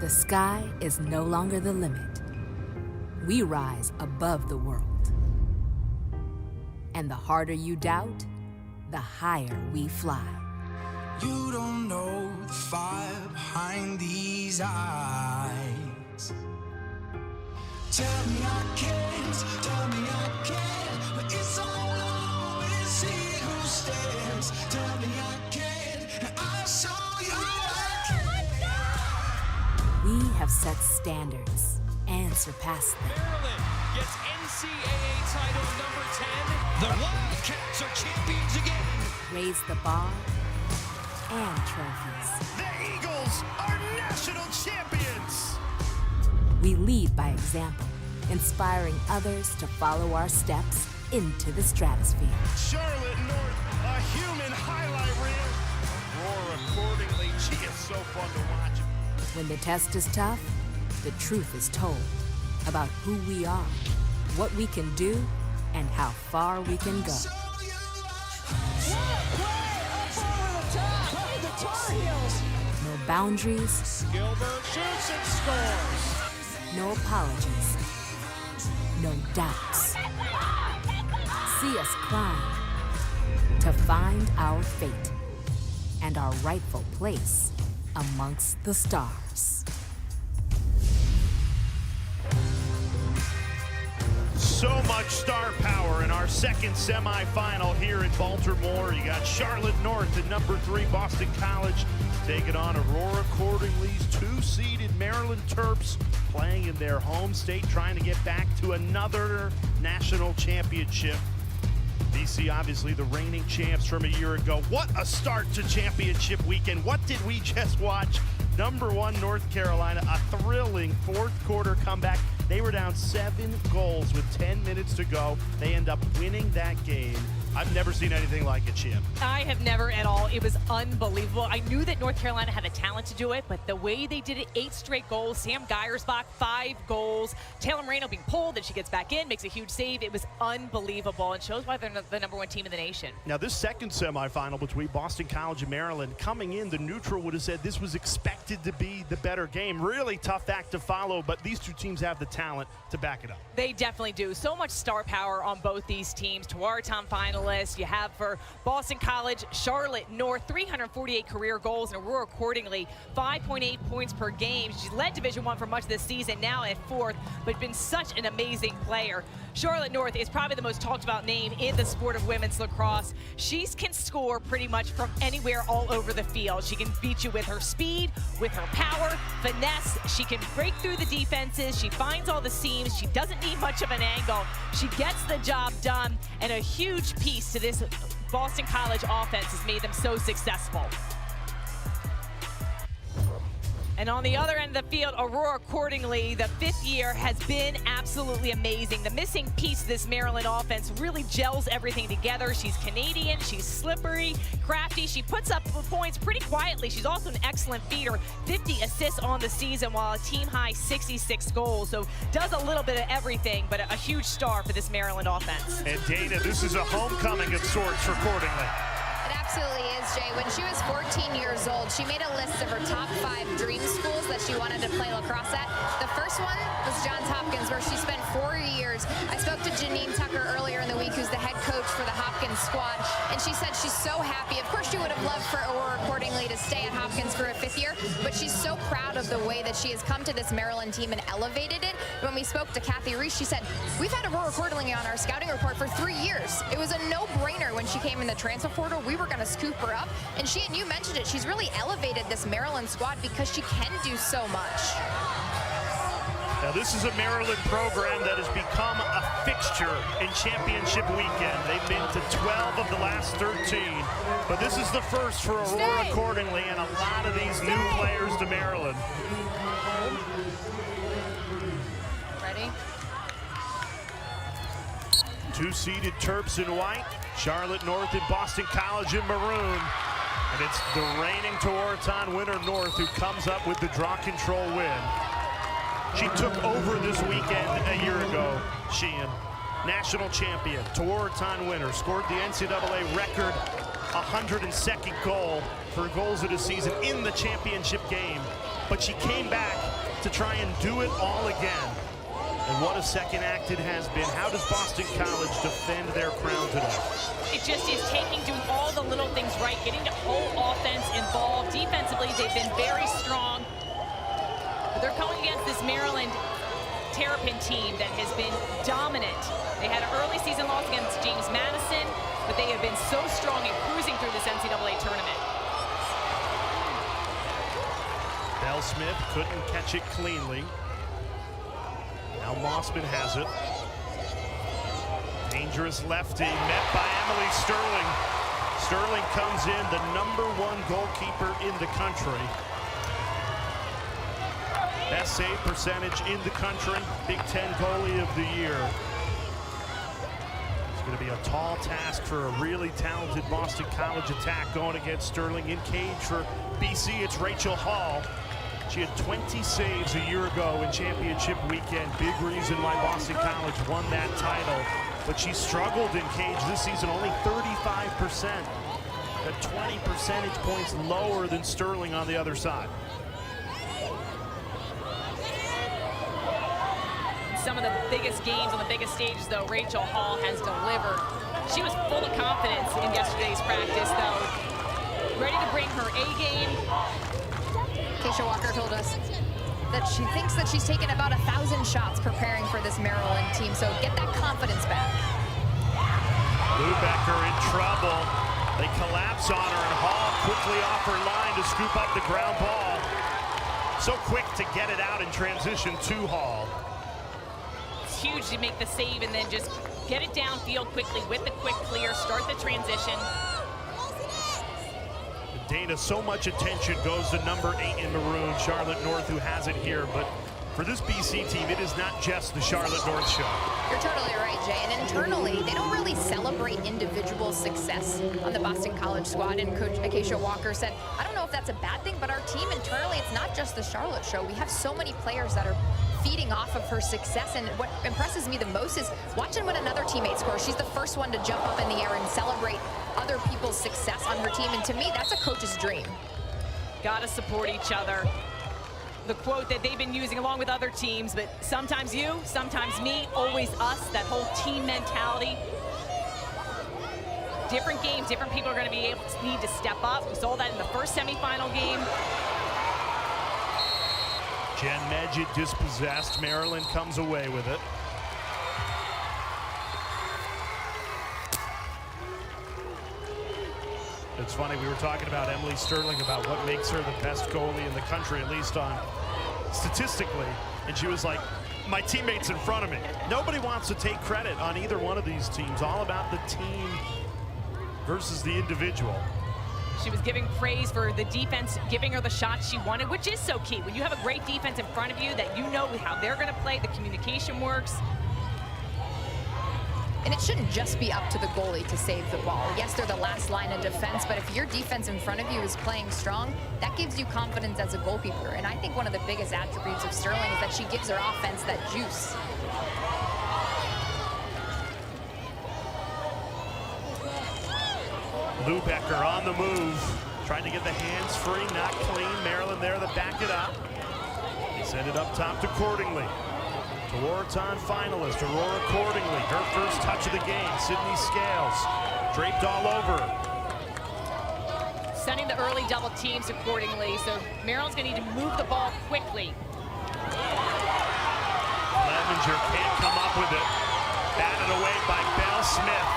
The sky is no longer the limit. We rise above the world. And the harder you doubt, the higher we fly. You don't know the fire behind these eyes. Tell me I can't, tell me I can't, but it's all always he who stands. Tell me I can't, and I'll show you I can. We have set standards and surpassed them. Maryland gets NCAA title number 10. The Wildcats are champions again. Raise the bar and trophies. The Eagles are national champions. We lead by example, inspiring others to follow our steps into the stratosphere. Charlotte North, a human highlight reel. Roar accordingly. She is so fun to watch. When the test is tough, the truth is told about who we are, what we can do, and how far we can go. No boundaries. Gilbert shoots and scores. No apologies. No doubts. See us climb to find our fate and our rightful place amongst the stars. So much star power in our second semifinal here in Baltimore. You got Charlotte North at number 3, Boston College, taking on Aurora Accordingly's 2-seeded Maryland Terps, playing in their home state, trying to get back to another national championship. BC, obviously the reigning champs from a year ago. What a start to championship weekend. What did we just watch? Number 1, North Carolina, a thrilling fourth quarter comeback. They were down 7 goals with 10 minutes to go. They end up winning that game. I've never seen anything like it, Shin. I have never at all. It was unbelievable. I knew that North Carolina had the talent to do it, but the way they did it, 8 straight goals. Sam Geiersbach, 5 goals. Taylor Moreno being pulled, and she gets back in, makes a huge save. It was unbelievable and shows why they're the number 1 team in the nation. Now, this second semifinal between Boston College and Maryland, coming in, the neutral would have said this was expected to be the better game. Really tough act to follow, but these two teams have the talent to back it up. They definitely do. So much star power on both these teams. Tewaaraton finalists. You have for Boston College, Charlotte North, 348 career goals, and Aurora Accordingly, 5.8 points per game. She's led Division I for much of this season, now at 4th, but been such an amazing player. Charlotte North is probably the most talked about name in the sport of women's lacrosse. She can score pretty much from anywhere all over the field. She can beat you with her speed, with her power, finesse. She can break through the defenses. She finds all the seams. She doesn't need much of an angle. She gets the job done, and a huge piece to this Boston College offense has made them so successful. And on the other end of the field, Aurora Accordingly, the 5th year, has been absolutely amazing. The missing piece of this Maryland offense really gels everything together. She's Canadian, she's slippery, crafty. She puts up points pretty quietly. She's also an excellent feeder, 50 assists on the season, while a team-high 66 goals. So does a little bit of everything, but a huge star for this Maryland offense. And Dana, this is a homecoming of sorts for Accordingly. It absolutely is, Jay. When she was 14 years old, she made a list of her top 5 dream schools that she wanted to play lacrosse at. The first one was Johns Hopkins, where she spent 4 years. I spoke to Janine Tucker earlier in the week, who's the head coach for the Hopkins squad, and she said she's so happy. Of course, she would have loved for Aurora Accordingly to stay at Hopkins for a 5th year, but she's so proud of the way that she has come to this Maryland team and elevated it. When we spoke to Kathy Reese, she said, we've had Aurora Accordingly on our scouting report for 3 years. It was a no-brainer when she came in the transfer portal. We were going to scoop her up, and you mentioned it, she's really elevated this Maryland squad because she can do so much. Now, this is a Maryland program that has become a fixture in championship weekend. They've been to 12 of the last 13, but this is the first for Aurora Accordingly, and a lot of these new players to Maryland. Ready? 2-seeded Terps in white, Charlotte North and Boston College in maroon. And it's the reigning Tewaaraton winner North who comes up with the draw control win. She took over this weekend a year ago. Sheehan, national champion, Tewaaraton winner, scored the NCAA record 102nd goal for goals of the season in the championship game. but she came back to try and do it all again. And what a second act it has been. How does Boston College defend their crown today? It just is doing all the little things right, getting the whole offense involved. Defensively, they've been very strong. But they're going against this Maryland Terrapin team that has been dominant. They had an early season loss against James Madison, but they have been so strong in cruising through this NCAA tournament. Bell Smith couldn't catch it cleanly. Now Mossman has it. Dangerous lefty met by Emily Sterling. Sterling comes in, the #1 goalkeeper in the country. Best save percentage in the country. Big Ten goalie of the year. It's going to be a tall task for a really talented Boston College attack going against Sterling. In cage for BC, it's Rachel Hall. She had 20 saves a year ago in championship weekend. Big reason why Boston College won that title. But she struggled in cage this season, only 35%. Got 20 percentage points lower than Sterling on the other side. Some of the biggest games on the biggest stages, though, Rachel Hall has delivered. She was full of confidence in yesterday's practice, though. Ready to bring her A game. Keisha Walker told us that she thinks that she's taken about 1,000 shots preparing for this Maryland team, so get that confidence back. Lubecker in trouble. They collapse on her, and Hall quickly off her line to scoop up the ground ball. So quick to get it out in transition to Hall. It's huge to make the save and then just get it downfield quickly with the quick clear, start the transition. Dana, so much attention goes to #8 in maroon, Charlotte North, who has it here. But for this BC team, it is not just the Charlotte North show. You're totally right, Jay. And internally, they don't really celebrate individual success on the Boston College squad. And Coach Keisha Walker said, I don't know if that's a bad thing, but our team internally, it's not just the Charlotte show. We have so many players that are feeding off of her success. And what impresses me the most is watching when another teammate scores. She's the first one to jump up in the air and celebrate other people's success on her team. And to me, that's a coach's dream. Gotta support each other. The quote that they've been using along with other teams, but sometimes you, sometimes me, always us, that whole team mentality. Different games, different people are going to be able to need to step up. We saw that in the first semifinal game. Jen Medjid dispossessed. Maryland comes away with it. It's funny, we were talking about Emily Sterling, about what makes her the best goalie in the country, at least on statistically. And she was like, my teammates in front of me. Nobody wants to take credit on either one of these teams. All about the team versus the individual. She was giving praise for the defense, giving her the shots she wanted, which is so key. When you have a great defense in front of you that you know how they're going to play, the communication works. And it shouldn't just be up to the goalie to save the ball. Yes, they're the last line of defense, but if your defense in front of you is playing strong, that gives you confidence as a goalkeeper. And I think one of the biggest attributes of Sterling is that she gives her offense that juice. Lubecker on the move, trying to get the hands free, not clean. Maryland there to back it up. They send it up top to Cordingley. Tewaaraton finalist, Aurora Cordingley. Her first touch of the game. Sydney Scales draped all over her. Sending the early double teams accordingly, so Maryland's going to need to move the ball quickly. Levenger can't come up with it. Batted away by Bell Smith.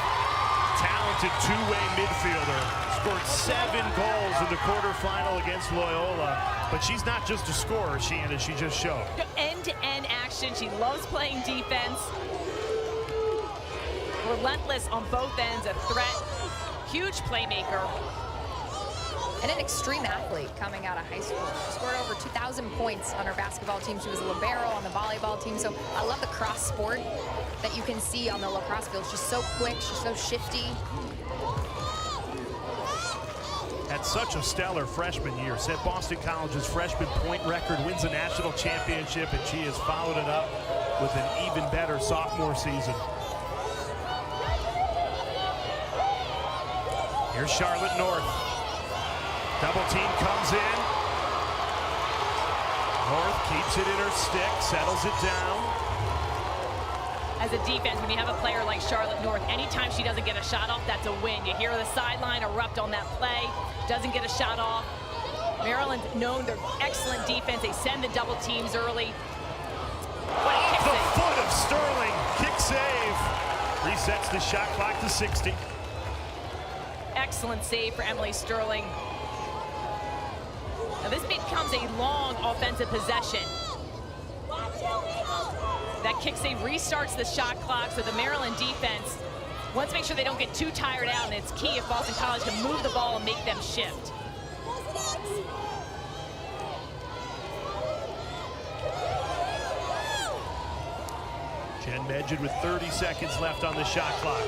Talented two-way midfielder. Scored 7 goals in the quarterfinal against Loyola. But she's not just a scorer, as she just showed. End-to-end action. She loves playing defense. Relentless on both ends, a threat. Huge playmaker. And an extreme athlete coming out of high school. She scored over 2,000 points on her basketball team. She was a libero on the volleyball team. So I love the cross sport that you can see on the lacrosse field. She's so quick, she's so shifty. Had such a stellar freshman year. Set Boston College's freshman point record, wins a national championship, and she has followed it up with an even better sophomore season. Here's Charlotte North. Double team comes in. North keeps it in her stick, settles it down. As a defense, when you have a player like Charlotte North, anytime she doesn't get a shot off, that's a win. You hear the sideline erupt on that play, doesn't get a shot off. Maryland's known their excellent defense. They send the double teams early. What a kick Off the save. foot of Sterling, kick save. Resets the shot clock to 60. Excellent save for Emily Sterling. Now this becomes a long offensive possession. That kick save restarts the shot clock, so the Maryland defense wants to make sure they don't get too tired out, and it's key if Boston College can move the ball and make them shift. Jen Medjid with 30 seconds left on the shot clock.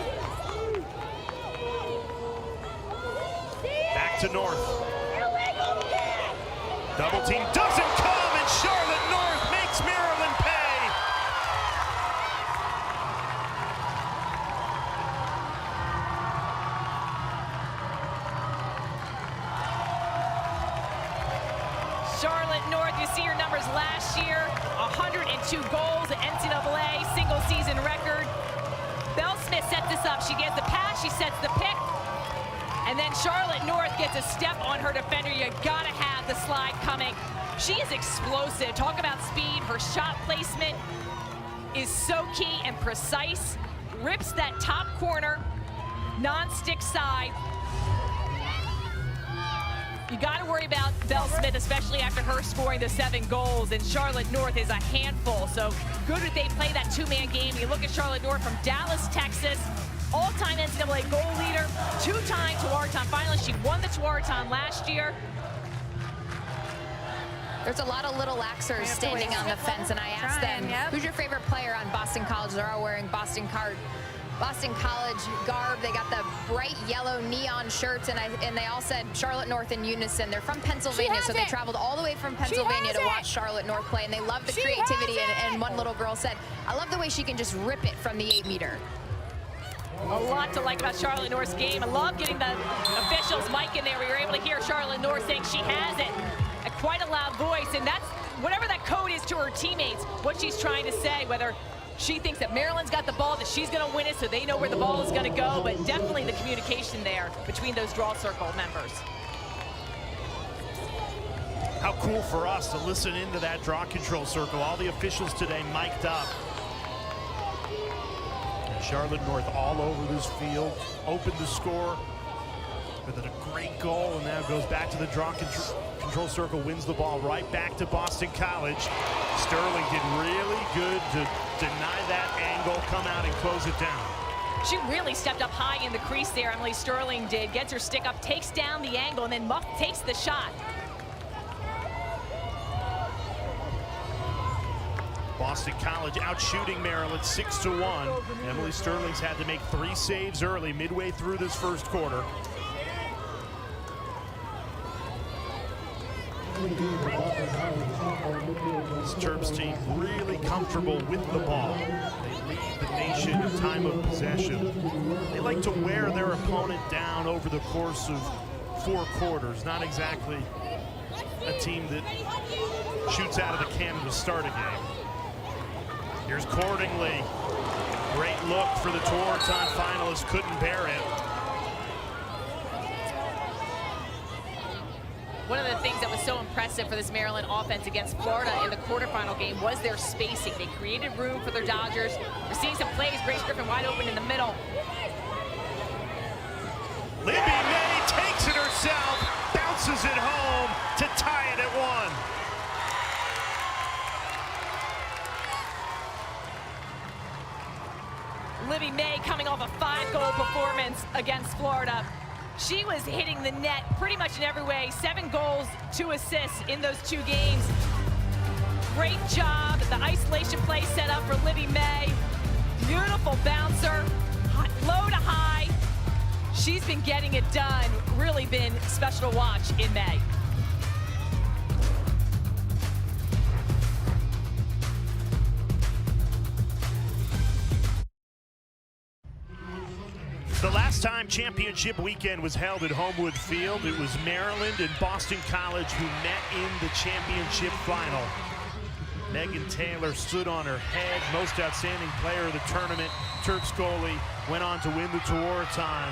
Back to North. Double team doesn't come, and Charlotte North makes Maryland pay. Charlotte North, you see your numbers last year, 102 goals, an NCAA single season record. Belle Smith sets this up. She gets the pass, she sets the pick, and then Charlotte North gets a step on her defender. You gotta have the slide coming. She is explosive. Talk about speed. Her shot placement is so key and precise. Rips that top corner, non-stick side. You got to worry about Belle Smith, especially after her scoring the 7 goals, and Charlotte North is a handful. So good that they play that two-man game. You look at Charlotte North from Dallas, Texas, all-time NCAA goal leader, 2-time Tewaaraton finalist. She won the Tewaaraton last year. There's a lot of little Laxers standing on the fence, and I asked them, who's your favorite player on Boston College? They're all wearing Boston College garb. They got the bright yellow neon shirts, and they all said Charlotte North in unison. They're from Pennsylvania, so they traveled all the way from Pennsylvania to watch Charlotte North play, and they love the creativity. And one little girl said, I love the way she can just rip it from the 8-meter. A lot to like about Charlotte North's game. I love getting the officials' mic in there where you're able to hear Charlotte North saying she has it. Quite a loud voice, and that's whatever that code is to her teammates, what she's trying to say, whether she thinks that Maryland's got the ball, that she's going to win it, so they know where the ball is going to go, but definitely the communication there between those draw circle members. How cool for us to listen into that draw control circle. All the officials today mic'd up. And Charlotte North all over this field, opened to score with a great goal, and now goes back to the draw control circle, wins the ball right back to Boston College. Sterling did really good to deny that angle, come out and close it down. She really stepped up high in the crease there, Emily Sterling did. Gets her stick up, takes down the angle, and then Muff takes the shot. Boston College out shooting Maryland 6-1. Emily Sterling's had to make 3 saves early midway through this first quarter. This Terps team really comfortable with the ball. They lead the nation in time of possession. They like to wear their opponent down over the course of 4 quarters. Not exactly a team that shoots out of the cannon to start a game. Here's Cordingley. Great look for the Tewaaraton finalists, couldn't bear it. One of the things that was so impressive for this Maryland offense against Florida in the quarterfinal game was their spacing. They created room for their Dodgers. We're seeing some plays. Grace Griffin wide open in the middle. Libby May takes it herself, bounces it home to tie it at 1. Libby May coming off a 5-goal performance against Florida. She was hitting the net pretty much in every way. 7 goals, 2 assists in those 2 games. Great job. The isolation play set up for Libby May. Beautiful bouncer, low to high. She's been getting it done. Really been special to watch in May. The last time championship weekend was held at Homewood Field, it was Maryland and Boston College who met in the championship final. Megan Taylor stood on her head, most outstanding player of the tournament. Terps goalie went on to win the Tewaaraton.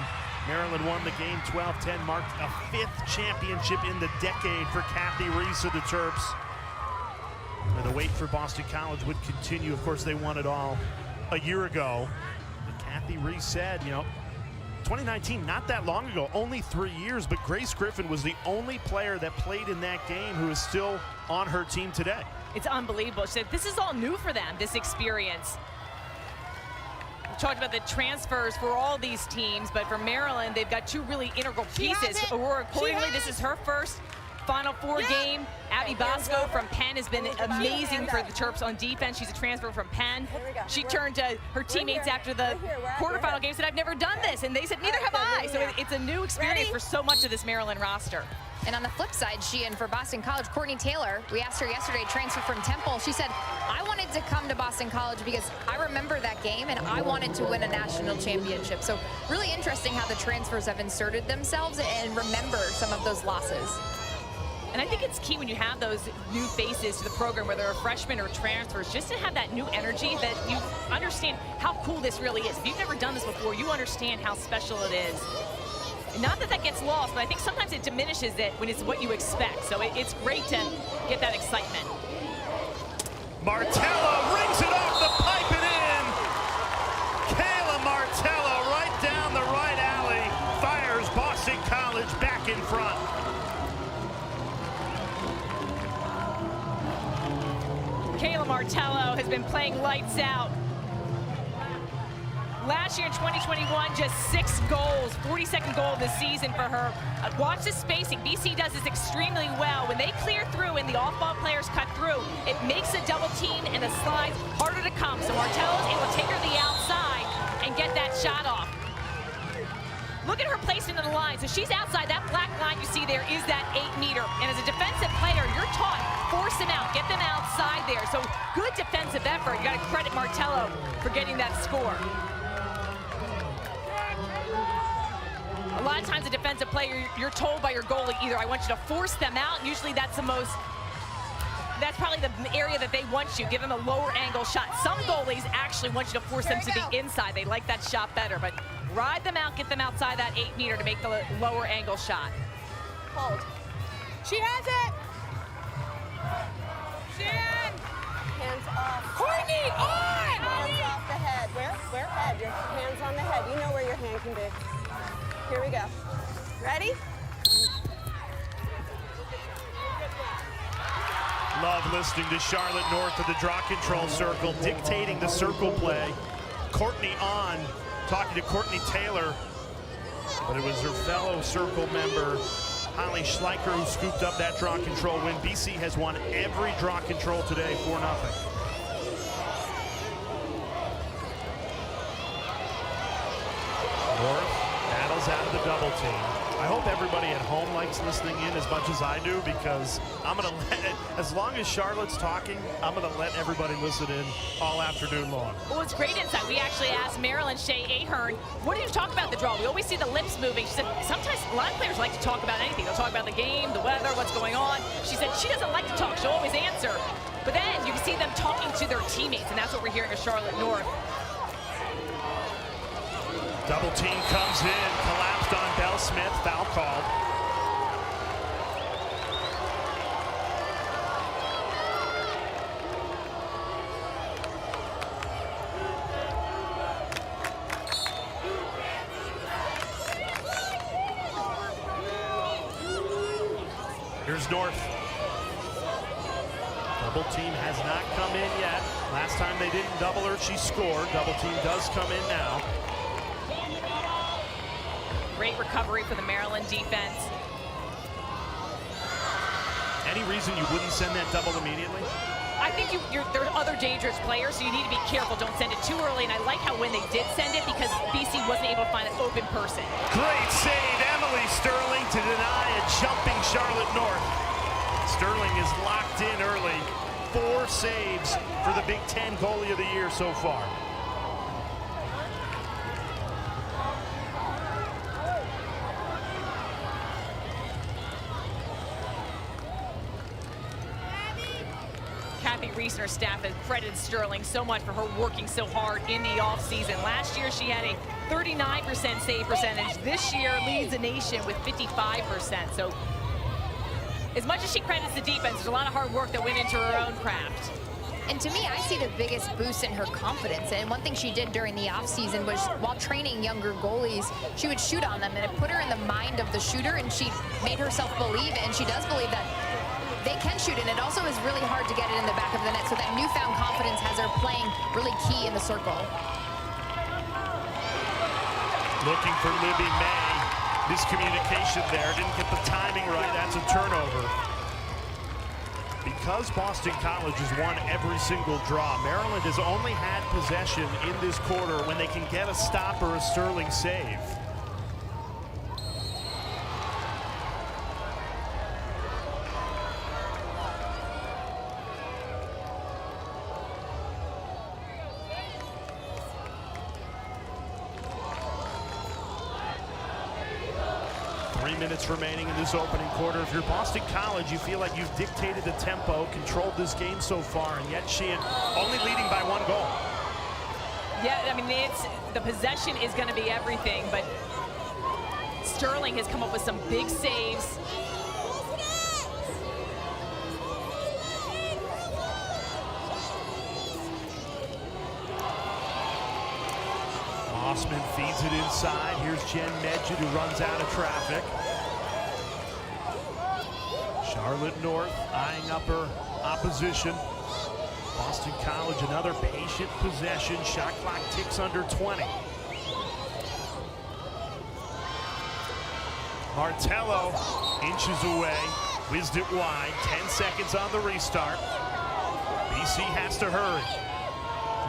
Maryland won the game 12-10, marked a 5th championship in the decade for Kathy Reese of the Terps. And the wait for Boston College would continue. Of course, they won it all a year ago. And Kathy Reese said, you know, 2019, not that long ago, only 3 years, but Grace Griffin was the only player that played in that game who is still on her team today. It's unbelievable. She said this is all new for them, this experience. We talked about the transfers for all these teams, but for Maryland, they've got 2 really integral pieces. Aurora Accordingly, this is her first Final Four game. Abby Bosco from Penn has been amazing for the Terps on defense. She's a transfer from Penn. She turned to her teammates after the quarterfinal game and said, I've never done this. And they said, neither have I. So it's a new experience for so much of this Maryland roster. And on the flip side, for Boston College, Courtney Taylor, we asked her yesterday, transfer from Temple. She said, I wanted to come to Boston College because I remember that game and I wanted to win a national championship. So really interesting how the transfers have inserted themselves and remember some of those losses. And I think it's key when you have those new faces to the program, whether they're freshmen or transfers, just to have that new energy that you understand how cool this really is. If you've never done this before, you understand how special it is. Not that that gets lost, but I think sometimes it diminishes it when it's what you expect. So it's great to get that excitement. Martello rings it off the pipe and in. Kayla Martello right down the right alley, fires Boston College back in front. Kayla Martello has been playing lights out. Last year in 2021, just 6 goals, 42nd goal of the season for her. Watch the spacing. BC does this extremely well. When they clear through and the off-ball players cut through, it makes a double team and the slides harder to come. So Martello is able to take her to the outside and get that shot off. Look at her placement in the line. So she's outside. That black line you see there is that 8-meter. And as a defensive player, you're taught, force them out, get them outside there. So good defensive effort. You got to credit Martello for getting that score. A lot of times a defensive player, you're told by your goalie either I want you to force them out, and usually that's probably the area that they want you, give them a lower angle shot. Some goalies actually want you to force them to the inside. They like that shot better, but ride them out, get them outside that 8-meter to make the lower angle shot. Hold. She has it! Shan! Hands off. Courtney, on! Hands off the head. Where head? Your hands on the head. You know where your hand can be. Here we go. Ready? Love listening to Charlotte North of the draw control circle, dictating the circle play. Courtney on, talking to Courtney Taylor, but it was her fellow circle member, Holly Schleicher, who scooped up that draw control win. BC has won every draw control today, 4-0. North battles out of the double team. I hope everybody at home likes listening in as much as I do, because I'm going to let it, as long as Charlotte's talking, I'm going to let everybody listen in all afternoon long. Well, it's great insight. We actually asked Maryland Shay Ahern, what do you talk about the draw? We always see the lips moving. She said sometimes a lot of players like to talk about anything. They'll talk about the game, the weather, what's going on. She said she doesn't like to talk. She'll always answer. But then you can see them talking to their teammates, and that's what we're hearing at Charlotte North. Double team comes in, collapsed on Bell Smith, foul called. Here's North. Double team has not come in yet. Last time they didn't double her, she scored. Double team does come in now. Great recovery for the Maryland defense. Any reason you wouldn't send that double immediately? I think there are other dangerous players, so you need to be careful. Don't send it too early, and I like how when they did send it, because BC wasn't able to find an open person. Great save, Emily Sterling, to deny a jumping Charlotte North. Sterling is locked in early. 4 saves for the Big Ten goalie of the year so far. Reese and her staff have credited Sterling so much for her working so hard in the offseason. Last year, she had a 39% save percentage. This year, leads the nation with 55%. So as much as she credits the defense, there's a lot of hard work that went into her own craft. And to me, I see the biggest boost in her confidence. And one thing she did during the offseason was, while training younger goalies, she would shoot on them, and it put her in the mind of the shooter, and she made herself believe it, and she does believe that they can shoot, and it also is really hard to get it in the back of the net, so that newfound confidence has her playing really key in the circle. Looking for Libby May. Miscommunication there, didn't get the timing right. That's a turnover. Because Boston College has won every single draw, Maryland has only had possession in this quarter when they can get a stop or a Sterling save. Minutes remaining in this opening quarter. If you're Boston College, you feel like you've dictated the tempo, controlled this game so far, and yet Sheehan only leading by 1 goal. Yeah, I mean, the possession is going to be everything, but Sterling has come up with some big saves. Mossman feeds it inside. Here's Jen Medjid, who runs out of traffic. Charlotte North eyeing up her opposition. Boston College, another patient possession. Shot clock ticks under 20. Martello inches away, whizzed it wide. 10 seconds on the restart. BC has to hurry.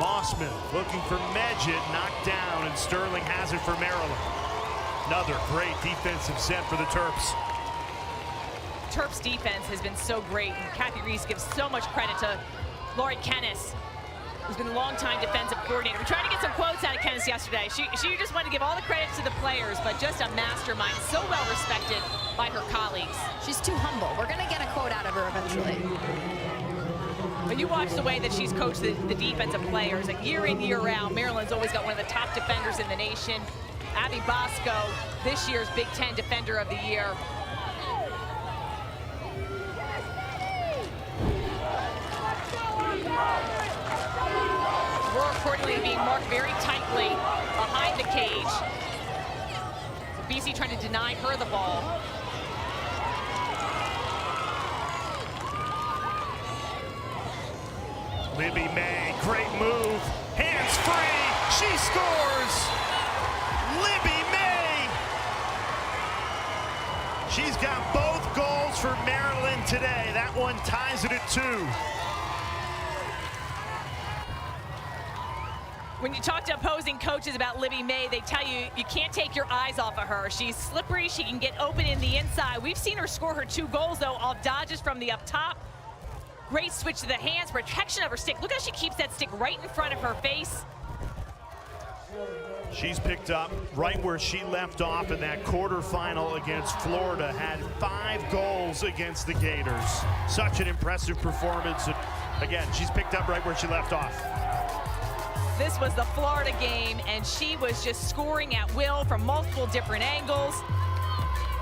Mossman looking for Medjid, knocked down, and Sterling has it for Maryland. Another great defensive set for the Terps. Terps defense has been so great, and Kathy Reese gives so much credit to Lori Kennis, who's been a long-time defensive coordinator. We're trying to get some quotes out of Kennis yesterday. She just wanted to give all the credit to the players, but just a mastermind, so well respected by her colleagues. She's too humble. We're going to get a quote out of her eventually. But you watch the way that she's coached the defensive players, and year in, year out, Maryland's always got one of the top defenders in the nation. Abby Bosco, this year's Big Ten Defender of the Year. Roar accordingly being marked very tightly behind the cage. So BC trying to deny her the ball. Libby May, great move, hands free, she scores! Libby May! She's got both goals for Maryland today. That one ties it at 2. When you talk to opposing coaches about Libby May, they tell you you can't take your eyes off of her. She's slippery, she can get open in the inside. We've seen her score her 2 goals, though, off dodges from the up top. Great switch to the hands, protection of her stick. Look how she keeps that stick right in front of her face. She's picked up right where she left off in that quarterfinal against Florida, had 5 goals against the Gators. Such an impressive performance. And again, she's picked up right where she left off. This was the Florida game, and she was just scoring at will from multiple different angles,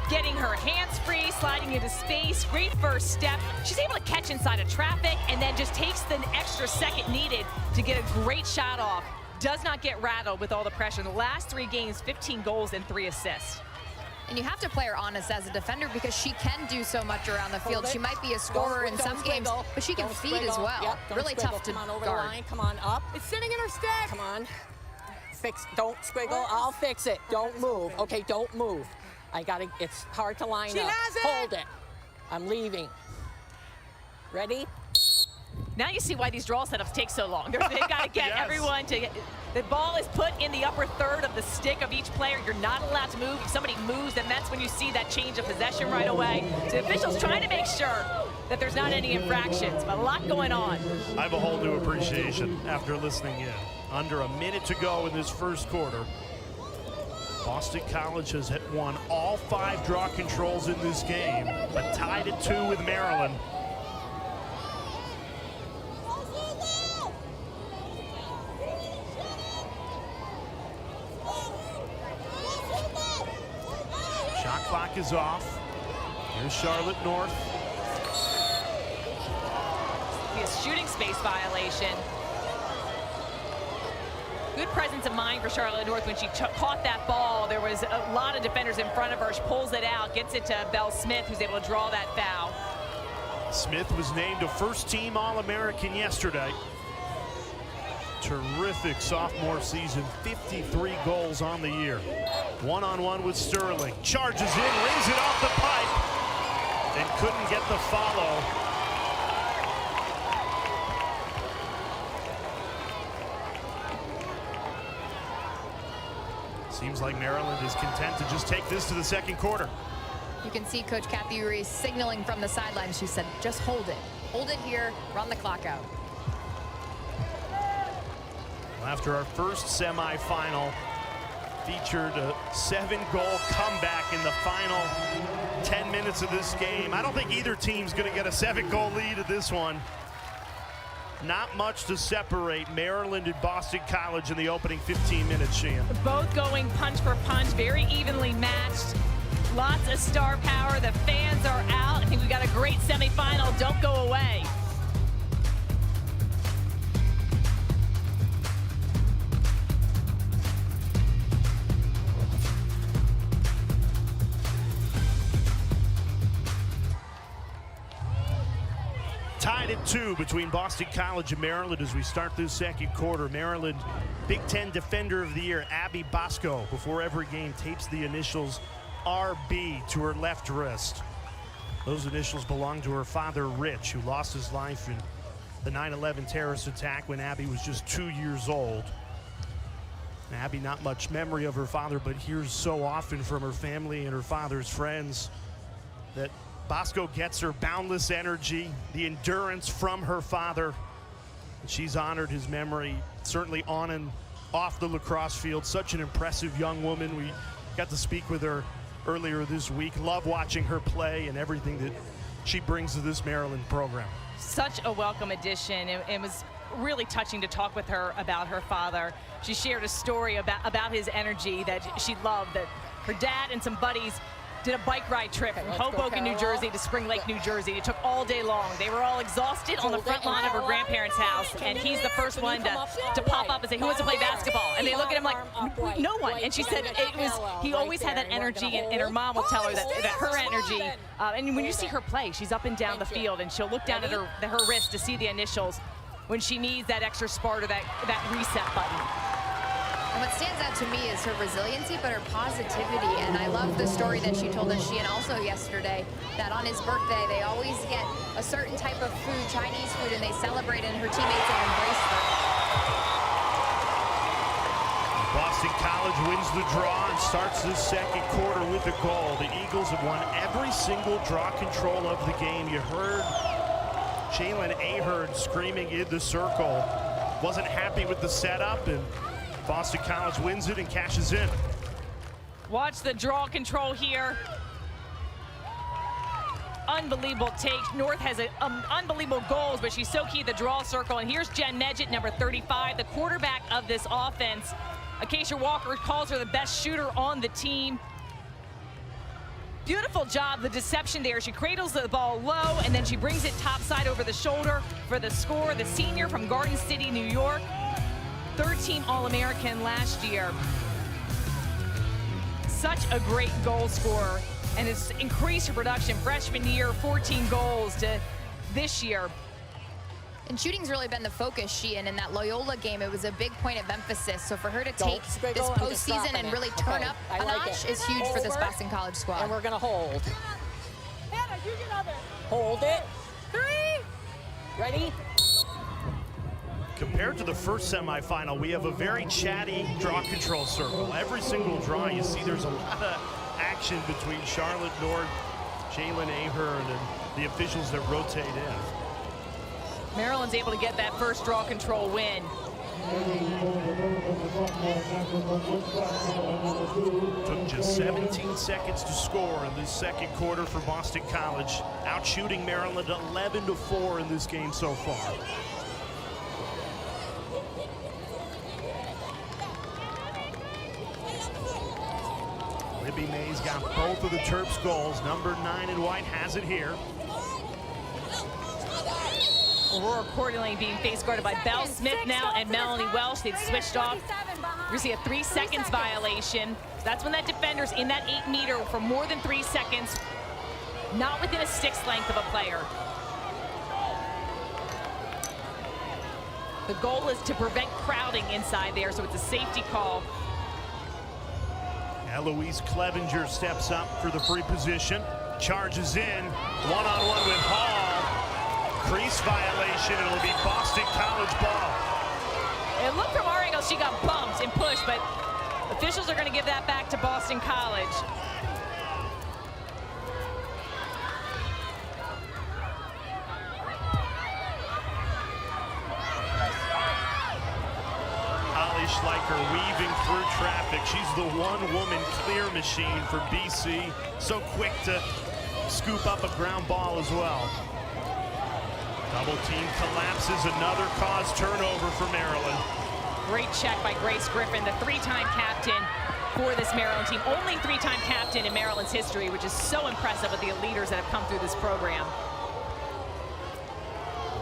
getting her hands free, sliding into space. Great first step. She's able to catch inside of traffic and then just takes the extra second needed to get a great shot off. Does not get rattled with all the pressure. In the last 3 games, 15 goals and 3 assists. And you have to play her honest as a defender, because she can do so much around the field. She might be a scorer in some games, but she can feed as well. Yep, really tough to Come on over guard. the line. Come on up. It's sitting in her stick. Come on. Fix. Don't squiggle. I'll fix it. Don't move. Okay, don't move. It's hard to line up. Has it. Hold it. I'm leaving. Ready? Now you see why these draw setups take so long. They've got to get Yes. everyone to get, the ball is put in the upper third of the stick of each player. You're not allowed to move. If somebody moves, then that's when you see that change of possession right away. So the officials trying to make sure that there's not any infractions, but a lot going on. I have a whole new appreciation after listening in. Under a minute to go in this first quarter. Boston College has won all 5 draw controls in this game, but tied at 2 with Maryland. clock is off. Here's Charlotte North. Be a shooting space violation. Good presence of mind for Charlotte North when she caught that ball. There was a lot of defenders in front of her. She pulls it out, gets it to Belle Smith, who's able to draw that foul. Smith was named a first-team All-American yesterday. Terrific sophomore season, 53 goals on the year. One-on-one with Sterling. Charges in, rings it off the pipe, and couldn't get the follow. Seems like Maryland is content to just take this to the second quarter. You can see Coach Kathy Reese signaling from the sideline. She said, just hold it. Hold it here, run the clock out. After our first semifinal, featured a 7-goal comeback in the final 10 minutes of this game. I don't think either team's going to get a 7-goal lead at this one. Not much to separate Maryland and Boston College in the opening 15 minutes, Sheehan. Both going punch for punch, very evenly matched. Lots of star power. The fans are out. I think we got a great semifinal. Don't go away. Tied at 2 between Boston College and Maryland as we start this second quarter. Maryland, Big Ten Defender of the Year, Abby Bosco, before every game tapes the initials RB to her left wrist. Those initials belong to her father, Rich, who lost his life in the 9/11 terrorist attack when Abby was just 2 years old. Abby, not much memory of her father, but hears so often from her family and her father's friends that Bosco gets her boundless energy, the endurance from her father. She's honored his memory, certainly on and off the lacrosse field. Such an impressive young woman. We got to speak with her earlier this week. Love watching her play and everything that she brings to this Maryland program. Such a welcome addition. It was really touching to talk with her about her father. She shared a story about his energy that she loved, that her dad and some buddies did a bike ride trip from Hoboken, New Jersey to Spring Lake, New Jersey. It took all day long. They were all exhausted on the front lawn of her grandparents' house, and he's the first one to pop up and say, who wants to play basketball? And they look at him like, no one. And she said he always had that energy, and her mom will tell her that her energy, and when you see her play, she's up and down the field, and she'll look down at her wrist to see the initials when she needs that extra spark or that reset button. And what stands out to me is her resiliency, but her positivity. And I love the story that she told us, and also yesterday, that on his birthday, they always get a certain type of food, Chinese food, and they celebrate, and her teammates have embraced them. Boston College wins the draw and starts this second quarter with a goal. The Eagles have won every single draw control of the game. You heard Jalen Ahern screaming in the circle. Wasn't happy with the setup, and Boston College wins it and cashes in. Watch the draw control here. Unbelievable take. North has unbelievable goals, but she's so key at the draw circle. And here's Jen Medjett, number 35, the quarterback of this offense. Acacia Walker calls her the best shooter on the team. Beautiful job, the deception there. She cradles the ball low, and then she brings it topside over the shoulder for the score. The senior from Garden City, New York. Third-team All-American last year. Such a great goal scorer, and has increased her production. Freshman year, 14 goals to this year. And shooting's really been the focus, Sheehan. In that Loyola game, it was a big point of emphasis. So for her to take this postseason and really turn up a notch is huge for this Boston College squad. And we're going to hold. Hannah, you get other. Hold it. 3. Ready? Compared to the first semifinal, we have a very chatty draw control circle. Every single draw, you see there's a lot of action between Charlotte North, Jalen Ahern, and the officials that rotate in. Maryland's able to get that first draw control win. Took just 17 seconds to score in this second quarter for Boston College, outshooting Maryland 11-4 in this game so far. Debbie Mays got both of the Terps goals. Number 9 in white has it here. Aurora Coeur d'Alene being face guarded by Belle Smith now and Melanie Welsh. They've switched off. We see a 3 seconds violation. That's when that defender's in that 8 meter for more than 3 seconds, not within a stick's length of a player. The goal is to prevent crowding inside there, so it's a safety call. Eloise Clevenger steps up for the free position, charges in, one-on-one with Hall. Crease violation, and it'll be Boston College ball. It looked from our angle she got bumped and pushed, but officials are going to give that back to Boston College. Holly Schleicher weaving through traffic. She's the one-woman clear machine for BC. So quick to scoop up a ground ball as well. Double team collapses, another cause turnover for Maryland. Great check by Grace Griffin, the 3-time captain for this Maryland team. Only 3-time captain in Maryland's history, which is so impressive with the leaders that have come through this program.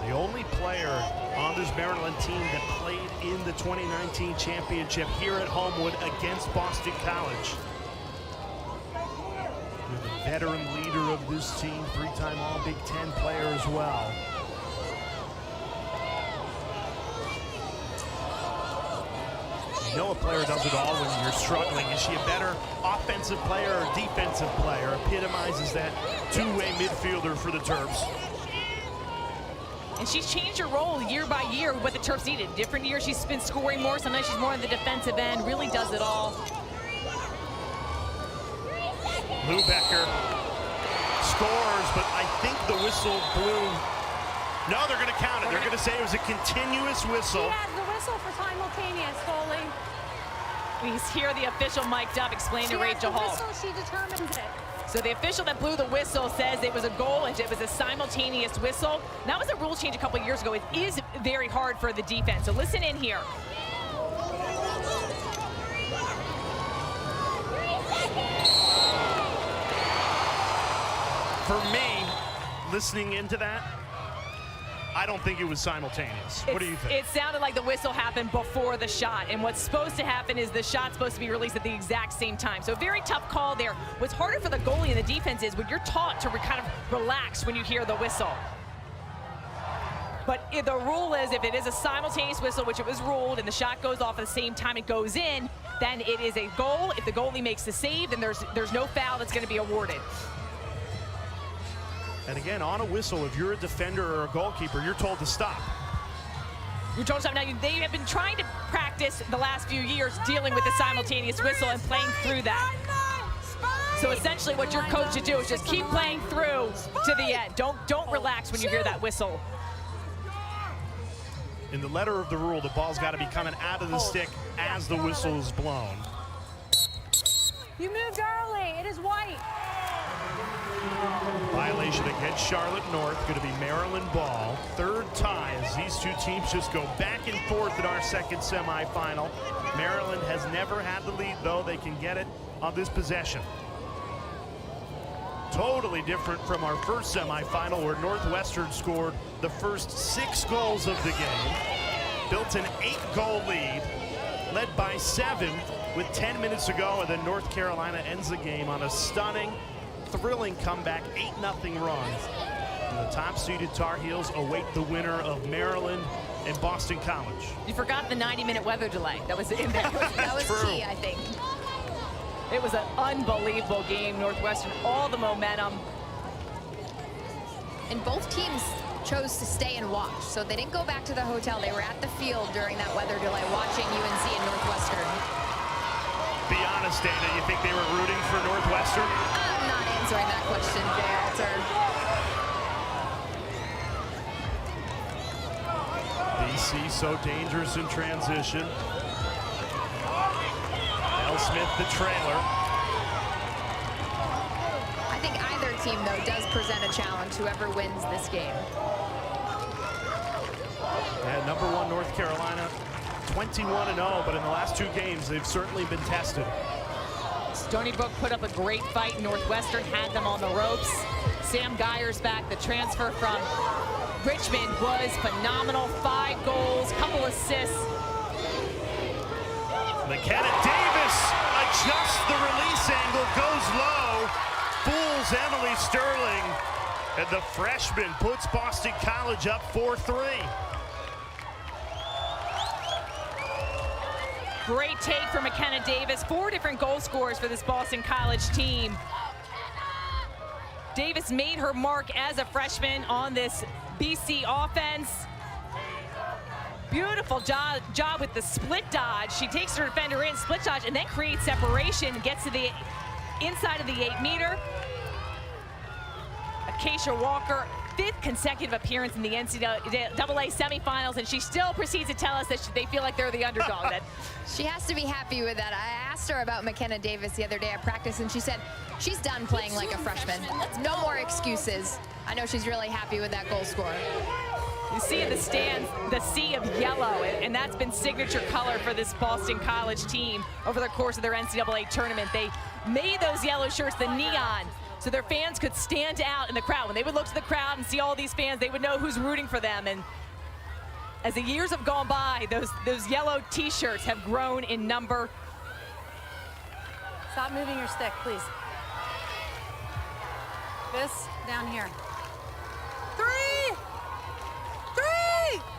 The only player on this Maryland team that played in the 2019 championship here at Homewood against Boston College. You're the veteran leader of this team, 3-time All-Big Ten player as well. You know a player does it all when you're struggling. Is she a better offensive player or defensive player? Epitomizes that two-way midfielder for the Terps. And she's changed her role year by year with what the Terps needed. Different years she's been scoring more. Sometimes she's more on the defensive end. Really does it all. Lubecker scores, but I think the whistle blew. No, they're going to count it. They're going to say it was a continuous whistle. She has the whistle for simultaneous, Foley. We hear the official mic'd up explaining to Rachel Hall. She determines it. So the official that blew the whistle says it was a goal and it was a simultaneous whistle. That was a rule change a couple years ago. It is very hard for the defense. So listen in here. For me, listening into that, I don't think it was simultaneous. What do you think? It sounded like the whistle happened before the shot, and what's supposed to happen is the shot's supposed to be released at the exact same time. So a very tough call there. What's harder for the goalie and the defense is when you're taught to kind of relax when you hear the whistle. But the rule is if it is a simultaneous whistle, which it was ruled, and the shot goes off at the same time it goes in, then it is a goal. If the goalie makes the save, then there's no foul that's going to be awarded. And again, on a whistle, if you're a defender or a goalkeeper, you're told to stop. You're told to stop. Now, they have been trying to practice the last few years dealing with the simultaneous whistle and playing through that. So essentially what your coach should do is just keep playing through to the end. Don't relax when you hear that whistle. In the letter of the rule, the ball's got to be coming out of the stick as the whistle is blown. You moved early. It is white. Violation against Charlotte North, going to be Maryland ball. Third tie as these two teams just go back and forth in our second semifinal. Maryland has never had the lead, though. They can get it on this possession. Totally different from our first semifinal where Northwestern scored the first 6 goals of the game. Built an 8-goal lead, led by 7 with 10 minutes to go, and then North Carolina ends the game on a stunning, thrilling comeback, 8-0 run. And the top-seeded Tar Heels await the winner of Maryland and Boston College. You forgot the 90-minute weather delay that was in there. That was True. key, I think. It was an unbelievable game. Northwestern, all the momentum. And both teams chose to stay and watch, so they didn't go back to the hotel. They were at the field during that weather delay watching UNC and Northwestern. Be honest, Dana, you think they were rooting for Northwestern? I'm not answering that question, Jay Alter. BC so dangerous in transition. L. Smith, the trailer. I think either team, though, does present a challenge, whoever wins this game. Yeah, number 1 North Carolina, 21-0, but in the last 2 games, they've certainly been tested. Stony Brook put up a great fight. Northwestern had them on the ropes. Sam Geyer's back. The transfer from Richmond was phenomenal. 5 goals, couple assists. McKenna Davis adjusts the release angle, goes low, fools Emily Sterling, and the freshman puts Boston College up 4-3. Great take for McKenna Davis. 4 different goal scorers for this Boston College team. Davis made her mark as a freshman on this BC offense. Beautiful job with the split dodge. She takes her defender in, split dodge, and then creates separation, gets to the inside of the 8-meter. Acacia Walker, 5th consecutive appearance in the NCAA semifinals, and she still proceeds to tell us that they feel like they're the underdog. She has to be happy with that. I asked her about McKenna Davis the other day at practice, and she said she's done playing like a freshman. No more excuses. I know she's really happy with that goal score. You see in the stands the sea of yellow, and that's been signature color for this Boston College team over the course of their NCAA tournament. They made those yellow shirts the neon, so their fans could stand out in the crowd. When they would look to the crowd and see all these fans, they would know who's rooting for them. And as the years have gone by, those yellow t-shirts have grown in number. Stop moving your stick, please. This down here. 3! 3!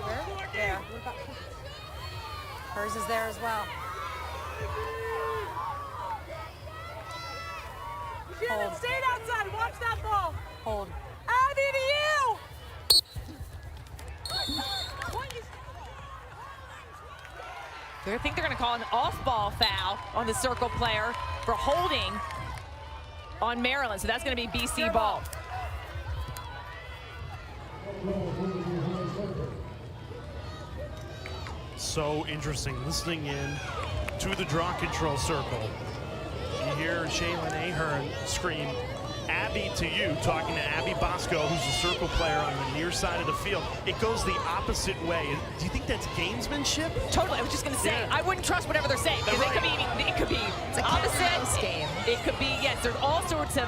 Where? There. What about hers is there as well. Hold. Stay outside. Watch that ball. Hold. Abby, to you! I think they're going to call an off-ball foul on the Circle player for holding on Maryland. So that's going to be BC ball. So interesting listening in to the draw control circle. You hear Shaylin Ahern scream, "Abby to you," talking to Abby Bosco, who's the Circle player on the near side of the field. It goes the opposite way. Do you think that's gamesmanship? Totally. I was just going to say, I wouldn't trust whatever they're saying, because it could be It's a opposite. game. It could be, yes, there's all sorts of.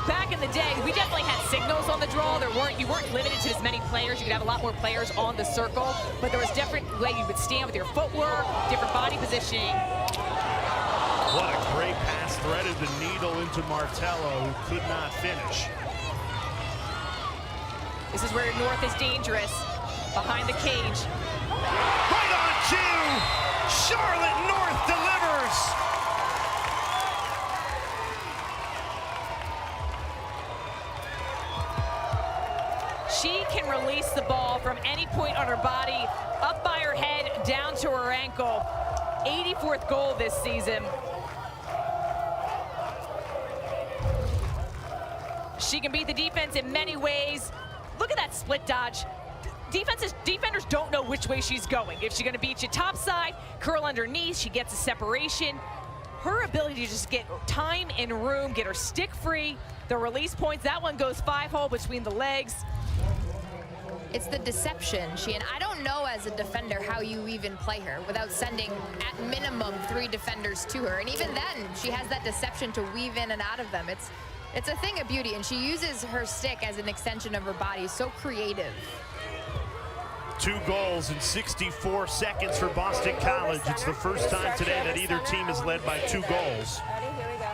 Back in the day, we definitely had signals on the draw. You weren't limited to as many players. You could have a lot more players on the circle, but there was different way you would stand with your footwork, different body positioning. What a great pass, threaded the needle into Martello, who could not finish. This is where North is dangerous, behind the cage. Right on cue, Charlotte North delivers. She can release the ball from any point on her body, up by her head, down to her ankle. 84th goal this season. She can beat the defense in many ways. Look at that split dodge. Defenders don't know which way she's going. If she's going to beat you topside, curl underneath, she gets a separation. Her ability to just get time and room, get her stick free, the release points, that one goes 5-hole between the legs. It's the deception, and I don't know as a defender how you even play her without sending at minimum 3 defenders to her. And even then, she has that deception to weave in and out of them. It's a thing of beauty, and she uses her stick as an extension of her body. So creative. 2 goals in 64 seconds for Boston College. It's the first time today that either team is led by 2 goals. Ready? Here we go.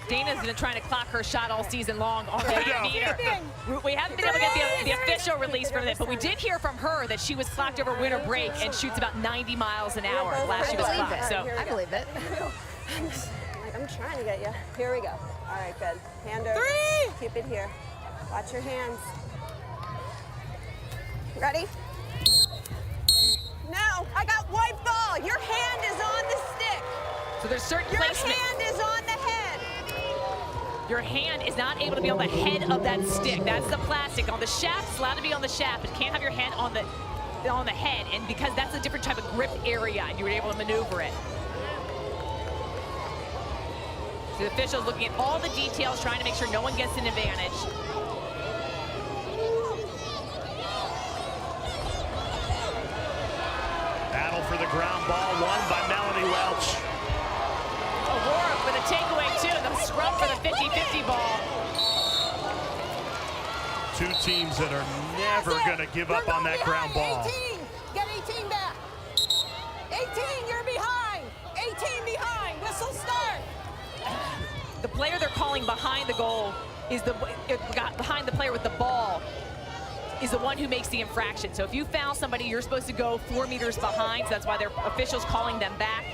Dana's been trying to clock her shot all season long on that meter. We haven't been able to get the official release from it, but we did hear from her that she was clocked over winter break and shoots about 90 miles an hour last she was clocked. So I believe it. I'm trying to get you. Here we go. All right, good. Hand over. 3! Keep it here. Watch your hands. Ready? No, I got white ball. Your hand is on the stick. So there's certain Your placement. hand is on the head. Your hand is not able to be on the head of that stick. That's the plastic. On the shaft, it's allowed to be on the shaft, but you can't have your hand on the head, and because that's a different type of grip area, and you were able to maneuver it. So the officials looking at all the details, trying to make sure no one gets an advantage. Battle for the ground ball won by Melanie Welch. O'Rourke with a takeaway too, the scrum for the 50-50 ball. Two teams that are never going to give up on that ground ball. 18. Get 18 back. 18, you're behind. 18 behind. Whistle start. The player they're calling behind the goal is behind the player with the ball is the one who makes the infraction. So if you foul somebody, you're supposed to go 4 meters behind. So that's why their officials calling them back.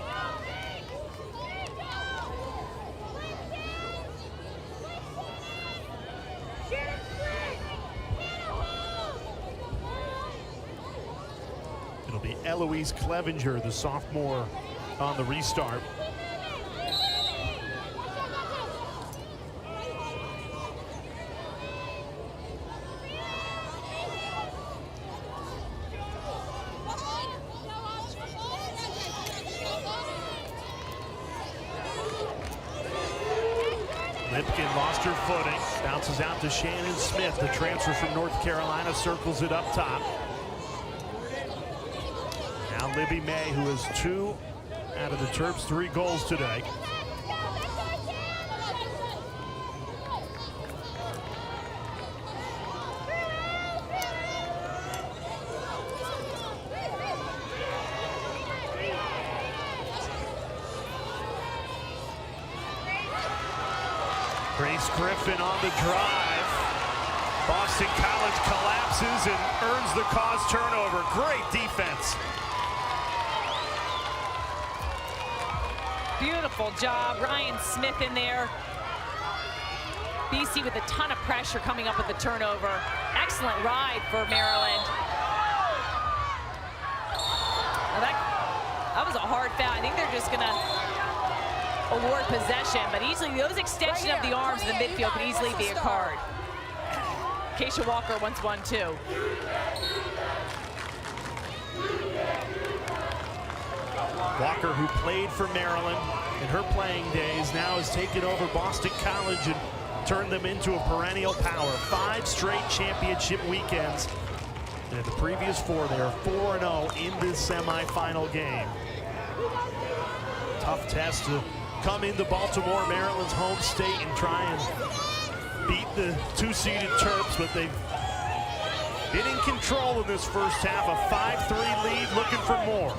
It'll be Eloise Clevenger, the sophomore, on the restart. Lipkin lost her footing, bounces out to Shannon Smith, the transfer from North Carolina, circles it up top. Now Libby May, who has 2 out of the Terps' 3 goals today. Grace Griffin on the drive. Boston College collapses and earns the cause turnover. Great defense. Beautiful job. Ryan Smith in there. BC with a ton of pressure coming up with the turnover. Excellent ride for Maryland. Well, that was a hard foul. I think they're just going to award possession, but easily those extension of the arms in the midfield could easily be a card. Keisha Walker wants one too. Walker, who played for Maryland in her playing days, now has taken over Boston College and turned them into a perennial power. 5 straight championship weekends. And in the previous 4, they are 4-0 in this semifinal game. Tough test to come into Baltimore, Maryland's home state, and try and beat the 2-seeded Terps, but they've been in control in this first half. A 5-3 lead, looking for more.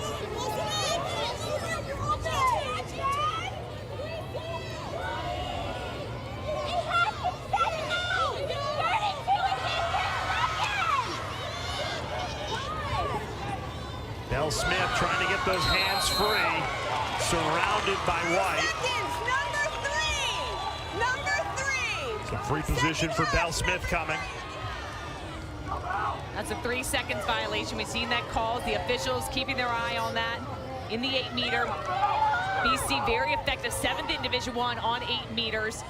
Bell Smith trying to get those hands free, surrounded by White. Number 3. Some free position for Bell Smith coming. That's a 3 seconds violation. We've seen that called. The officials keeping their eye on that in the 8-meter. BC very effective, 7th in Division I on 8 meters.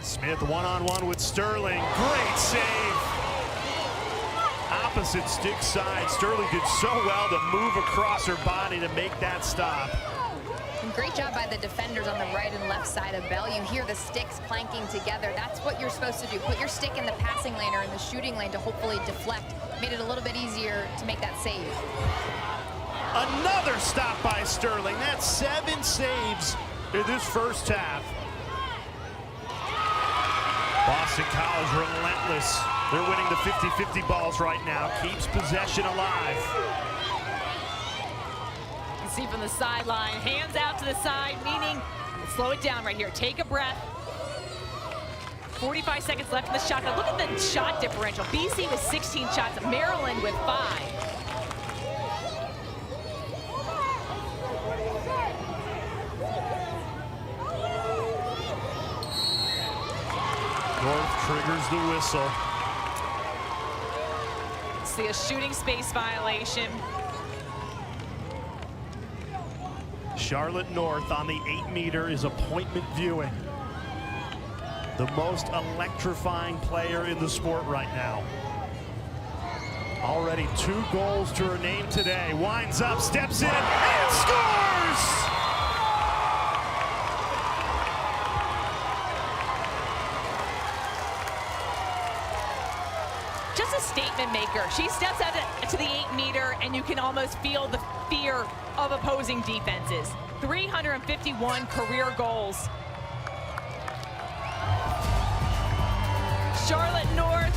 Smith one-on-one with Sterling. Great save. Opposite stick side. Sterling did so well to move across her body to make that stop. And great job by the defenders on the right and left side of Bell. You hear the sticks clanking together. That's what you're supposed to do. Put your stick in the passing lane or in the shooting lane to hopefully deflect. Made it a little bit easier to make that save. Another stop by Sterling. That's 7 saves in this first half. Boston College relentless. They're winning the 50-50 balls right now. Keeps possession alive. You can see from the sideline, hands out to the side, meaning slow it down right here. Take a breath. 45 seconds left in the shot. Now look at the shot differential. BC with 16 shots, Maryland with 5. North triggers the whistle. See a shooting space violation. Charlotte North on the 8-meter is appointment viewing. The most electrifying player in the sport right now. Already 2 goals to her name today. Winds up, steps in, and scores! just a statement maker. She steps out to the 8-meter, and you can almost feel the fear of opposing defenses. 351 career goals. Charlotte North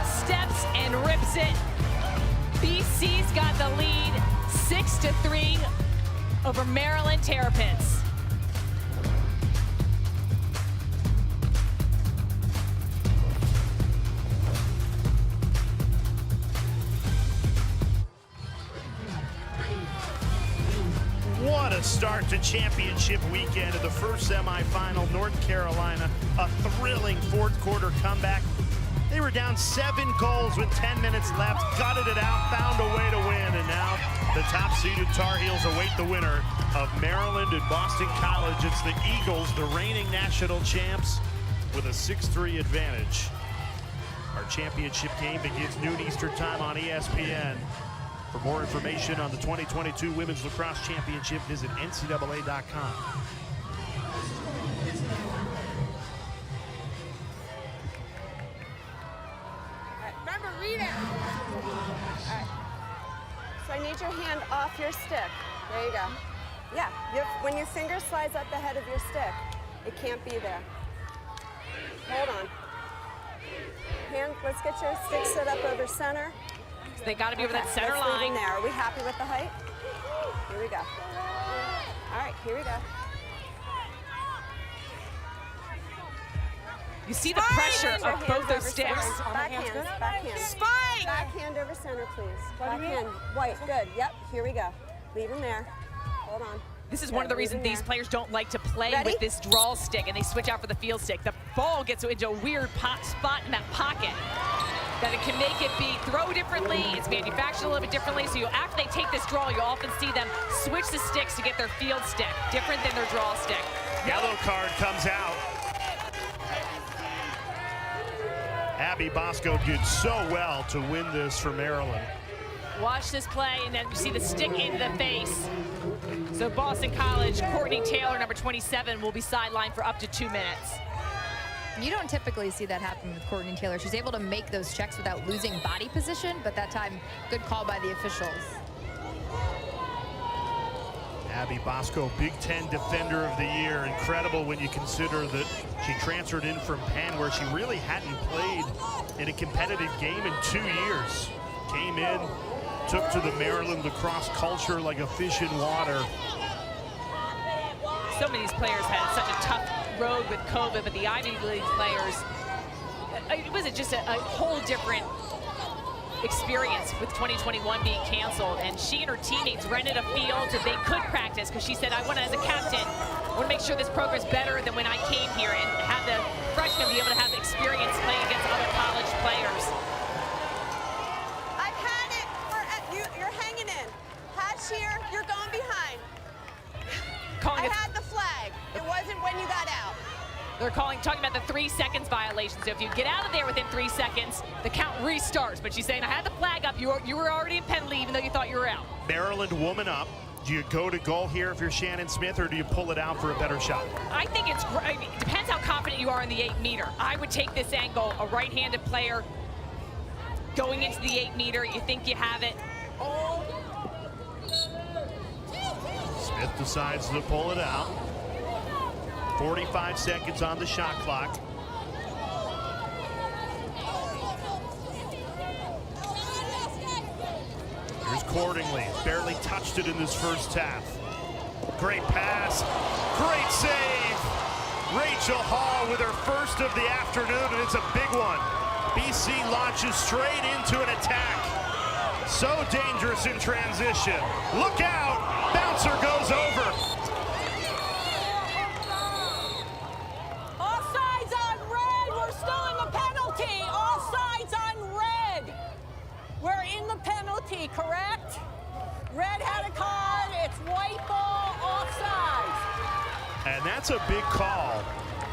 steps and rips it. BC's got the lead, 6-3 over Maryland Terrapins. What a start to championship weekend of the first semifinal. North Carolina, a thrilling fourth quarter comeback. They were down 7 goals with 10 minutes left, gutted it out, found a way to win, and now the top-seeded Tar Heels await the winner of Maryland and Boston College. It's the Eagles, the reigning national champs, with a 6-3 advantage. Our championship game begins noon Eastern time on ESPN. For more information on the 2022 Women's Lacrosse Championship, visit ncaa.com. Remember, read it. All right. So I need your hand off your stick. There you go. Yeah, when your finger slides up the head of your stick, it can't be there. Hold on. Hand, let's get your stick set up over center. So they got to be over that center let's line. Leave them there. Are we happy with the height? Here we go. All right, here we go. You see the pressure of both those sticks. Backhand, backhand. Spike! Backhand over center, please. Backhand, white, good. Yep, here we go. Leave them there. Hold on. This is one of the reasons these players don't like to play with this draw stick, and they switch out for the field stick. The ball gets into a weird spot in that pocket that it can make it be throw differently. It's manufactured a little bit differently. So after they take this draw, you often see them switch the sticks to get their field stick, different than their draw stick. Yellow card comes out. Abby Bosco did so well to win this for Maryland. Watch this play, and then you see the stick into the face. So Boston College, Courtney Taylor, number 27, will be sidelined for up to 2 minutes. You don't typically see that happen with Courtney Taylor. She's able to make those checks without losing body position, but that time, good call by the officials. Abby Bosco, Big Ten Defender of the Year. Incredible when you consider that she transferred in from Penn, where she really hadn't played in a competitive game in 2 years. Came in, took to the Maryland lacrosse culture like a fish in water. So many of these players had such a tough road with COVID, but the Ivy League players, it was just a whole different experience with 2021 being canceled, and she and her teammates rented a field so they could practice, because she said, I want to, as a captain, I want to make sure this program's better than when I came here, and have the freshmen be able to have the experience playing against other college players. I've had it. You're hanging in. Hatch here, you're going behind. I had the flag. It wasn't when you got out. They're talking about the 3 seconds violation. So if you get out of there within 3 seconds, the count restarts. But she's saying, I had the flag up. You were already in penalty, even though you thought you were out. Maryland woman up. Do you go to goal here if you're Shannon Smith, or do you pull it out for a better shot? I think it depends how confident you are in the 8-meter. I would take this angle, a right-handed player going into the 8-meter. You think you have it. Smith decides to pull it out. 45 seconds on the shot clock. Here's Cordingley. Barely touched it in this first half. Great pass. Great save. Rachel Hall with her first of the afternoon, and it's a big one. BC launches straight into an attack. So dangerous in transition. Look out. Bouncer goes over. Correct? Red had a card, it's white ball, offsides. And that's a big call,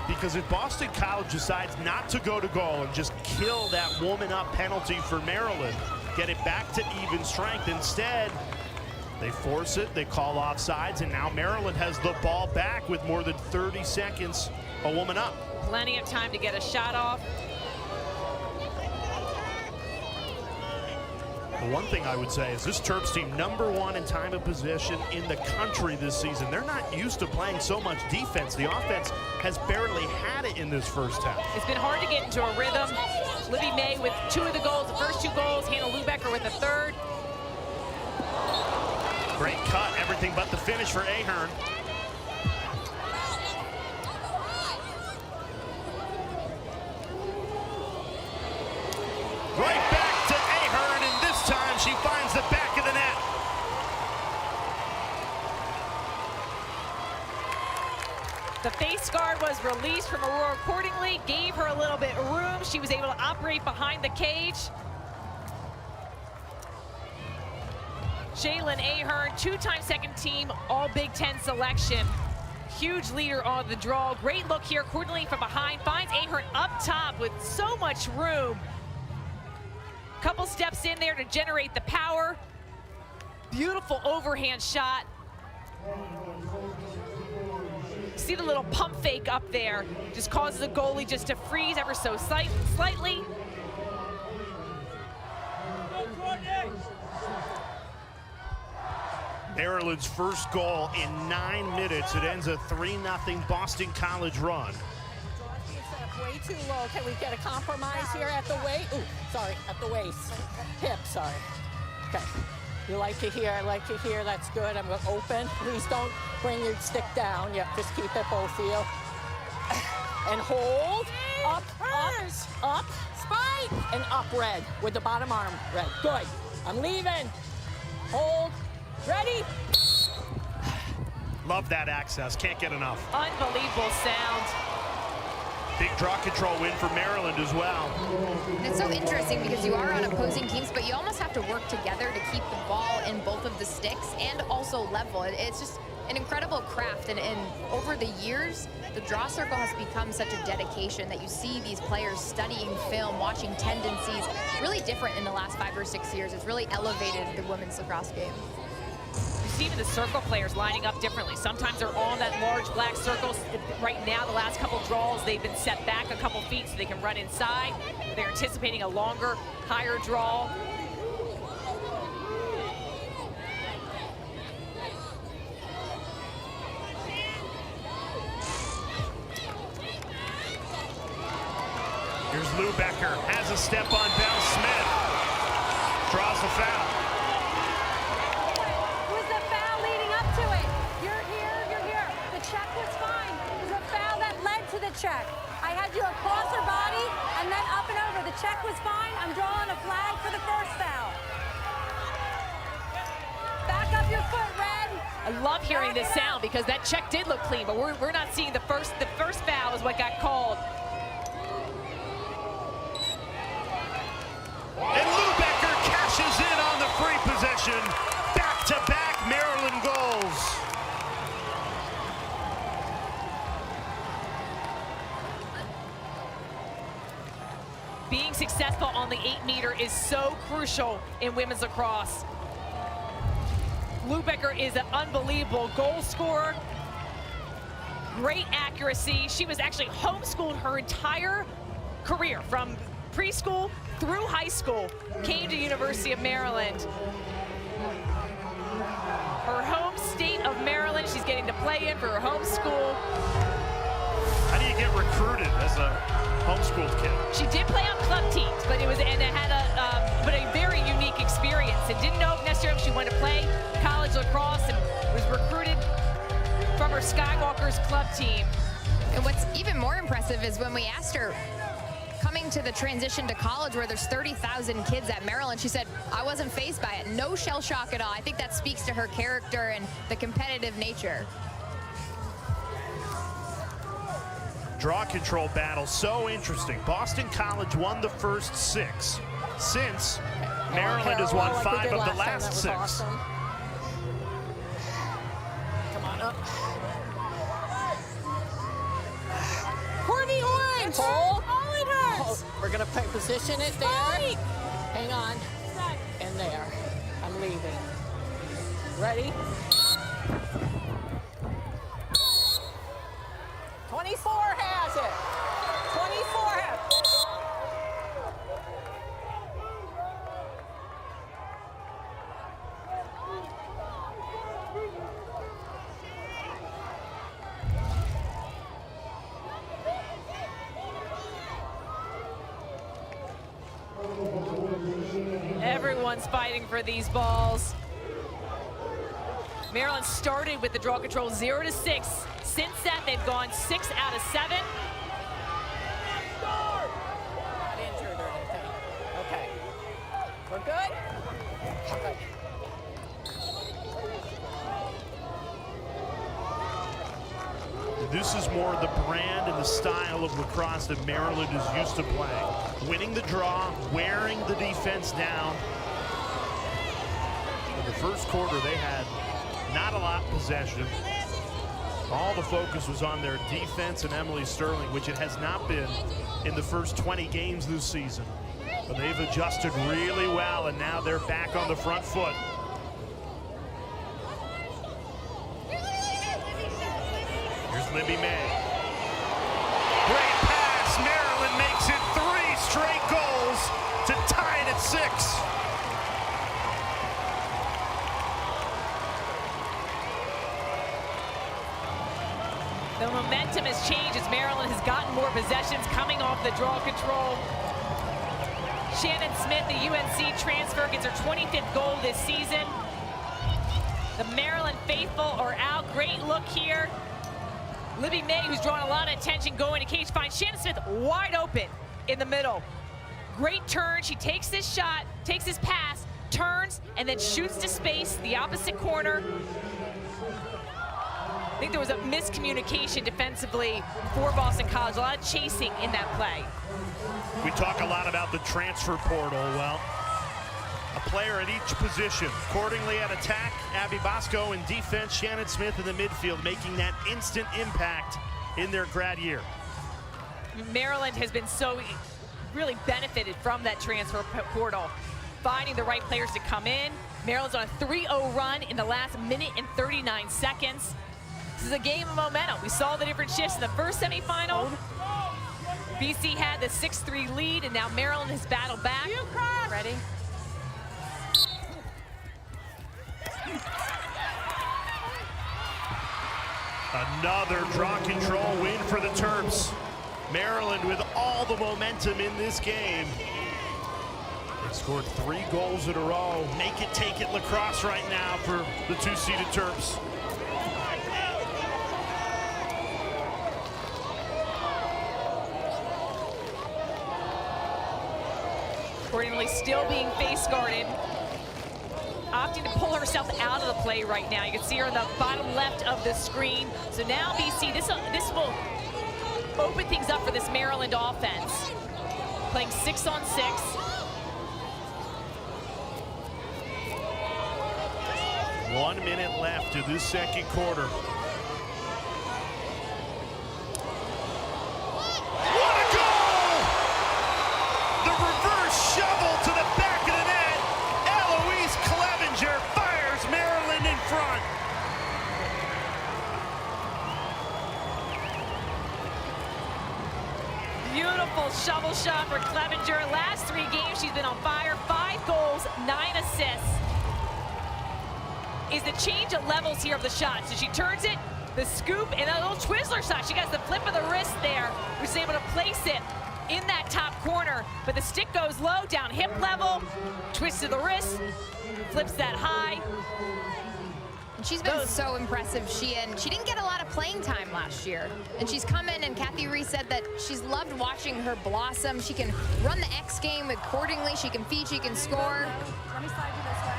because if Boston College decides not to go to goal and just kill that woman up penalty for Maryland, get it back to even strength, instead they force it, they call offsides, and now Maryland has the ball back with more than 30 seconds, a woman up. Plenty of time to get a shot off. The one thing I would say is this Terps team #1 in time of possession in the country this season. They're not used to playing so much defense. The offense has barely had it in this first half. It's been hard to get into a rhythm. Libby May with 2 of the goals, the first 2 goals. Hannah Lubecker with the 3rd. Great cut, everything but the finish for Ahern. Right back to Ahern, and this time she finds the back of the net. The face guard was released from Aurora accordingly, gave her a little bit of room. She was able to operate behind the cage. Jalen Ahern, 2-time second team, all Big Ten selection. Huge leader on the draw. Great look here, accordingly from behind, finds Ahern up top with so much room. Couple steps in there to generate the power. Beautiful overhand shot. See the little pump fake up there. Just causes the goalie just to freeze ever so slightly. Maryland's first goal in 9 minutes. It ends a 3-0 Boston College run. Way too low. Can we get a compromise here at the waist? Ooh, sorry, at the waist. Hip, sorry. Okay. You like to hear, I like to hear. That's good. I'm going to open. Please don't bring your stick down. Yep, just keep it, both of you. And hold. Up, up, spike. And up, red, with the bottom arm, red. Good. I'm leaving. Hold. Ready? Love that access. Can't get enough. Unbelievable sound. Big draw control win for Maryland as well. It's so interesting because you are on opposing teams, but you almost have to work together to keep the ball in both of the sticks and also level. It's just an incredible craft, and over the years, the draw circle has become such a dedication that you see these players studying film, watching tendencies, really different in the last 5 or 6 years. It's really elevated the women's lacrosse game. You see even the circle players lining up differently. Sometimes they're on that large black circle. Right now, the last couple draws, they've been set back a couple feet so they can run inside. They're anticipating a longer, higher draw. Here's Lubecker, has a step on Bell Smith. Draws the foul. Was the foul leading up to it? You're here, you're here. The check was fine. It was a foul that led to the check. I had you across her body and then up and over. The check was fine. I'm drawing a flag for the first foul. Back up your foot, Red. I love hearing this sound because that check did look clean, but we're not seeing the first foul is what got called. And Lubecker cashes in on the free possession. Back-to-back Maryland goals. Being successful on the 8-meter is so crucial in women's lacrosse. Lubecker is an unbelievable goal scorer. Great accuracy. She was actually homeschooled her entire career from preschool through high school, came to University of Maryland. Her home state of Maryland, she's getting to play in for her home school. How do you get recruited as a homeschooled kid? She did play on club teams, but it had a very unique experience, and didn't know necessarily if she wanted to play college lacrosse, and was recruited from her Skywalkers club team. And what's even more impressive is when we asked her, coming to the transition to college where there's 30,000 kids at Maryland, she said, I wasn't fazed by it. No shell shock at all. I think that speaks to her character and the competitive nature. Draw control battle, so interesting. Boston College won the first 6. Since Maryland has won 5 of the last 6. Awesome. Come on up. Pour the orange. Pull. All it hurts. We're gonna position it there. Spike. Hang on. And there. I'm leaving. Ready? 24 has it. 24 has it. Everyone's fighting for these balls. Maryland started with the draw control 0-6. Since that, they've gone 6 out of 7. Not injured or anything. Okay. We're good? Okay. This is more the brand and the style of lacrosse that Maryland is used to playing. Winning the draw, wearing the defense down. In the first quarter, they had not a lot of possession. All the focus was on their defense and Emily Sterling, which it has not been in the first 20 games this season. But they've adjusted really well, and now they're back on the front foot. Here's Libby May. Great pass. Maryland makes it 3 straight goals to tie it at 6. The momentum has changed as Maryland has gotten more possessions coming off the draw control. Shannon Smith, the UNC transfer, gets her 25th goal this season. The Maryland faithful are out. Great look here. Libby May, who's drawn a lot of attention going to cage, finds Shannon Smith wide open in the middle. Great turn. She takes this shot, takes this pass, turns, and then shoots to space, the opposite corner. I think there was a miscommunication defensively for Boston College. A lot of chasing in that play. We talk a lot about the transfer portal. Well, a player at each position. Accordingly at attack, Abby Bosco. In defense, Shannon Smith in the midfield, making that instant impact in their grad year. Maryland has been so really benefited from that transfer portal, finding the right players to come in. Maryland's on a 3-0 run in the last minute and 39 seconds. This is a game of momentum. We saw the different shifts in the first semifinal. BC had the 6-3 lead, and now Maryland has battled back. Ready? Another draw control win for the Terps. Maryland with all the momentum in this game. They scored 3 goals in a row. Make it, take it lacrosse right now for the 2-seeded Terps. Accordingly, still being face guarded. Opting to pull herself out of the play right now. You can see her on the bottom left of the screen. So now BC, this will open things up for this Maryland offense. Playing 6-on-6. One minute left in this second quarter. What a goal! The reverse shovel to the back of the net. Eloise Clevenger fires Maryland in front. Beautiful shovel shot for Clevenger. Last 3 games, she's been on fire. 5 goals, 9 assists. Is the change of levels here of the shot. So she turns it, the scoop, and a little Twizzler shot. She got the flip of the wrist there, which is able to place it in that top corner. But the stick goes low, down hip level, twist to the wrist, flips that high. She's been so impressive. She didn't get a lot of playing time last year. And she's come in, and Kathy Reese said that she's loved watching her blossom. She can run the X game accordingly. She can feed, she can score. Let me slide you this way.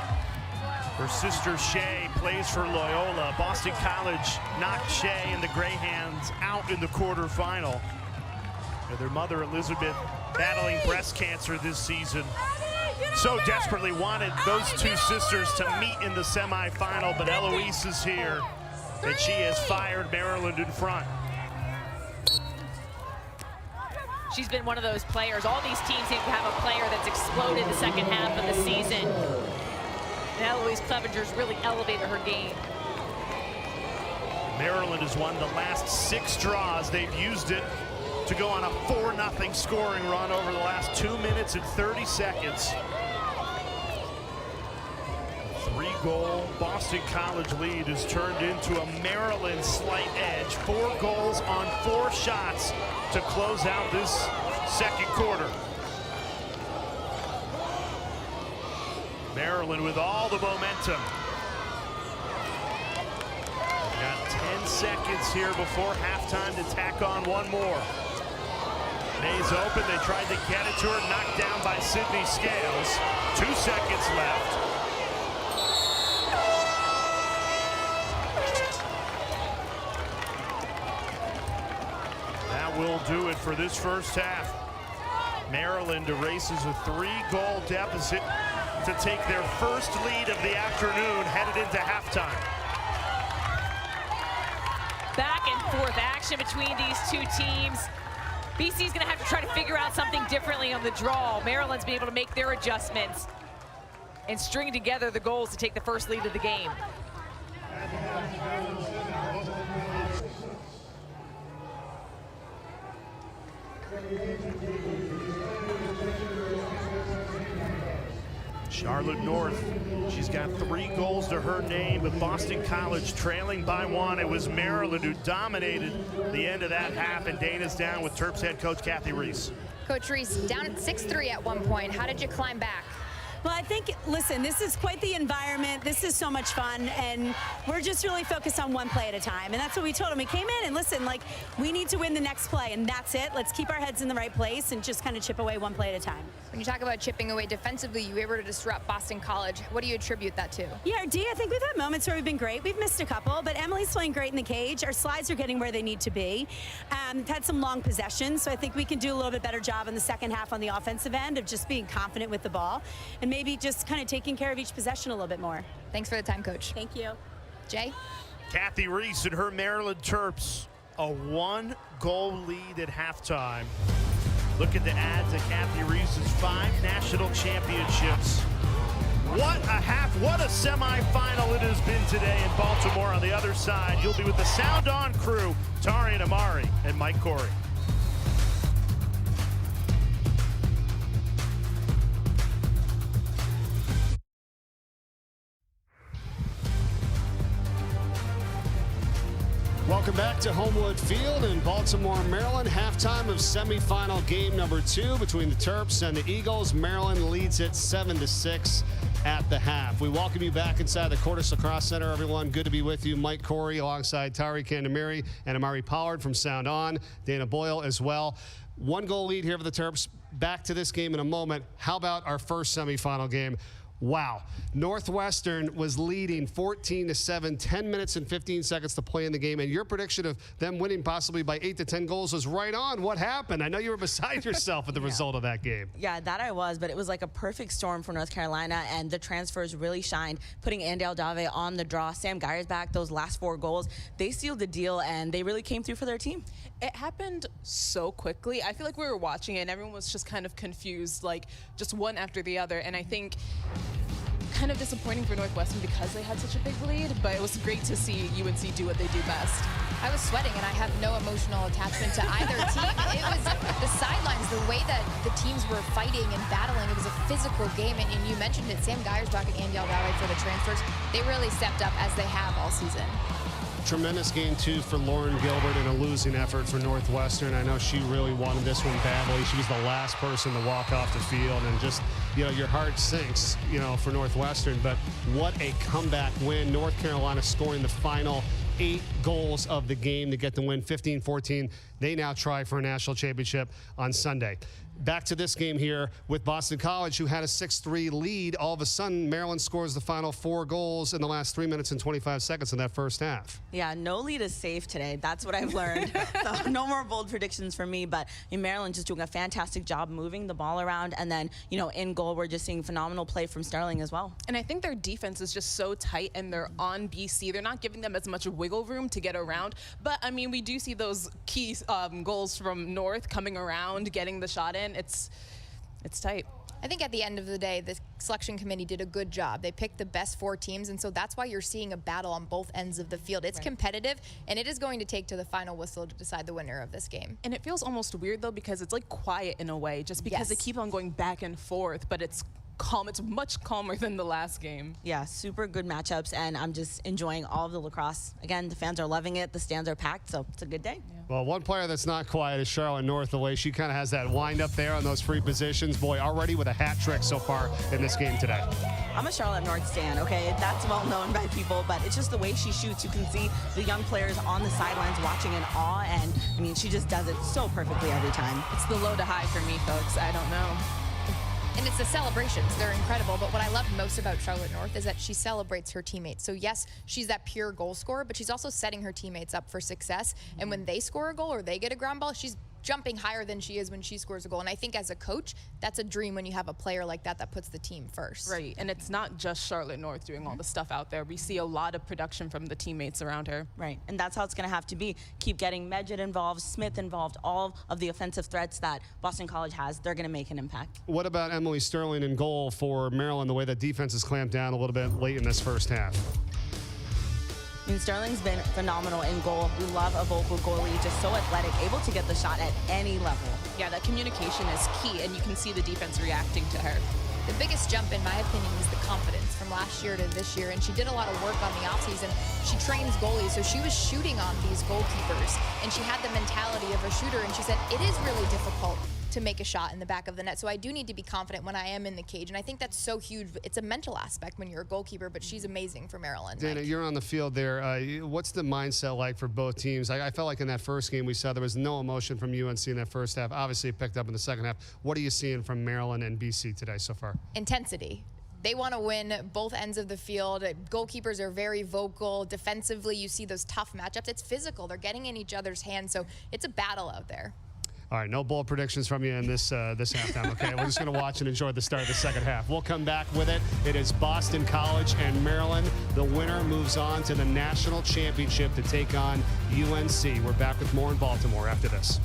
Her sister Shay plays for Loyola. Boston College knocked Shay and the Greyhounds out in the quarterfinal. And their mother Elizabeth battling breast cancer this season. So desperately wanted those 2 sisters to meet in the semifinal, but Eloise is here, and she has fired Maryland in front. She's been one of those players. All these teams seem to have a player that's exploded the second half of the season. And Eloise Clevenger's really elevated her game. Maryland has won the last 6 draws. They've used it to go on a 4-0 scoring run over the last 2 minutes and 30 seconds. 3-goal Boston College lead is turned into a Maryland slight edge. 4 goals on 4 shots to close out this second quarter. Maryland with all the momentum. Got 10 seconds here before halftime to tack on one more. Mays open, they tried to get it to her, knocked down by Sydney Scales. 2 seconds left. That will do it for this first half. Maryland erases a 3-goal deficit to take their first lead of the afternoon, headed into halftime. Back and forth action between these two teams. BC's going to have to try to figure out something differently on the draw. Maryland's been able to make their adjustments and string together the goals to take the first lead of the game. Charlotte North, she's got 3 goals to her name, but Boston College trailing by 1. It was Maryland who dominated the end of that half, and Dana's down with Terps head coach Kathy Reese. Coach Reese, down at 6-3 at one point. How did you climb back? Well, I think, listen, this is quite the environment. This is so much fun, and we're just really focused on one play at a time. And that's what we told them. We came in and listen, like, we need to win the next play, and that's it. Let's keep our heads in the right place and just kind of chip away one play at a time. When you talk about chipping away defensively, you were able to disrupt Boston College. What do you attribute that to? Yeah, D, I think we've had moments where we've been great. We've missed a couple, but Emily's playing great in the cage. Our slides are getting where they need to be. We've had some long possessions, so I think we can do a little bit better job in the second half on the offensive end of just being confident with the ball and maybe just kind of taking care of each possession a little bit more. Thanks for the time, Coach. Thank you. Jay? Kathy Reese and her Maryland Terps, a 1-goal lead at halftime. Looking to add to Kathy Reese's 5 national championships. What a half, what a semifinal it has been today in Baltimore. On the other side, you'll be with the Sound On crew, Tarian Amari and Mike Corey. Welcome back to Homewood Field in Baltimore, Maryland. Halftime of semifinal game number 2 between the Terps and the Eagles. Maryland leads it 7-6 at the half. We welcome you back inside the Cordis Lacrosse Center, everyone. Good to be with you. Mike Corey alongside Tari Candemiri and Amari Pollard from Sound On. Dana Boyle as well. 1-goal lead here for the Terps. Back to this game in a moment. How about our first semifinal game? Wow. Northwestern was leading 14-7, 10 minutes and 15 seconds to play in the game, and your prediction of them winning possibly by 8 to 10 goals was right on. What happened? I know you were beside yourself with the result of that game. Yeah, that I was, but it was like a perfect storm for North Carolina, and the transfers really shined, putting Andy Aldave on the draw. Sam Geyer's back. Those last 4 goals, they sealed the deal, and they really came through for their team. It happened so quickly. I feel like we were watching it, and everyone was just kind of confused, like just one after the other, and I think kind of disappointing for Northwestern because they had such a big lead, but it was great to see UNC do what they do best. I was sweating, and I have no emotional attachment to either team. It was the sidelines, the way that the teams were fighting and battling. It was a physical game, and you mentioned it. Sam Geyer's back and Andy Aldave for the transfers. They really stepped up as they have all season. Tremendous game, too, for Lauren Gilbert and a losing effort for Northwestern. I know she really wanted this one badly. She was the last person to walk off the field, and just, you know, your heart sinks, you know, for Northwestern. But what a comeback win. North Carolina scoring the final 8 goals of the game to get the win, 15-14. They now try for a national championship on Sunday. Back to this game here with Boston College, who had a 6-3 lead. All of a sudden, Maryland scores the final 4 goals in the last 3 minutes and 25 seconds in that first half. Yeah, no lead is safe today. That's what I've learned. So no more bold predictions for me, but Maryland just doing a fantastic job moving the ball around, and then, you know, in goal, we're just seeing phenomenal play from Sterling as well. And I think their defense is just so tight, and they're on BC. They're not giving them as much wiggle room to get around, but I mean, we do see those key goals from North coming around, getting the shot in. It's tight. I think at the end of the day, the selection committee did a good job. They picked the best 4 teams, and so that's why you're seeing a battle on both ends of the field. It's competitive, and it is going to take to the final whistle to decide the winner of this game. And it feels almost weird, though, because it's like quiet in a way, just because they keep on going back and forth, but it's calm. It's much calmer than the last game. Yeah, super good matchups, and I'm just enjoying all of the lacrosse. Again, the fans are loving it. The stands are packed, so it's a good day. Yeah. Well, one player that's not quiet is Charlotte North, the way she kind of has that wind up there on those free positions. Boy, already with a hat trick so far in this game today. I'm a Charlotte North stan, okay? That's well known by people, but it's just the way she shoots. You can see the young players on the sidelines watching in awe, and I mean, she just does it so perfectly every time. It's the low to high for me, folks. I don't know. And it's the celebrations. They're incredible. But what I love most about Charlotte North is that she celebrates her teammates. So yes, she's that pure goal scorer, but she's also setting her teammates up for success. And when they score a goal or they get a ground ball, she's jumping higher than she is when she scores a goal. And I think as a coach, that's a dream when you have a player like that that puts the team first. Right, and it's not just Charlotte North doing all the stuff out there. We see a lot of production from the teammates around her. Right, and that's how it's going to have to be. Keep getting Medjed involved, Smith involved, all of the offensive threats that Boston College has. They're going to make an impact. What about Emily Sterling in goal for Maryland, the way that defense has clamped down a little bit late in this first half? I mean, Sterling's been phenomenal in goal. We love a vocal goalie, just so athletic, able to get the shot at any level. Yeah, that communication is key, and you can see the defense reacting to her. The biggest jump, in my opinion, is the confidence from last year to this year. And she did a lot of work on the offseason. She trains goalies, so she was shooting on these goalkeepers. And she had the mentality of a shooter, and she said, it is really difficult to make a shot in the back of the net. So I do need to be confident when I am in the cage. And I think that's so huge. It's a mental aspect when you're a goalkeeper, but she's amazing for Maryland. Dana, you're on the field there. What's the mindset like for both teams? I felt like in that first game we saw there was no emotion from UNC in that first half. Obviously it picked up in the second half. What are you seeing from Maryland and BC today so far? Intensity. They want to win both ends of the field. Goalkeepers are very vocal. Defensively, you see those tough matchups. It's physical. They're getting in each other's hands, so it's a battle out there. All right, no bold predictions from you in this halftime, okay? We're just going to watch and enjoy the start of the second half. We'll come back with it. It is Boston College and Maryland. The winner moves on to the national championship to take on UNC. We're back with more in Baltimore after this.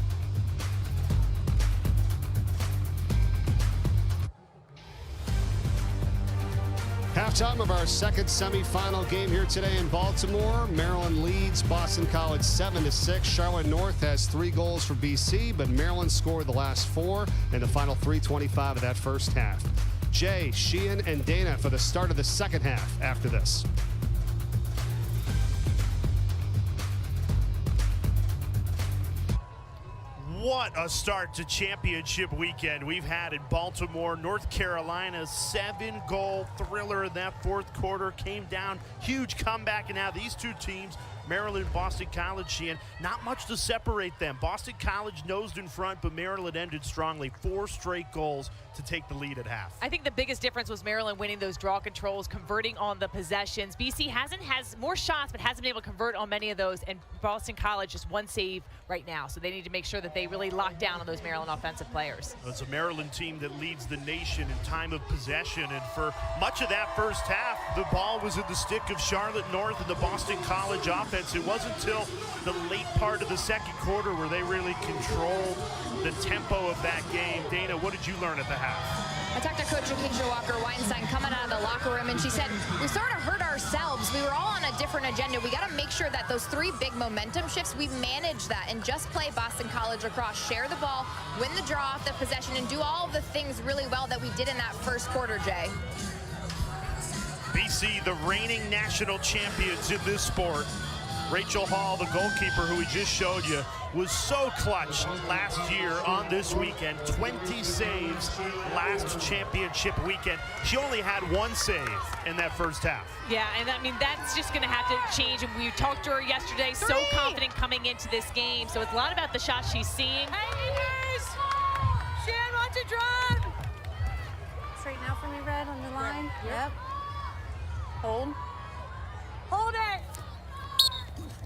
Halftime of our second semifinal game here today in Baltimore. Maryland leads Boston College 7-6. Charlotte North has 3 goals for BC, but Maryland scored the last 4 in the final 3:25 of that first half. Jay, Sheehan, and Dana for the start of the second half after this. What a start to championship weekend we've had in Baltimore. North Carolina's 7-goal thriller in that fourth quarter came down. Huge comeback, and now these two teams, Maryland and Boston College, Sheehan, not much to separate them. Boston College nosed in front, but Maryland ended strongly. 4 straight goals to take the lead at half. I think the biggest difference was Maryland winning those draw controls, converting on the possessions. BC has more shots, but hasn't been able to convert on many of those, and Boston College just 1 save right now. So they need to make sure that they really lock down on those Maryland offensive players. It's a Maryland team that leads the nation in time of possession, and for much of that first half, the ball was in the stick of Charlotte North and the Boston College offense. It wasn't until the late part of the second quarter where they really controlled the tempo of that game. Dana, what did you learn at the half? I talked to Coach Acacia Walker-Weinstein coming out of the locker room, and she said, we sort of hurt ourselves. We were all on a different agenda. We got to make sure that those 3 big momentum shifts, we manage that and just play Boston College lacrosse, share the ball, win the draw off the possession, and do all of the things really well that we did in that first quarter, Jay. BC, the reigning national champions in this sport. Rachel Hall, the goalkeeper who we just showed you, was so clutch last year on this weekend. 20 saves last championship weekend. She only had 1 save in that first half. Yeah, and I mean, that's just going to have to change. And we talked to her yesterday, 3. So confident coming into this game. So it's a lot about the shots she's seeing. Hey, Ines! Shan wants to drive! Straighten out for me, Red, on the line. Yep. Hold. Hold it!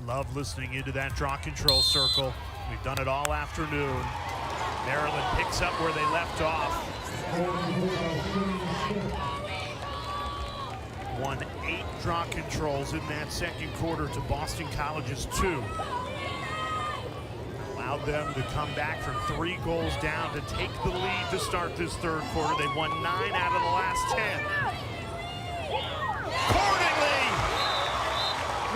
Love listening into that draw control circle. We've done it all afternoon. Maryland picks up where they left off. Won 8 draw controls in that second quarter to Boston College's 2. Allowed them to come back from 3 goals down to take the lead to start this third quarter. They won 9 out of the last 10. Accordingly,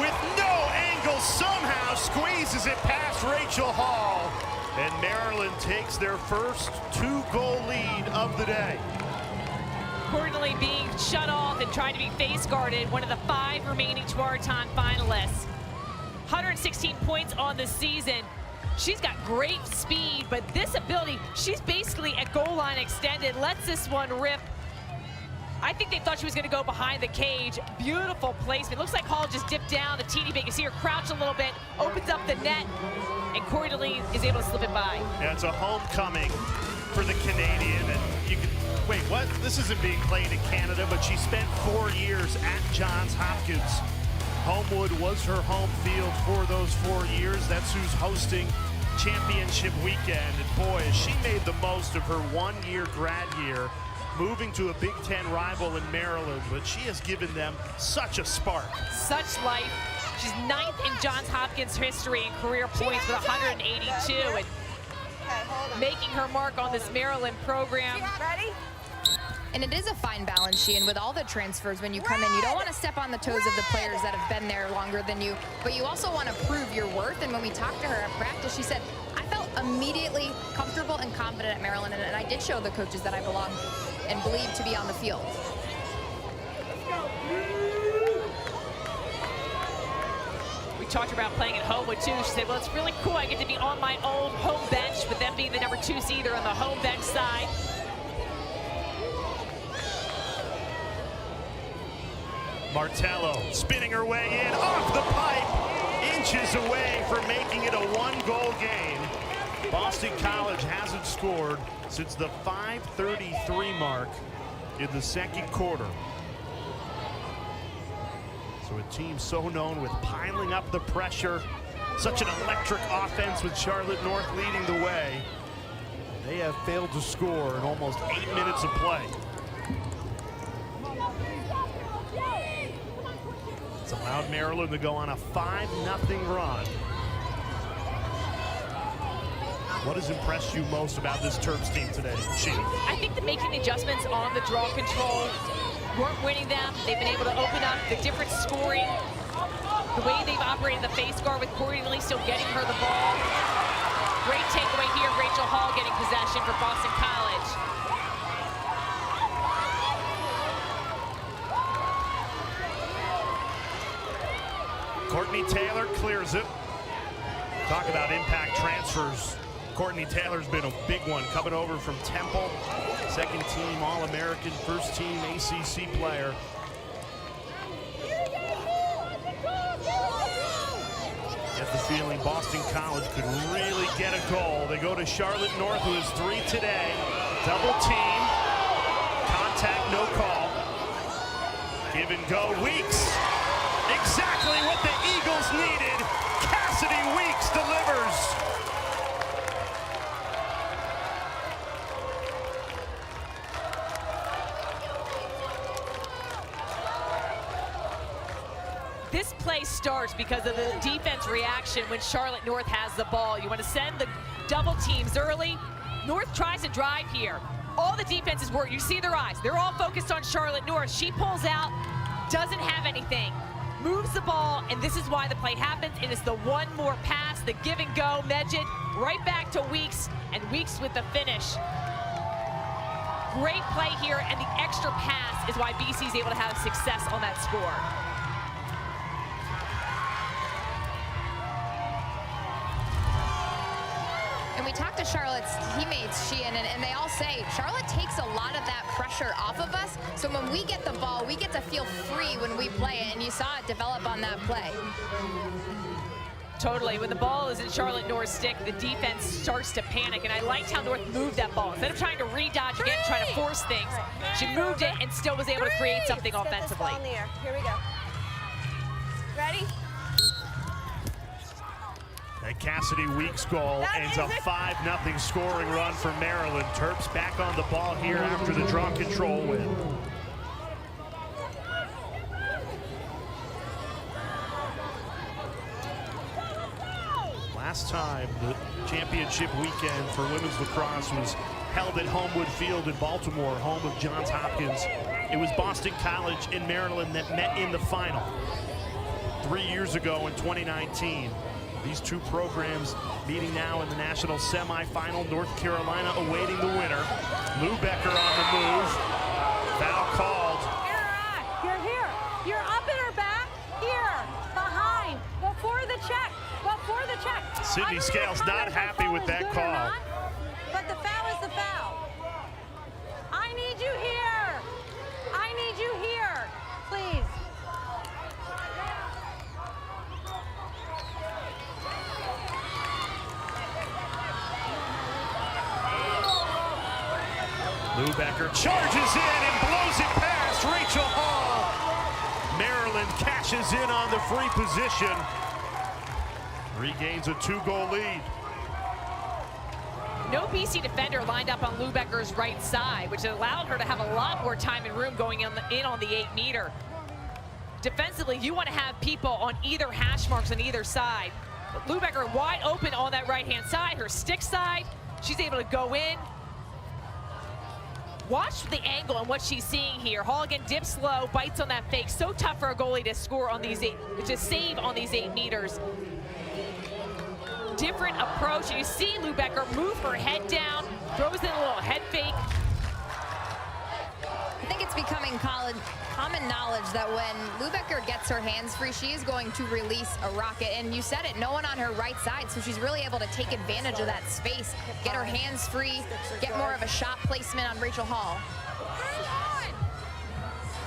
with no angle, somehow squeezes it past Rachel Hall, and Maryland takes their first 2-goal lead of the day. accordingly being shut off and trying to be face guarded, one of the 5 remaining Tewaaraton finalists. 116 points on the season. She's got great speed, but this ability, she's basically at goal line extended, lets this one rip. I think they thought she was going to go behind the cage. Beautiful placement. Looks like Hall just dipped down a teeny bit. You see her crouch a little bit, opens up the net, and Cory DeLean is able to slip it by. Yeah, it's a homecoming for the Canadian. And you can, wait, what? This isn't being played in Canada, but she spent 4 years at Johns Hopkins. Homewood was her home field for those 4 years. That's who's hosting championship weekend. And boy, has she made the most of her 1-year grad year, moving to a Big Ten rival in Maryland, but she has given them such a spark. Such life. She's 9th in Johns Hopkins history in career points with 182, and making her mark on this Maryland program. Ready? And it is a fine balance, Sheehan, with all the transfers when you come in. You don't want to step on the toes of the players that have been there longer than you, but you also want to prove your worth. And when we talked to her at practice, she said, I felt immediately comfortable and confident at Maryland, and I did show the coaches that I belong and believe to be on the field. We talked about playing at Homewood too. She said, well, it's really cool. I get to be on my own home bench with them being the number 2 seed. They're on the home bench side. Martello spinning her way in, off the pipe, inches away from making it a 1-goal game. Boston College hasn't scored since the 5:33 mark in the second quarter. So a team so known with piling up the pressure, such an electric offense with Charlotte North leading the way. They have failed to score in almost 8 minutes of play. It's allowed Maryland to go on a 5-0 run. What has impressed you most about this Terps team today, Sheehan? I think that making adjustments on the draw control, weren't winning them. They've been able to open up the different scoring. The way they've operated the face guard with Cory DeLean still getting her the ball. Great takeaway here, Rachel Hall getting possession for Boston College. Courtney Taylor clears it. Talk about impact transfers. Courtney Taylor's been a big one, coming over from Temple. Second team All-American, first team ACC player. Get the feeling Boston College could really get a goal. They go to Charlotte North, who has 3 today. Double team. Contact, no call. Give and go, Weeks. Exactly what the Eagles needed. Cassidy Weeks delivers. This play starts because of the defense reaction when Charlotte North has the ball. You want to send the double teams early. North tries to drive here. All the defenses work. You see their eyes. They're all focused on Charlotte North. She pulls out, doesn't have anything. Moves the ball, and this is why the play happens. It is the one more pass, the give and go. Medjid right back to Weeks, and Weeks with the finish. Great play here, and the extra pass is why BC is able to have success on that score. And we talked to Charlotte's teammates, Sheehan, and they all say Charlotte takes a lot of that pressure off of us. So when we get the ball, we get to feel free when we play it, and you saw it develop on that play. Totally. When the ball is in Charlotte North's stick, the defense starts to panic, and I liked how North moved that ball. Instead of trying to re-dodge again, trying to force things, she moved it and still was able to create something offensively. Get this ball in the air. Here we go. Ready? That Cassidy Weeks goal ends a 5-0 scoring run for Maryland. Terps back on the ball here after the draw control win. Last time the championship weekend for women's lacrosse was held at Homewood Field in Baltimore, home of Johns Hopkins. It was Boston College and Maryland that met in the final 3 years ago in 2019. These two programs meeting now in the national semifinal. North Carolina awaiting the winner. Lou Becker on the move. Foul called. You're here. You're up in her back. Here. Behind. Before the check. Before the check. Sydney Scales not happy with that call. But the foul is the foul. I need you here. I need you here. Please. Lubecker charges in and blows it past Rachel Hall. Maryland cashes in on the free position. Regains a 2-goal lead. No BC defender lined up on Lubecker's right side, which allowed her to have a lot more time and room going in on the 8-meter. Defensively, you want to have people on either hash marks on either side. But Lubecker wide open on that right-hand side, her stick side. She's able to go in. Watch the angle and what she's seeing here. Hall again dips low, bites on that fake. So tough for a goalie to score on these to save on these 8 meters. Different approach. And you see Lubecker move her head down, throws in a little head fake. I think it's becoming common knowledge that when Lubecker gets her hands free, she is going to release a rocket. And you said it, no one on her right side, so she's really able to take advantage of that space, get her hands free, get more of a shot placement on Rachel Hall.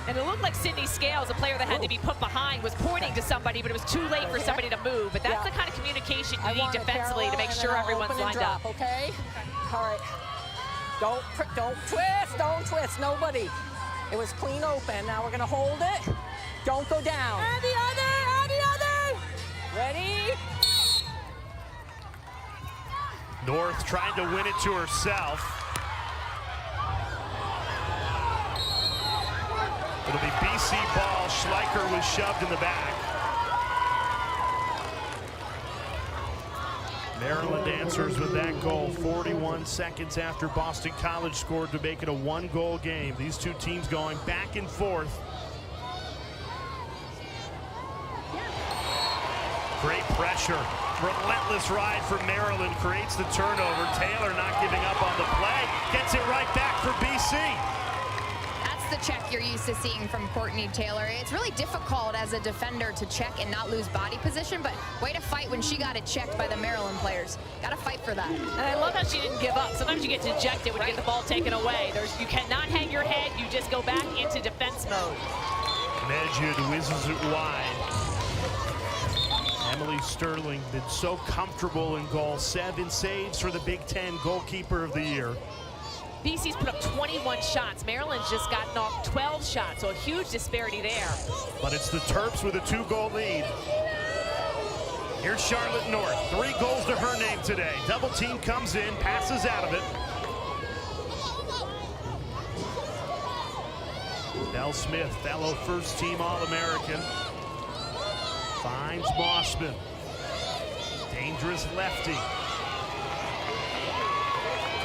And it looked like Sydney Scales, a player that had to be put behind, was pointing to somebody, but it was too late for somebody to move. But that's the kind of communication you need defensively to make sure everyone's lined up. Okay? All right. Don't twist, nobody. It was clean open. Now we're gonna hold it. Don't go down. And the other. Ready? North trying to win it to herself. It'll be BC ball. Schleicher was shoved in the back. Maryland answers with that goal 41 seconds after Boston College scored to make it a 1-goal game. These two teams going back and forth. Great pressure. Relentless ride for Maryland creates the turnover. Taylor not giving up on the play. Gets it right back for BC. The check you're used to seeing from Courtney Taylor. It's really difficult as a defender to check and not lose body position, but way to fight when she got it checked by the Maryland players. Got to fight for that. And I love how she didn't give up. Sometimes you get dejected when you get the ball taken away. You cannot hang your head. You just go back into defense mode. Medjid whizzes it wide. Emily Sterling been so comfortable in goal. 7 saves for the Big Ten goalkeeper of the year. BC's put up 21 shots. Maryland's just gotten off 12 shots, so a huge disparity there. But it's the Terps with a 2-goal lead. Here's Charlotte North. 3 goals to her name today. Double team comes in, passes out of it. Belle Smith, fellow first-team All-American. Finds Mossman. Dangerous lefty.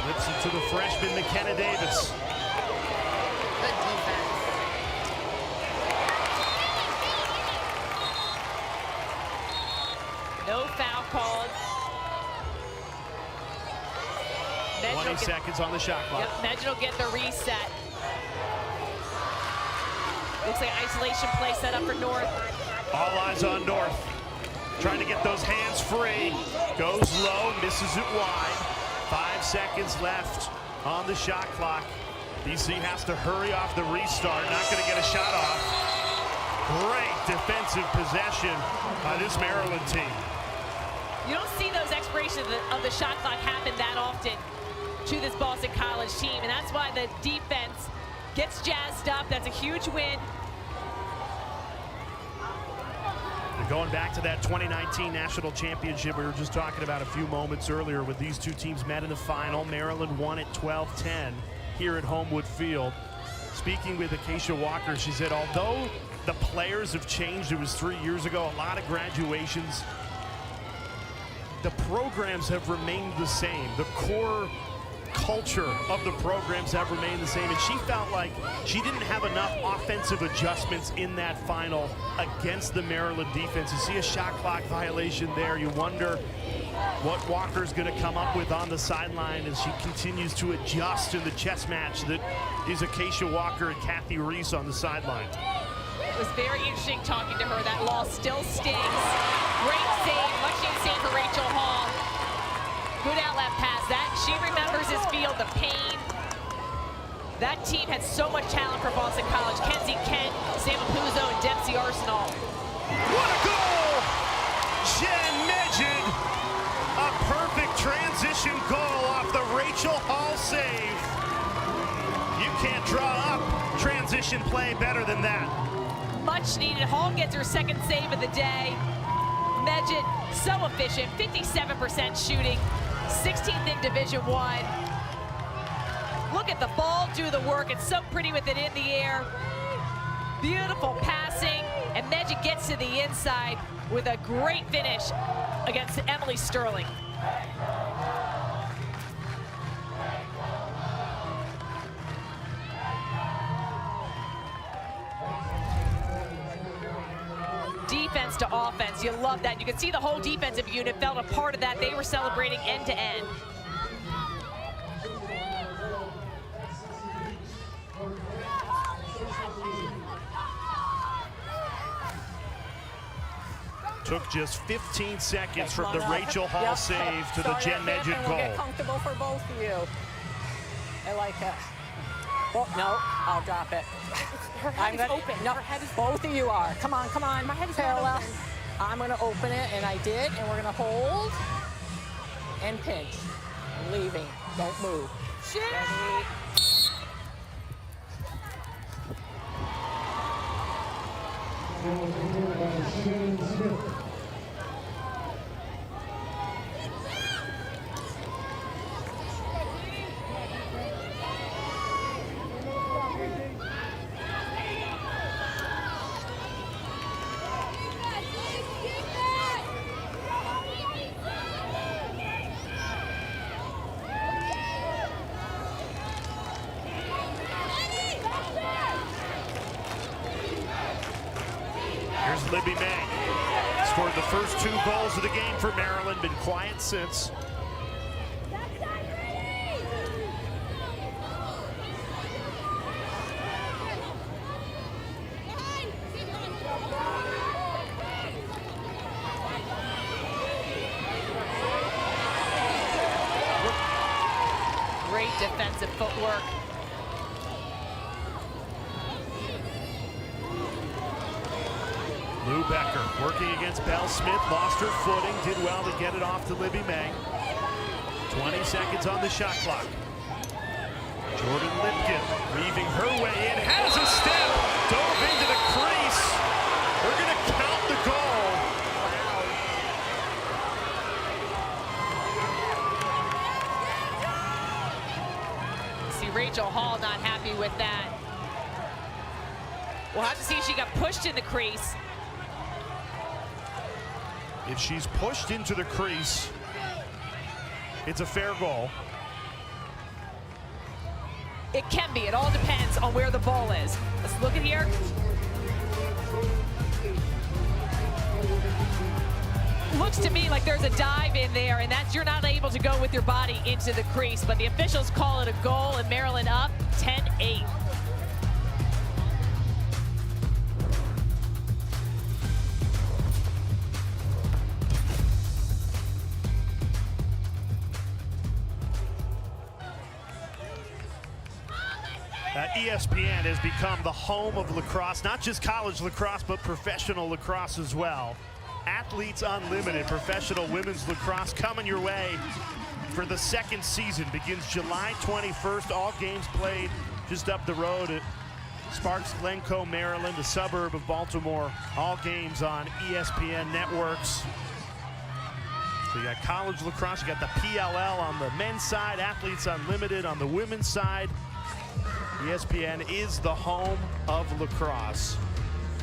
Flips it to the freshman, McKenna Davis. Good defense. No foul called. 20 seconds on the shot clock. Yep, Medjid will get the reset. Looks like isolation play set up for North. All eyes on North. Trying to get those hands free. Goes low, misses it wide. 5 seconds left on the shot clock. BC has to hurry off the restart. Not going to get a shot off. Great defensive possession by this Maryland team. You don't see those expirations of the shot clock happen that often to this Boston College team, and that's why the defense gets jazzed up. That's a huge win. Going back to that 2019 national championship we were just talking about a few moments earlier, when these two teams met in the final. Maryland won at 12-10 here at Homewood Field. Speaking with Acacia Walker, she said although the players have changed, it was 3 years ago, a lot of graduations, the programs have remained the same. The core culture of the programs have remained the same, and she felt like she didn't have enough offensive adjustments in that final against the Maryland defense. You see a shot clock violation there. You wonder what Walker's going to come up with on the sideline as she continues to adjust in the chess match that is Acacia Walker and Kathy Reese on the sideline. It was very interesting talking to her. That loss still stings. Great save, much needed save for Rachel Hall. Good outlet pass. That she remembers this field, the pain. That team had so much talent for Boston College. Kenzie Kent, Sam Apuzzo, and Dempsey Arsenal. What a goal! Jen Medjid, a perfect transition goal off the Rachel Hall save. You can't draw up transition play better than that. Much needed. Hall gets her second save of the day. Medjid, so efficient, 57% shooting, 16th in Division I. Look at the ball do the work. It's so pretty with it in the air. Beautiful passing, and Medjid gets to the inside with a great finish against Emily Sterling. Defense to offense, you love that. You can see the whole defensive unit felt a part of that. They were celebrating end to end. Took just 15 seconds from the Rachel Hall save to the Jen Medjid goal. We'll get comfortable for both of you. I like it. Oh, no, I'll drop it. Her head is open. No, her head is both of you are. Come on, come on. My head is parallel. not open. I'm going to open it, and I did, and we're going to hold and pinch. I'm leaving. Don't move. Ready? Here's Libby May. Scored the first 2 goals of the game for Maryland, been quiet since. Great defensive footwork. Lou Becker working against Belle Smith, lost her footing, did well to get it off to Libby May. 20 seconds on the shot clock. Jordan Lipkin weaving her way in, has a step, dove into the crease. They're going to count the goal. See Rachel Hall not happy with that. We'll have to see if she got pushed in the crease. If she's pushed into the crease, it's a fair goal. It can be. It all depends on where the ball is. Let's look at here. Looks to me like there's a dive in there, and that's you're not able to go with your body into the crease, but the officials call it a goal, and Maryland up 10-8. ESPN has become the home of lacrosse, not just college lacrosse, but professional lacrosse as well. Athletes Unlimited Professional Women's Lacrosse coming your way for the 2nd season. Begins July 21st. All games played just up the road at Sparks Glencoe, Maryland, a suburb of Baltimore. All games on ESPN networks. So you got college lacrosse, you got the PLL on the men's side, Athletes Unlimited on the women's side. ESPN is the home of lacrosse.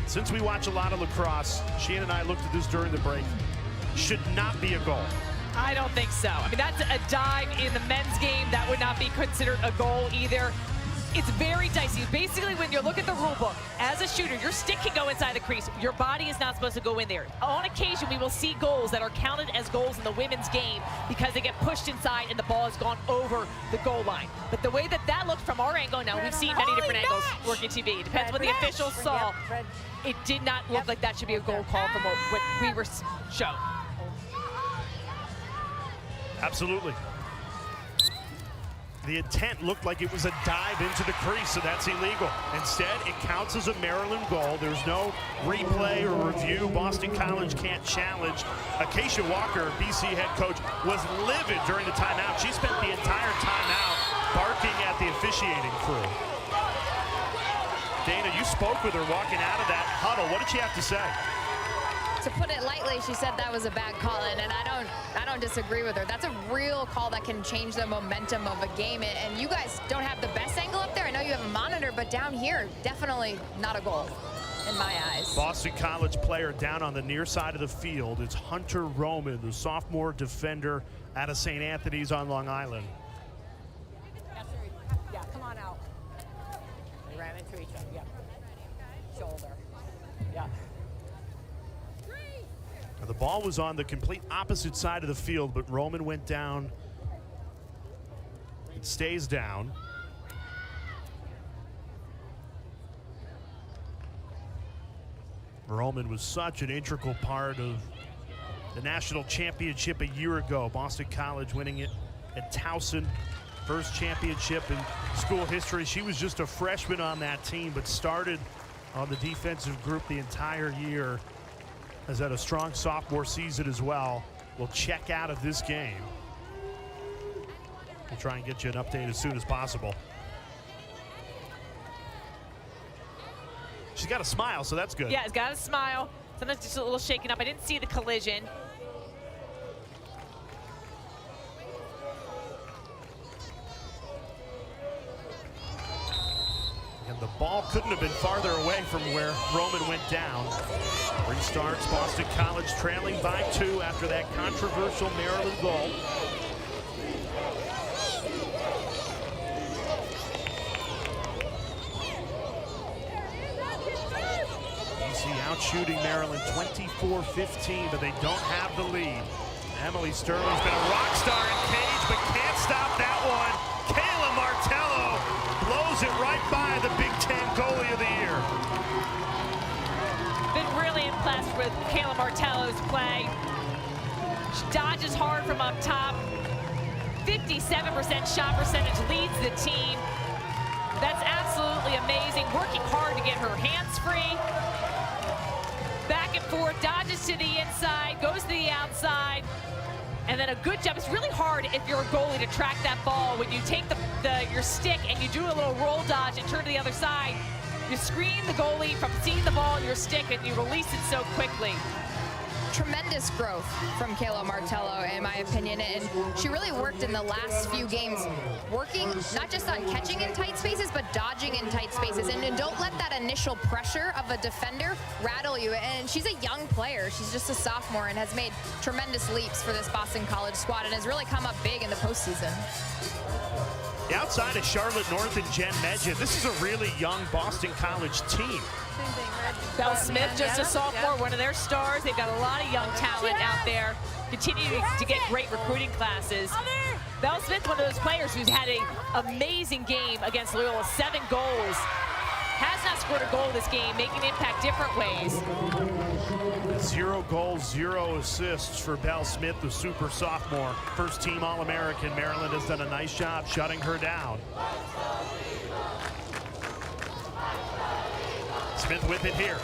Since we watch a lot of lacrosse, Shane and I looked at this during the break. Should not be a goal. I don't think so. I mean, that's a dive in the men's game. That would not be considered a goal either. It's very dicey. Basically, when you look at the rule book, as a shooter, your stick can go inside the crease. Your body is not supposed to go in there. On occasion, we will see goals that are counted as goals in the women's game because they get pushed inside and the ball has gone over the goal line. But the way that looked from our angle, now we've seen many different angles working TV. It depends what the officials saw. It did not look like that should be a goal call from what we were shown. Absolutely. The intent looked like it was a dive into the crease, so that's illegal. Instead, it counts as a Maryland goal. There's no replay or review. Boston College can't challenge. Acacia Walker, BC head coach, was livid during the timeout. She spent the entire timeout barking at the officiating crew. Dana, you spoke with her walking out of that huddle. What did she have to say? To put it lightly, she said that was a bad call, and I don't disagree with her. That's a real call that can change the momentum of a game, and you guys don't have the best angle up there. I know you have a monitor, but down here, definitely not a goal in my eyes. Boston College player down on the near side of the field. It's Hunter Roman, the sophomore defender out of St. Anthony's on Long Island. Yeah, come on out. They ran into each other, yeah. Shoulder, yeah. The ball was on the complete opposite side of the field, but Roman went down. It stays down. Roman was such an integral part of the national championship a year ago. Boston College winning it at Towson. First championship in school history. She was just a freshman on that team, but started on the defensive group the entire year. Has had a strong sophomore season as well. Will check out of this game. We'll try and get you an update as soon as possible. She's got a smile, so that's good. Yeah, it's got a smile. Sometimes just a little shaken up. I didn't see the collision. And the ball couldn't have been farther away from where Roman went down. Restarts, Boston College trailing by 2 after that controversial Maryland goal. BC out shooting Maryland 24-15, but they don't have the lead. Emily Sterling's been a rock star in cage, but can't stop that one. Kayla Martello blows it right by the Big Ten goalie of the year. Been really impressed with Kayla Martello's play. She dodges hard from up top. 57% shot percentage leads the team. That's absolutely amazing. Working hard to get her hands free. Back and forth, dodges to the inside, goes to the outside. And then a good job. It's really hard if you're a goalie to track that ball. When you take your stick and you do a little roll dodge and turn to the other side, you screen the goalie from seeing the ball in your stick and you release it so quickly. Tremendous growth from Kayla Martello, in my opinion, and she really worked in the last few games, working not just on catching in tight spaces, but dodging in tight spaces. And don't let that initial pressure of a defender rattle you. And she's a young player. She's just a sophomore and has made tremendous leaps for this Boston College squad and has really come up big in the postseason. Outside of Charlotte North and Jen Medjid, this is a really young Boston College team. Belle Smith, just a sophomore, one of their stars. They've got a lot of young talent out there. Continue to get great recruiting classes. Belle Smith, one of those players who's had an amazing game against Loyola, 7 goals. Has not scored a goal this game, making an impact different ways. 0 goals, 0 assists for Belle Smith, the super sophomore. First team All-American. Maryland has done a nice job shutting her down. Smith with it here.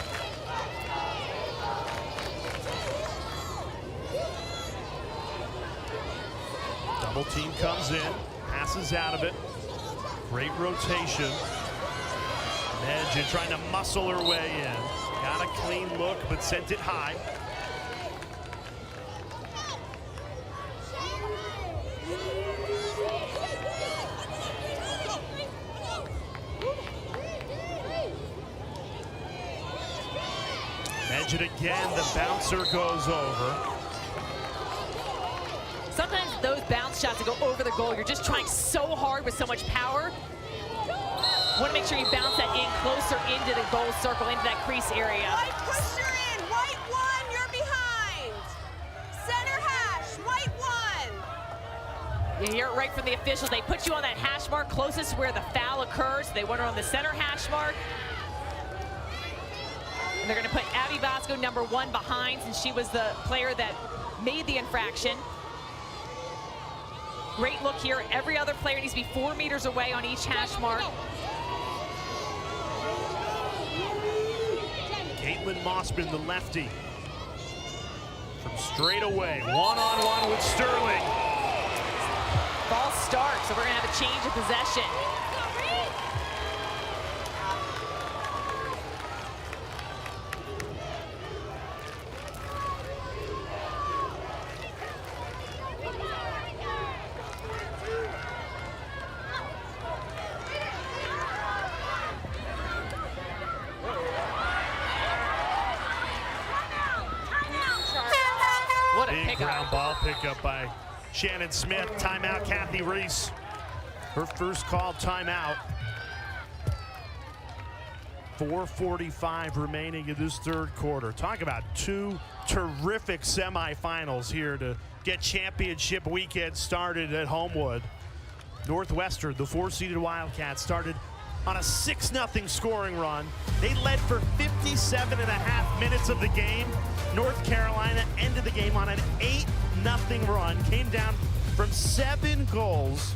Double team comes in, passes out of it. Great rotation. Medjid trying to muscle her way in. Got a clean look, but sent it high. Medjid again, the bouncer goes over. bounce shots that go over the goal. You're just trying so hard with so much power. Want to make sure you bounce that in closer into the goal circle, into that crease area. White, push her in. White 1, you're behind. Center hash, white 1. You hear it right from the officials. They put you on that hash mark closest to where the foul occurs. They want her on the center hash mark. And they're going to put Abby Bosco, number 1, behind, since she was the player that made the infraction. Great look here. Every other player needs to be 4 meters away on each hash mark. Caitlin Mossman, the lefty, from straight away, one-on-one with Sterling. False start, so we're going to have a change of possession. What a big pickup. ground ball pickup by Shannon Smith. Timeout, Kathy Reese. Her first called timeout. 4:45 remaining in this third quarter. Talk about 2 terrific semifinals here to get championship weekend started at Homewood. Northwestern, the 4-seeded Wildcats, started on a 6-0 scoring run. They led for 57.5 minutes of the game. North Carolina ended the game on an 8-0 run. Came down from 7 goals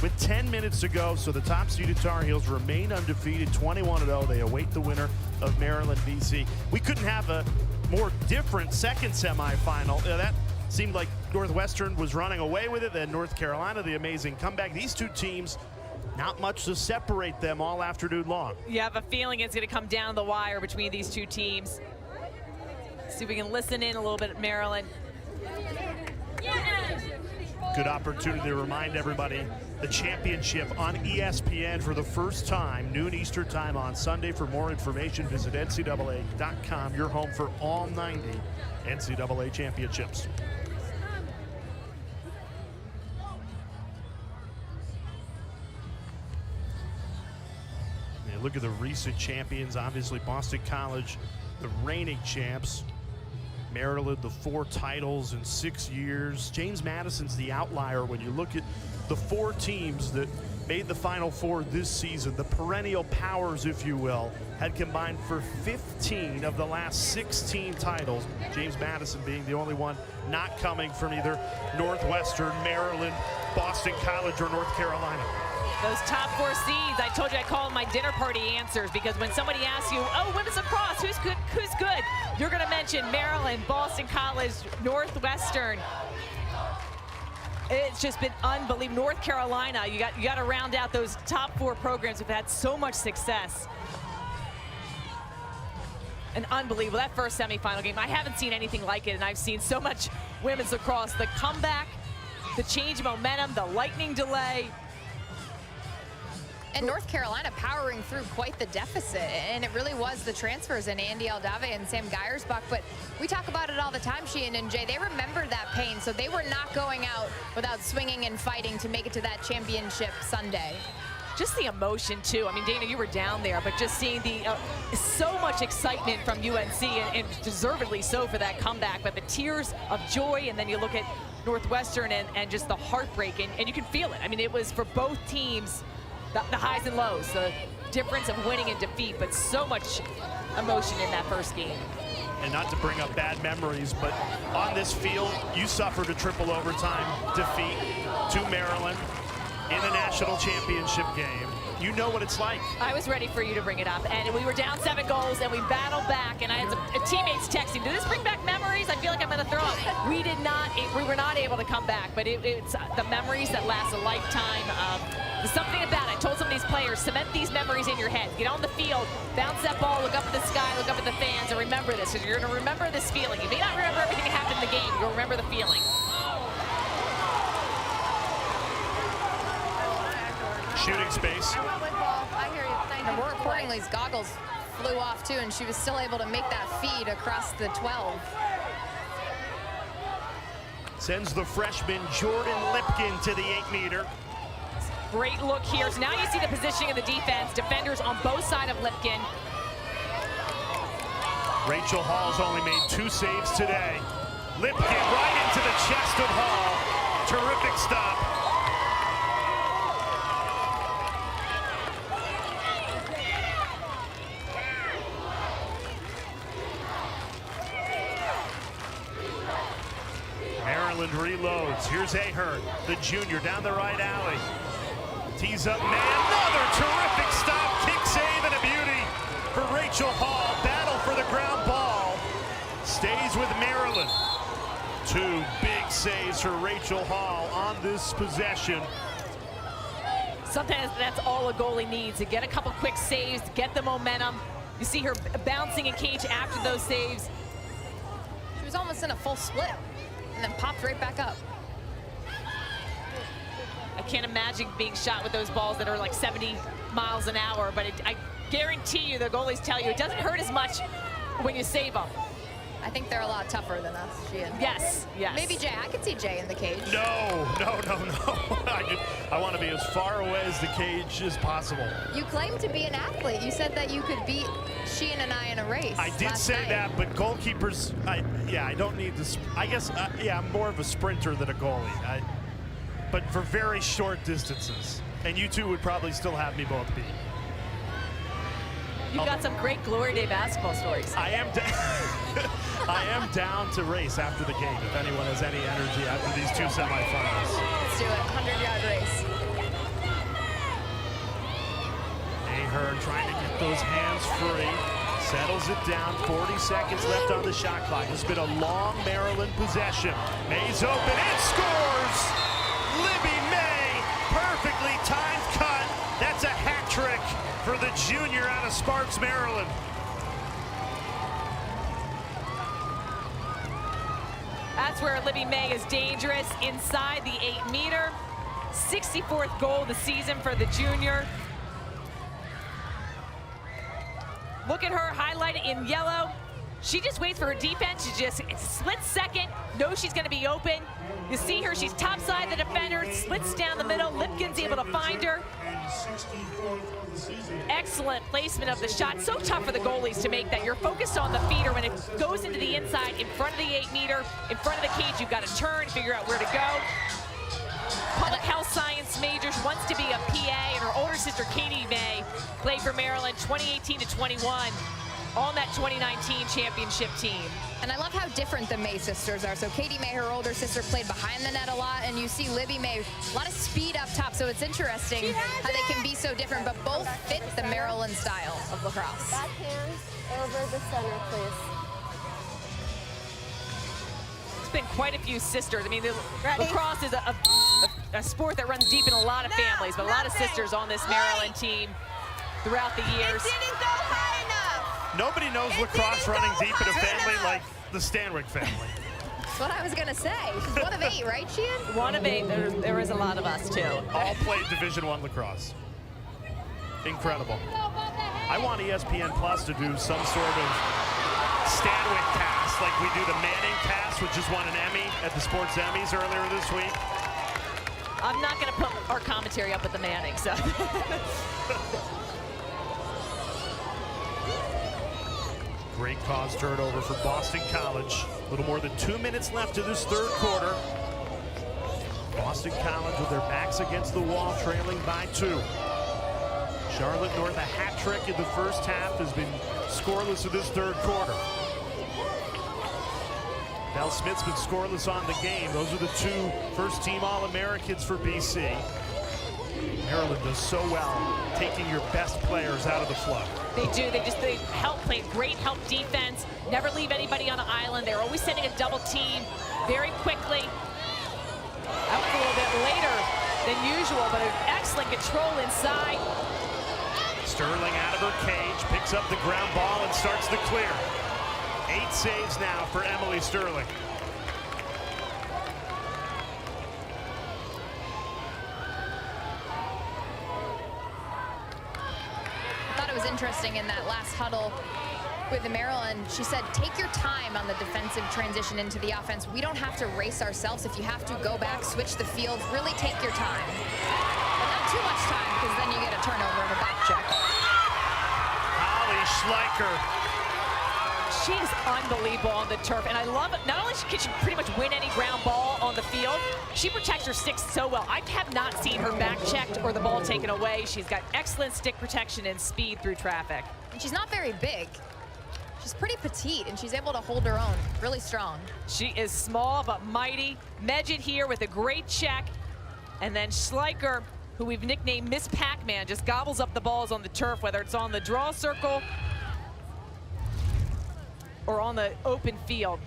with 10 minutes to go. So the top-seeded Tar Heels remain undefeated, 21-0. They await the winner of Maryland, BC. We couldn't have a more different second semifinal. That seemed like Northwestern was running away with it. Then North Carolina, the amazing comeback. These two teams, not much to separate them all afternoon long. You have a feeling it's going to come down the wire between these two teams. See if we can listen in a little bit at Maryland. Good opportunity to remind everybody the championship on ESPN for the first time, noon Eastern time on Sunday. For more information, visit NCAA.com, your home for all 90 NCAA championships. Yeah, look at the recent champions. Obviously, Boston College, the reigning champs. Maryland, the 4 titles in 6 years. James Madison's the outlier when you look at the 4 teams that made the Final Four this season. The perennial powers, if you will, had combined for 15 of the last 16 titles. James Madison being the only one not coming from either Northwestern, Maryland, Boston College, or North Carolina. Those top 4 seeds, I told you I call them my dinner party answers, because when somebody asks you, oh, women's lacrosse, who's good, you're going to mention Maryland, Boston College, Northwestern. It's just been unbelievable. North Carolina, you got to round out those top 4 programs who've had so much success. And unbelievable, that first semifinal game, I haven't seen anything like it, and I've seen so much women's lacrosse. The comeback, the change of momentum, the lightning delay. And North Carolina powering through quite the deficit, and it really was the transfers in Andy Aldave and Sam Geiersbach. But we talk about it all the time, Sheehan and Jay. They remember that pain, so they were not going out without swinging and fighting to make it to that championship Sunday. Just the emotion, too. I mean, Dana, you were down there, but just seeing the so much excitement from UNC, and deservedly so for that comeback. But the tears of joy, and then you look at Northwestern and just the heartbreak, and you can feel it. I mean, it was for both teams, the highs and lows, the difference of winning and defeat, but so much emotion in that first game. And not to bring up bad memories, but on this field, you suffered a triple overtime defeat to Maryland in the national championship game. You know what it's like. I was ready for you to bring it up, and we were down 7 goals, and we battled back, and I had some teammates texting, did this bring back memories? I feel like I'm going to throw up. We were not able to come back, but it's the memories that last a lifetime. There's something about it. I told some of these players, cement these memories in your head. Get on the field, bounce that ball, look up at the sky, look up at the fans, and remember this, because you're going to remember this feeling. You may not remember everything that happened in the game, you'll remember the feeling. Shooting space. I hear you. Thank you. Aurora Cordingley's goggles flew off too, and she was still able to make that feed across the 12. Sends the freshman Jordan Lipkin to the 8-meter. Great look here. So now you see the positioning of the defense. Defenders on both sides of Lipkin. Rachel Hall's only made 2 saves today. Lipkin right into the chest of Hall. Terrific stop. Maryland reloads. Here's Ahern, the junior, down the right alley. Tees up man. Another terrific stop. Kick save and a beauty for Rachel Hall. Battle for the ground ball. Stays with Maryland. 2 big saves for Rachel Hall on this possession. Sometimes that's all a goalie needs, to get a couple quick saves, get the momentum. You see her bouncing in cage after those saves. She was almost in a full split and then popped right back up. I can't imagine being shot with those balls that are like 70 miles an hour, but I guarantee you the goalies tell you it doesn't hurt as much when you save them. I think they're a lot tougher than us, Sheehan. Yes, yes. Maybe Jay. I could see Jay in the cage. No. I want to be as far away as the cage as possible. You claim to be an athlete. You said that you could beat Sheehan and I in a race. I did say night. that, but goalkeepers, I don't need to. I guess, I'm more of a sprinter than a goalie. But for very short distances. And you two would probably still have me both beat. You've got some great Glory Day basketball stories. I am down to race after the game, if anyone has any energy after these 2 semifinals. Let's do it, 100-yard race. Ahern trying to get those hands free. Settles it down, 40 seconds left on the shot clock. It's been a long Maryland possession. May's open and scores! Libby May, perfectly timed cut. That's a hat trick for the junior out of Sparks, Maryland. That's where Libby May is dangerous, inside the 8-meter. 64th goal of the season for the junior. Look at her highlighted in yellow. She just waits for her defense. She just, it's a split second, knows she's gonna be open. You see her, she's topside the defender, slits down the middle. Lipkin's able to find her. Excellent placement of the shot. So tough for the goalies to make that. You're focused on the feeder. When it goes into the inside, in front of the 8-meter, in front of the cage, you've got to turn, figure out where to go. Public health science major, she wants to be a PA, and her older sister, Katie May, played for Maryland 2018 to 21 on that 2019 championship team. And I love how different the May sisters are. So Katie May, her older sister, played behind the net a lot, and you see Libby May, a lot of speed up top, so it's interesting how they can be so different, but both fit the Maryland style of lacrosse. Backhand over the center, please. It's been quite a few sisters. I mean, lacrosse is a sport that runs deep in a lot of families, but a lot of sisters on this Maryland team throughout the years. It didn't go high enough. Nobody knows lacrosse running deep in a family like the Stanwyck family. That's what I was gonna say. She's one of 8, right, Sheehan? One of 8. There is a lot of us too. All played Division I lacrosse. Incredible. I want ESPN Plus to do some sort of Stanwyck cast, like we do the Manning cast, which just won an Emmy at the Sports Emmys earlier this week. I'm not going to put our commentary up with the Manning, so. Great cause turnover for Boston College. A little more than 2 minutes left in this 3rd quarter. Boston College with their backs against the wall, trailing by 2. Charlotte North, a hat trick in the first half, has been scoreless in this 3rd quarter. Bell Smith's been scoreless on the game. Those are the 2 first-team All-Americans for BC. Maryland does so well taking your best players out of the flow. They do. They play great help defense, never leave anybody on the island. They're always sending a double team very quickly. Out a little bit later than usual, but an excellent control inside. Sterling out of her cage, picks up the ground ball and starts the clear. 8 saves now for Emily Sterling. I thought it was interesting in that last huddle. with Maryland, she said, take your time on the defensive transition into the offense. We don't have to race ourselves. If you have to go back, switch the field, really take your time. But not too much time, because then you get a turnover and a back check. Holly Schleicher. She's unbelievable on the turf, and I love it. Not only can she pretty much win any ground ball on the field, she protects her sticks so well. I have not seen her back checked or the ball taken away. She's got excellent stick protection and speed through traffic. And she's not very big. She's pretty petite, and she's able to hold her own. Really strong. She is small but mighty. Medjid here with a great check, and then Schleicher, who we've nicknamed Miss Pac-Man, just gobbles up the balls on the turf, whether it's on the draw circle or on the open field.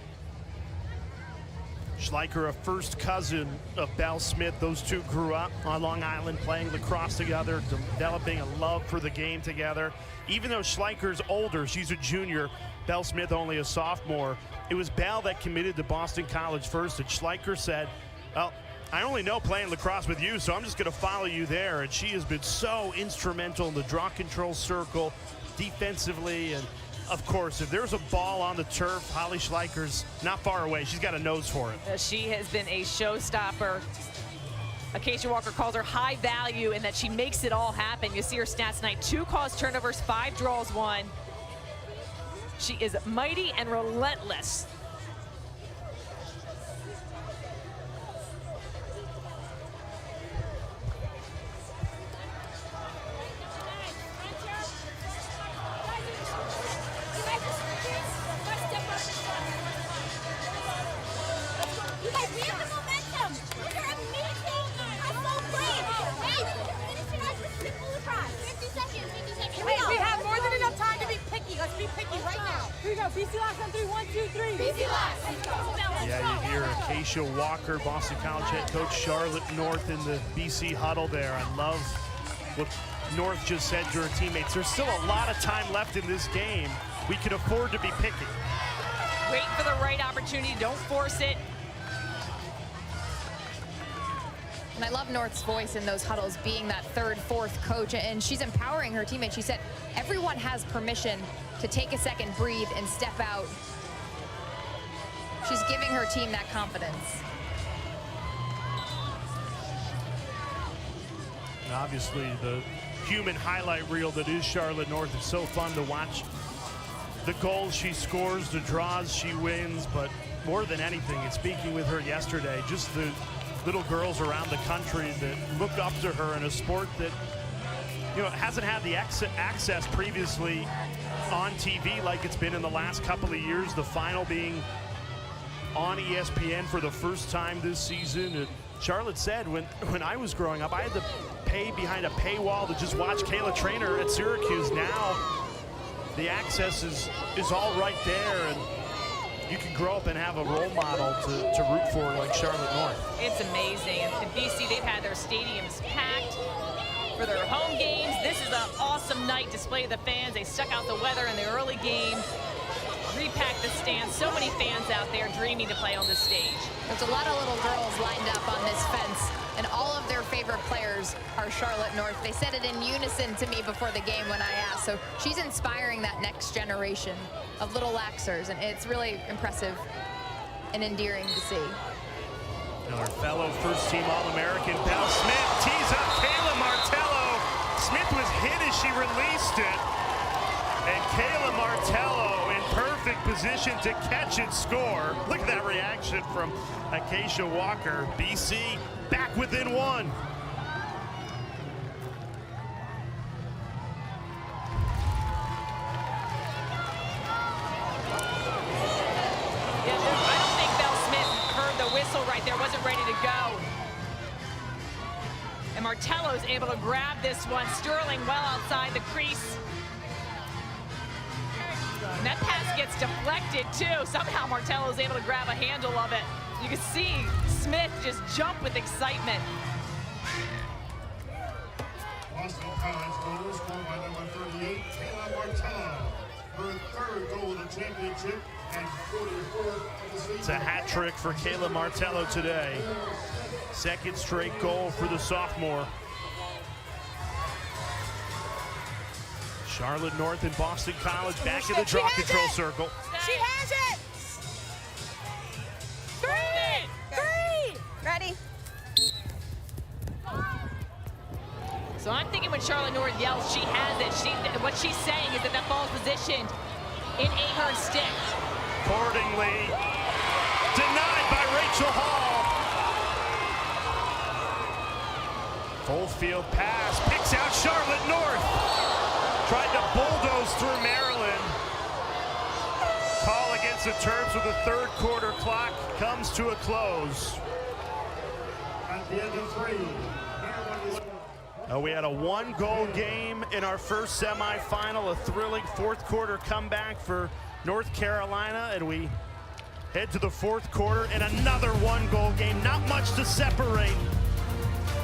Schleicher, a first cousin of Belle Smith. Those two grew up on Long Island playing lacrosse together, developing a love for the game together. Even though Schleicher's older, she's a junior, Belle Smith only a sophomore, it was Belle that committed to Boston College first, and Schleicher said, well, I only know playing lacrosse with you, so I'm just going to follow you there. And she has been so instrumental in the draw control circle, defensively, and of course, if there's a ball on the turf, Holly Schleicher's not far away. She's got a nose for it. She has been a showstopper. Acacia Walker calls her high value in that she makes it all happen. You see her stats tonight: 2 caused turnovers, 5 draws, 1. She is mighty and relentless. We have more than enough time to be picky. Let's be picky right now. Here we go. BC Locks on 3. 1, 2, 3. BC Locks. Yeah, you hear Acacia Walker, Boston College head coach Charlotte North in the BC huddle there. I love what North just said to her teammates. There's still a lot of time left in this game. We can afford to be picky. Wait for the right opportunity. Don't force it. And I love North's voice in those huddles, being that 3rd, 4th coach, and she's empowering her teammates. She said, everyone has permission to take a second, breathe, and step out. She's giving her team that confidence. And obviously, the human highlight reel that is Charlotte North is so fun to watch. The goals she scores, the draws she wins, but more than anything, and speaking with her yesterday, just the little girls around the country that look up to her in a sport that, you know, hasn't had the access previously on TV like it's been in the last couple of years. The final being on ESPN for the first time this season. And Charlotte said, when I was growing up, I had to pay behind a paywall to just watch Kayla Trainer at Syracuse. Now the access is all right there, and you can grow up and have a role model to root for like Charlotte North. It's amazing. In BC, they've had their stadiums packed for their home games. This is an awesome night display of the fans. They stuck out the weather in the early game, repacked the stands. So many fans out there dreaming to play on this stage. There's a lot of little girls lined up on this fence, and all of their favorite players are Charlotte North. They said it in unison to me before the game when I asked. So she's inspiring that next generation of little Laxers, and it's really impressive and endearing to see. And our fellow first-team All-American, Belle Smith, tees up Kayla Martello. Smith was hit as she released it. And Kayla Martello in perfect position to catch and score. Look at that reaction from Acacia Walker. BC back within 1. Right there, wasn't ready to go. And Martello's able to grab this one. Sterling well outside the crease. And that pass gets deflected too. Somehow Martello's able to grab a handle of it. You can see Smith just jump with excitement. Boston College goal scored by number 38, Kayla Martello. Her 3rd goal of the championship. It's a hat trick for Kayla Martello today. 2nd straight goal for the sophomore. Charlotte North and Boston College back in the draw control circle. She has it! 3! Ready? So I'm thinking when Charlotte North yells, she has it. What she's saying is that ball's positioned in Ahern's stick. Accordingly, denied by Rachel Hall. Full field pass, picks out Charlotte North. Tried to bulldoze through Maryland. Call against the Terps with the third quarter clock comes to a close. At the end of 3. We had a one-goal game in our first semifinal, a thrilling fourth quarter comeback for North Carolina, and we head to the fourth quarter in another one-goal game. Not much to separate.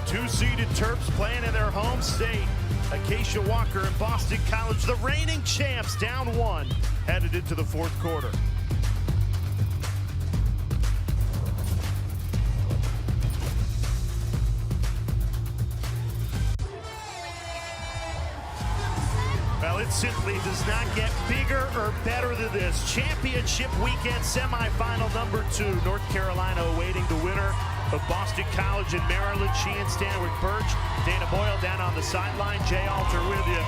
Two-seeded Terps playing in their home state. Acacia Walker and Boston College, the reigning champs, down 1, headed into the fourth quarter. Well, it simply does not get bigger or better than this. Championship weekend semifinal number 2. North Carolina awaiting the winner of Boston College and Maryland. She and Stanwick Birch. Dana Boyle down on the sideline. Jay Alter with you.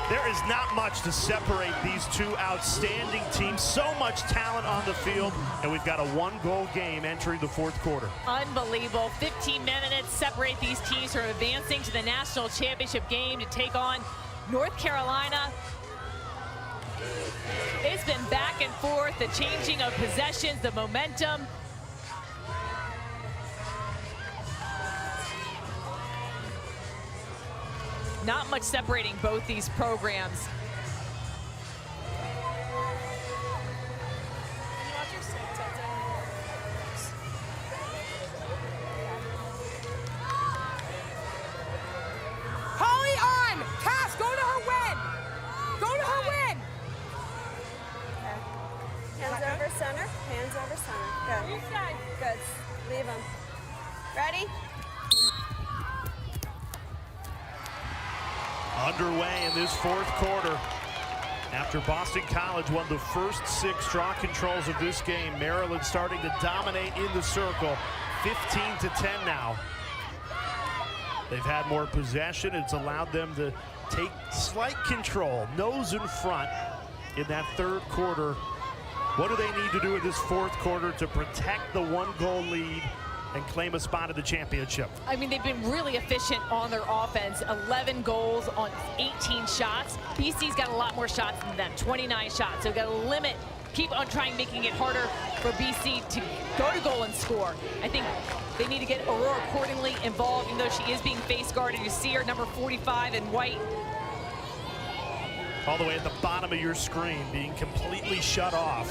There is not much to separate these two outstanding teams. So much talent on the field, and we've got a one-goal game entering the fourth quarter. Unbelievable. 15 minutes separate these teams from advancing to the national championship game to take on North Carolina. It's been back and forth, the changing of possessions, the momentum. Not much separating both these programs. Holly on! Cass, go to her win! Go to her win! Okay. Hands over center. Hands over center. Good. Good. Leave them. Ready? Underway in this fourth quarter. After Boston College won the first 6 draw controls of this game, Maryland starting to dominate in the circle. 15-10 now. They've had more possession. It's allowed them to take slight control, nose in front in that third quarter. What do they need to do in this fourth quarter to protect the one-goal lead and claim a spot in the championship? I mean, they've been really efficient on their offense. 11 goals on 18 shots. BC's got a lot more shots than them, 29 shots. So we've got to limit, keep on trying, making it harder for BC to go to goal and score. I think they need to get Aurora accordingly involved, even though she is being face guarded. You see her, number 45 in white. All the way at the bottom of your screen, being completely shut off.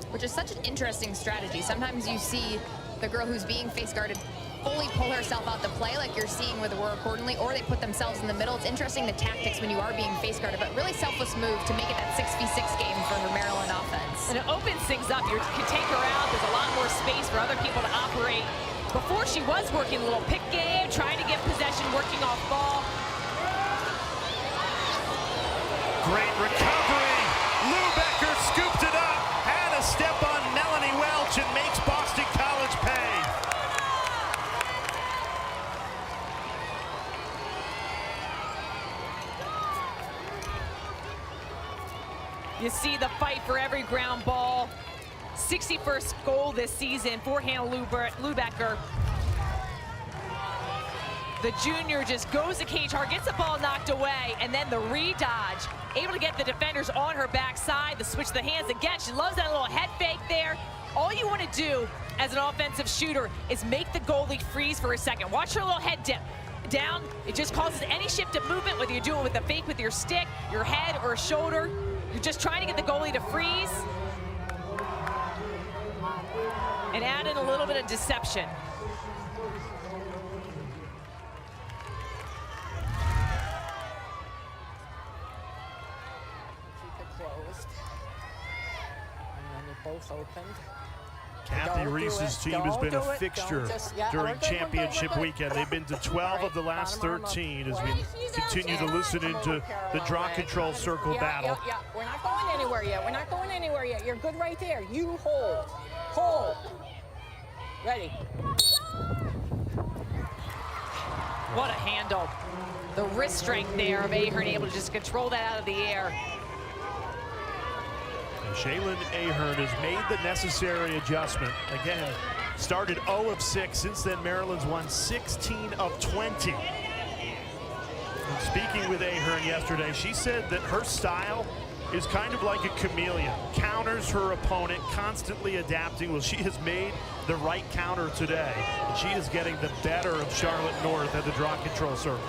Which is such an interesting strategy. Sometimes you see the girl who's being face guarded fully pull herself out the play like you're seeing with Aurora accordingly, or they put themselves in the middle. It's interesting the tactics when you are being face guarded, but really selfless move to make it that 6v6 game for her Maryland offense. And it opens things up. You can take her out. There's a lot more space for other people to operate. Before she was working a little pick game, trying to get possession, working off ball. Great recovery. Lubecker scooped it up. Had a step on Melanie Welch and makes Boston College pay. You see the fight for every ground ball. 61st goal this season for Hannah Lubecker. The junior just goes to cage hard, gets the ball knocked away, and then the re-dodge. Able to get the defenders on her backside, the switch of the hands again. She loves that little head fake there. All you want to do as an offensive shooter is make the goalie freeze for a second. Watch her little head dip down. It just causes any shift of movement, whether you do it with a fake with your stick, your head, or a shoulder. You're just trying to get the goalie to freeze and add in a little bit of deception. Keep it closed. And then they're both opened. Kathy Reese's team has been a fixture during championship weekend. They've been to 12 of the last 13 as we continue to listen into the draw control circle battle. Yeah, we're not going anywhere yet. We're not going anywhere yet. You're good right there. You hold. Hold. Ready. What a handle. The wrist strength there of Ahern, able to just control that out of the air. And Shaylin Ahern has made the necessary adjustment. Again, started 0 of 6. Since then, Maryland's won 16 of 20. And speaking with Ahern yesterday, she said that her style is kind of like a chameleon. Counters her opponent, constantly adapting. Well, she has made the right counter today. And she is getting the better of Charlotte North at the draw control circle.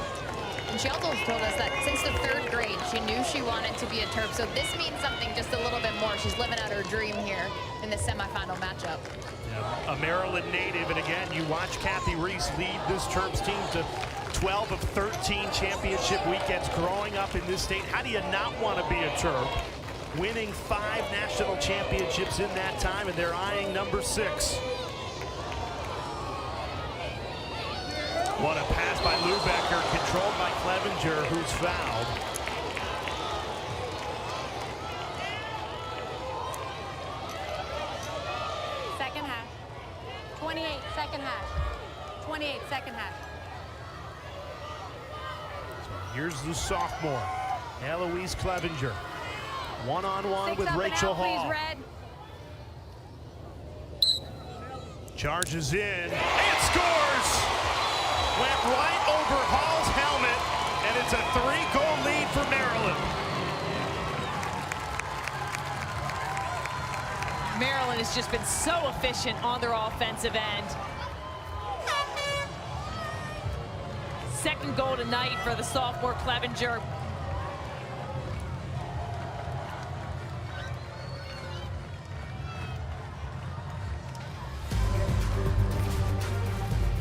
And she also told us that since the 3rd grade, she knew she wanted to be a Terp. So this means something just a little bit more. She's living out her dream here in the semifinal matchup. Yeah, a Maryland native, and again, you watch Kathy Reese lead this Terps team to 12 of 13 championship weekends growing up in this state. How do you not want to be a Terp? Winning 5 national championships in that time, and they're eyeing number 6. What a pass by Lubecker, controlled by Clevenger, who's fouled. Second half. 28, second half. 28, second half. So here's the sophomore, Eloise Clevenger. One-on-one with Rachel Hall. Please, Red. Charges in and scores! Went right over Hall's helmet, and it's a 3-goal lead for Maryland. Maryland has just been so efficient on their offensive end. Second goal tonight for the sophomore Clevenger.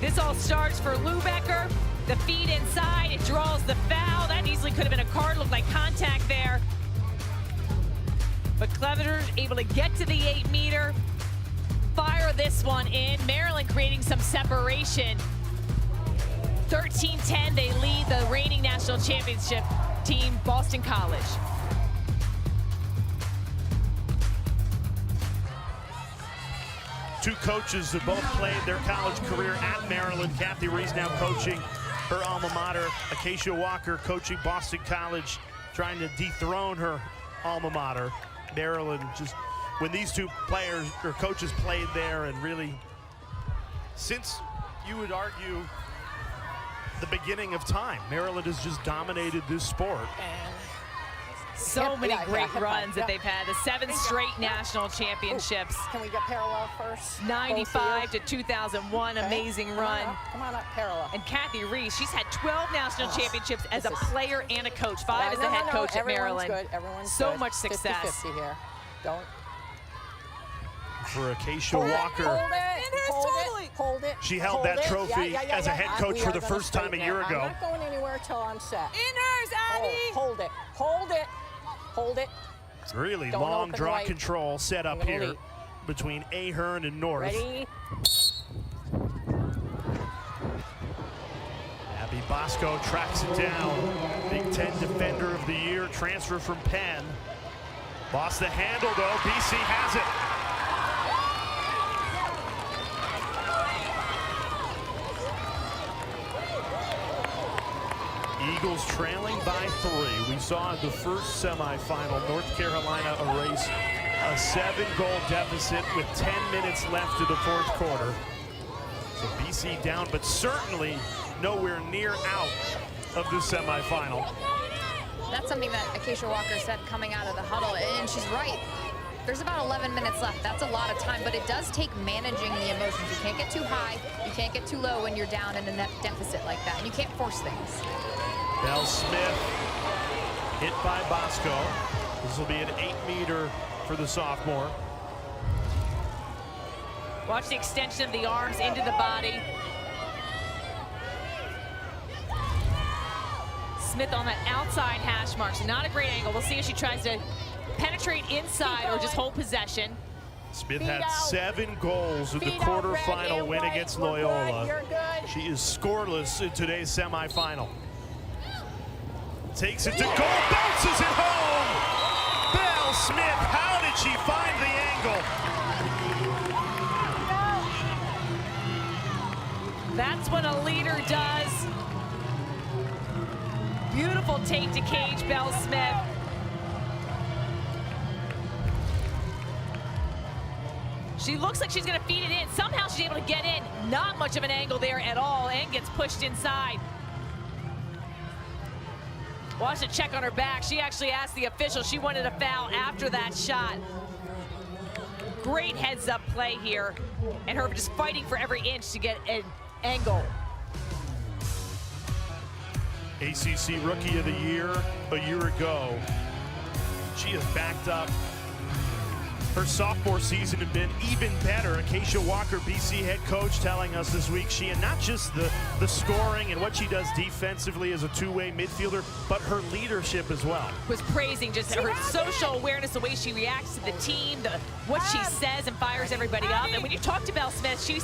This all starts for Lubecker. The feed inside, it draws the foul. That easily could have been a card, looked like contact there. But Clevenger able to get to the 8-meter, fire this one in. Maryland creating some separation. 13-10, they lead the reigning national championship team, Boston College. Two coaches that both played their college career at Maryland. Kathy Reese now coaching her alma mater. Acacia Walker coaching Boston College, trying to dethrone her alma mater. Maryland, just when these two players or coaches played there, and really since, you would argue, the beginning of time, Maryland has just dominated this sport. So many great runs that they've had. The 7 straight national championships. Can we get parallel first? 95 to 2001, amazing run. Come on up, parallel. And Kathy Reese, she's had 12 national championships as a player and a coach. 5 as the head coach at Maryland. Everyone's so good. much success. 50-50 here. Don't. For Acacia Walker. Hold it. She held that trophy as a head coach for the first time a year ago. I'm not going anywhere till I'm set. In hers, Abby! Hold it. Hold it. Hold it. Really long draw control set up here between Ahern and North. Ready? Abby Bosco tracks it down. Big Ten Defender of the Year, transfer from Penn. Lost the handle though, BC has it. Eagles trailing by 3. We saw in the first semifinal North Carolina erase a 7-goal deficit with 10 minutes left in the 4th quarter. So BC down, but certainly nowhere near out of the semifinal. That's something that Acacia Walker said coming out of the huddle, and she's right. There's about 11 minutes left. That's a lot of time, but it does take managing the emotions. You can't get too high, you can't get too low when you're down in a net deficit like that, and you can't force things. Bell Smith hit by Bosco. This will be an 8-meter for the sophomore. Watch the extension of the arms into the body. Smith on that outside hash mark, so not a great angle. We'll see if she tries to penetrate inside or just hold possession. Smith had 7 goals in the quarterfinal win against Loyola. She is scoreless in today's semifinal. Takes it to goal, bounces it home. Belle Smith, how did she find the angle? That's what a leader does. Beautiful take to cage, Belle Smith. She looks like she's gonna feed it in. Somehow she's able to get in. Not much of an angle there at all, and gets pushed inside. Watch the check on her back. She actually asked the official. She wanted a foul after that shot. Great heads-up play here, and her just fighting for every inch to get an angle. ACC Rookie of the Year a year ago. She has backed up her sophomore season and been even better. Acacia Walker, BC head coach, telling us this week she, and not just the scoring and what she does defensively as a two-way midfielder, but her leadership as well. Was praising just her social awareness, the way she reacts to the team, what she says and fires everybody up. And when you talk to Belle Smith, she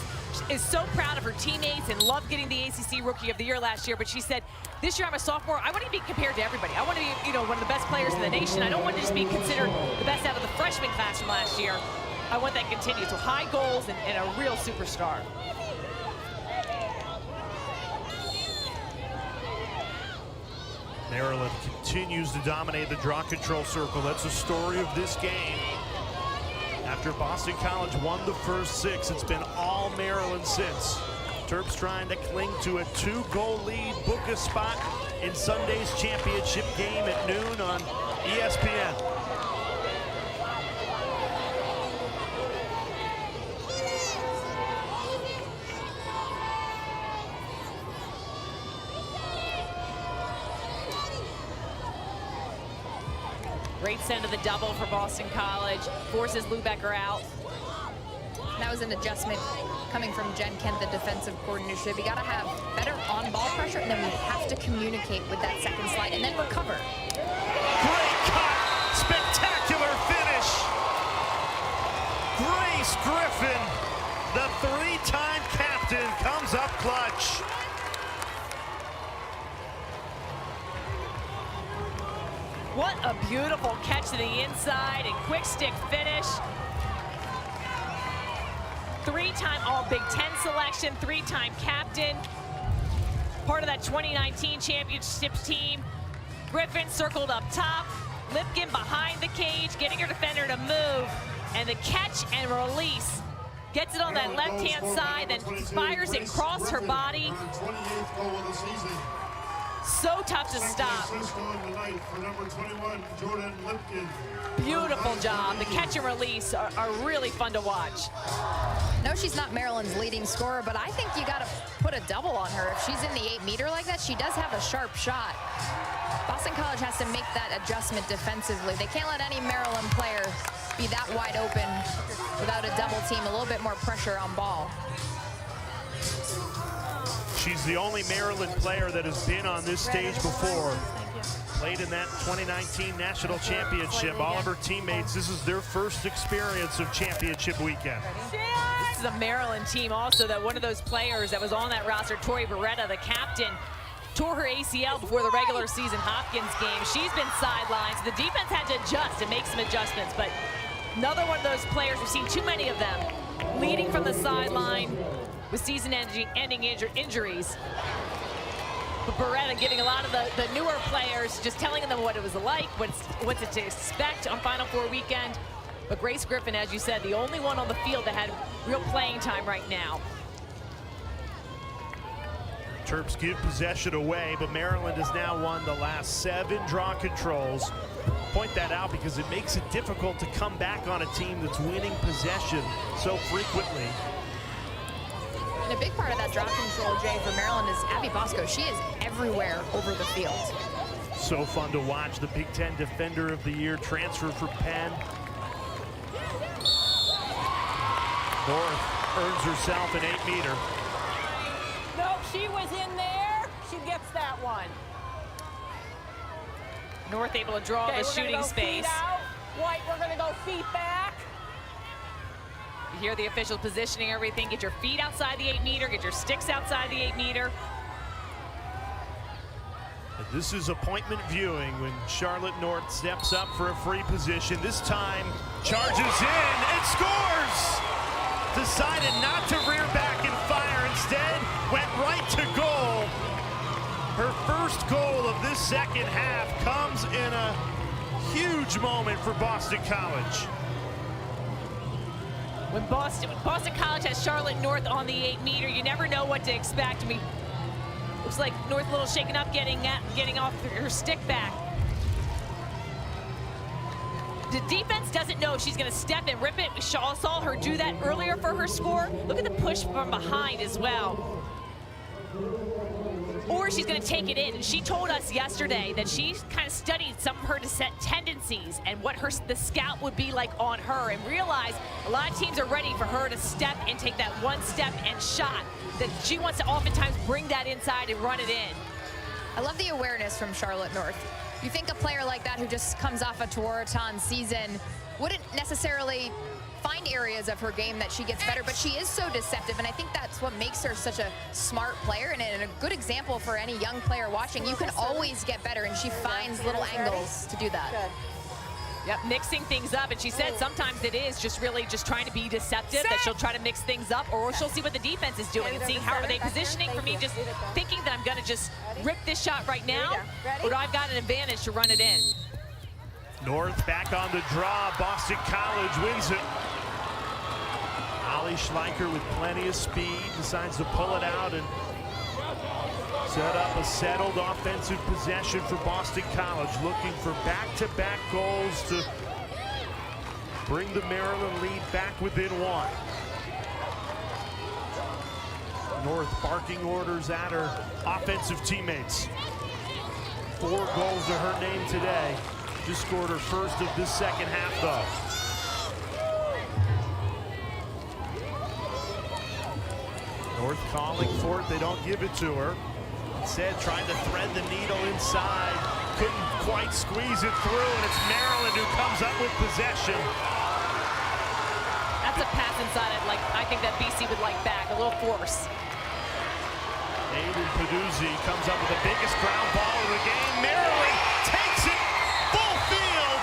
is so proud of her teammates and loved getting the ACC Rookie of the Year last year. But she said, this year I'm a sophomore, I want to be compared to everybody. I want to be, one of the best players in the nation. I don't want to just be considered the best out of the freshman class from last year. I want that to continue. So high goals and a real superstar. Maryland continues to dominate the draw control circle. That's the story of this game. After Boston College won the first 6, it's been all Maryland since. Terps trying to cling to a 2-goal lead, book a spot in Sunday's championship game at noon on ESPN. Great send of the double for Boston College. Forces Lubecker out. That was an adjustment coming from Jen Kent, the defensive coordinator. We got to have better on-ball pressure, and then we have to communicate with that second slide and then recover. Great cut, spectacular finish. Grace Griffin, the 3-time captain, comes up clutch. What a beautiful catch to the inside and quick stick finish. 3-time All-Big Ten selection, 3-time captain. Part of that 2019 championship team. Griffin circled up top, Lipkin behind the cage, getting her defender to move. And the catch and release. Gets it on that left-hand side, then fires it across her body. So tough to stop. Beautiful job. The catch and release are really fun to watch. No, she's not Maryland's leading scorer, but I think you got to put a double on her. If she's in the 8-meter like that, she does have a sharp shot. Boston College has to make that adjustment defensively. They can't let any Maryland player be that wide open without a double team, a little bit more pressure on ball. She's the only Maryland player that has been on this stage before. Played in that 2019 national championship. All of her teammates, this is their first experience of championship weekend. This is a Maryland team also that one of those players that was on that roster, Tori Beretta, the captain, tore her ACL before the regular season Hopkins game. She's been sidelined, so the defense had to adjust and make some adjustments, but another one of those players, we've seen too many of them, leading from the sideline with season-ending injuries. But Beretta giving a lot of the newer players, just telling them what it was like, what's to expect on Final Four weekend. But Grace Griffin, as you said, the only one on the field that had real playing time right now. Terps give possession away, but Maryland has now won the last 7 draw controls. Point that out because it makes it difficult to come back on a team that's winning possession so frequently. And a big part of that draw control, Jay, for Maryland is Abby Bosco. She is everywhere over the field. So fun to watch. The Big Ten Defender of the Year transfer for Penn. North earns herself an 8-meter. No, she was in there. She gets that one. North able to draw the shooting space. White, we're going to go feet back. You hear the official positioning everything. Get your feet outside the 8-meter, get your sticks outside the 8-meter. This is appointment viewing when Charlotte North steps up for a free position. This time charges in and scores! Decided not to rear back and fire. Instead, went right to goal. Her first goal of this second half comes in a huge moment for Boston College. When Boston College has Charlotte North on the 8-meter, you never know what to expect. I mean, looks like North a little shaken up, getting off her stick back. The defense doesn't know if she's going to step and rip it. We saw her do that earlier for her score. Look at the push from behind as well. Or she's going to take it in. And she told us yesterday that she kind of studied some of her tendencies and what the scout would be like on her, and realized a lot of teams are ready for her to step and take that one step and shot. That she wants to oftentimes bring that inside and run it in. I love the awareness from Charlotte North. You think a player like that who just comes off a Tewaaraton season wouldn't necessarily find areas of her game that she gets better, but she is so deceptive, and I think that's what makes her such a smart player and a good example for any young player watching. You can always get better, and she finds little angles to do that. Good. Yep, mixing things up, and she said sometimes it is just really just trying to be deceptive, that she'll try to mix things up, or she'll see what the defense is doing and seeing how are they positioning. For me, just thinking that I'm going to just rip this shot right now, but I've got an advantage to run it in. North back on the draw. Boston College wins it. Ali Schleicher with plenty of speed decides to pull it out and set up a settled offensive possession for Boston College, looking for back-to-back goals to bring the Maryland lead back within one. North barking orders at her offensive teammates. 4 goals to her name today. Just scored her first of this second half, though. North calling for it, they don't give it to her. Instead, trying to thread the needle inside. Couldn't quite squeeze it through, and it's Maryland who comes up with possession. That's a pass inside I think that BC would like back, a little force. Aiden Peduzzi comes up with the biggest ground ball of the game. Maryland takes it full field.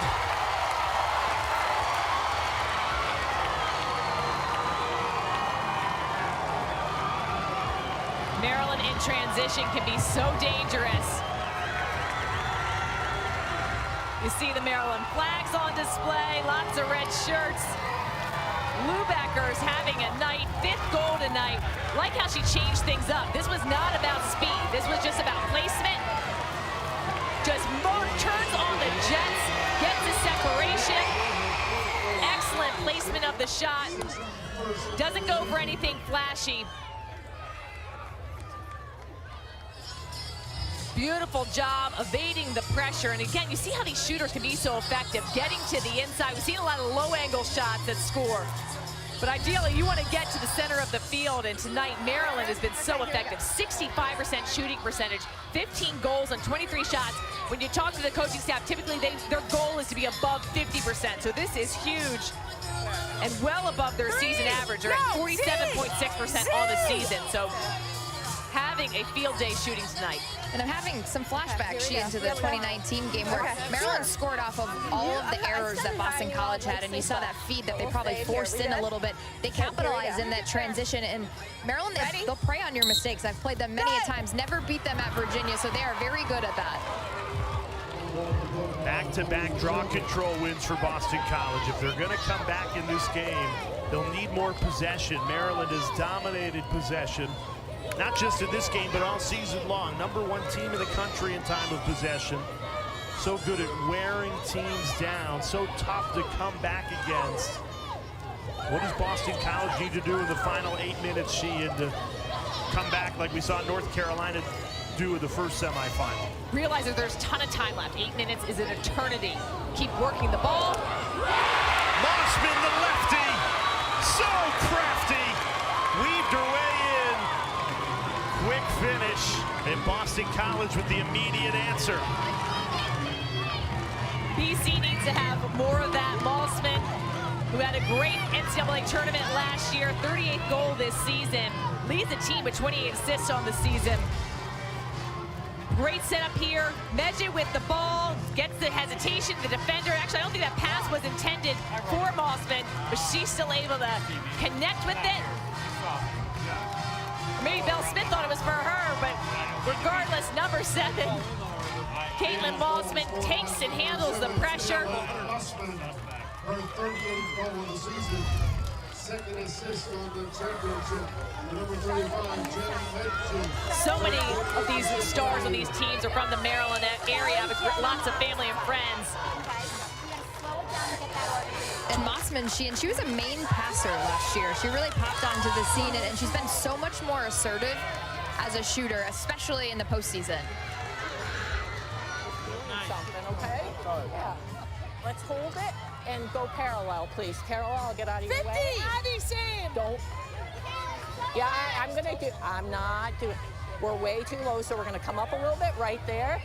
Maryland in transition can be so dangerous. You see the Maryland flags on display, lots of red shirts. Lubeckers having a night, 5th goal tonight. Like how she changed things up. This was not about speed. This was just about placement. Just turns on the jets, gets the separation. Excellent placement of the shot. Doesn't go for anything flashy. Beautiful job evading the pressure. And again, you see how these shooters can be so effective, getting to the inside. We've seen a lot of low angle shots that score. But ideally, you want to get to the center of the field. And tonight, Maryland has been so effective. 65% shooting percentage, 15 goals on 23 shots. When you talk to the coaching staff, typically their goal is to be above 50%. So this is huge and well above their season average. They're at 47.6% on the season. So having a field day shooting tonight. And I'm having some flashbacks into the 2019 game where Maryland scored off of all of the errors that Boston College had, and you saw that feed that they probably forced in a little bit. They capitalized in that transition, and Maryland, they'll prey on your mistakes. I've played them many a times, never beat them at Virginia, so they are very good at that. Back-to-back draw control wins for Boston College. If they're going to come back in this game, they'll need more possession. Maryland has dominated possession. Not just in this game, but all season long. #1 team in the country in time of possession. So good at wearing teams down. So tough to come back against. What does Boston College need to do in the final 8 minutes, Sheehan, to come back like we saw North Carolina do in the first semifinal? Realize that there's a ton of time left. 8 minutes is an eternity. Keep working the ball. Mossman, the lefty. So crafty. Weaved her way in. Quick finish, and Boston College with the immediate answer. BC needs to have more of that. Mossman who had a great NCAA tournament last year, 38th goal this season, leads the team with 28 assists on the season. Great setup here. Medjid with the ball, gets the hesitation, the defender. Actually, I don't think that pass was intended for Mossman, but she's still able to connect with it. Maybe Belle Smith thought it was for her, but regardless, number 7, Caitlin Mossman takes and handles the pressure. Her 38th goal of the season. Second assist on the championship. Number 35, Jen Medjid. So many of these stars on these teams are from the Maryland area, have lots of family and friends. And Mossman, she was a main passer last year. She really popped onto the scene, and she's been so much more assertive as a shooter, especially in the postseason. Something, okay? Yeah. Let's hold it and go parallel, please. Parallel, get out of your way. 50! Don't. Yeah, I'm not doing. We're way too low, so we're gonna come up a little bit right there.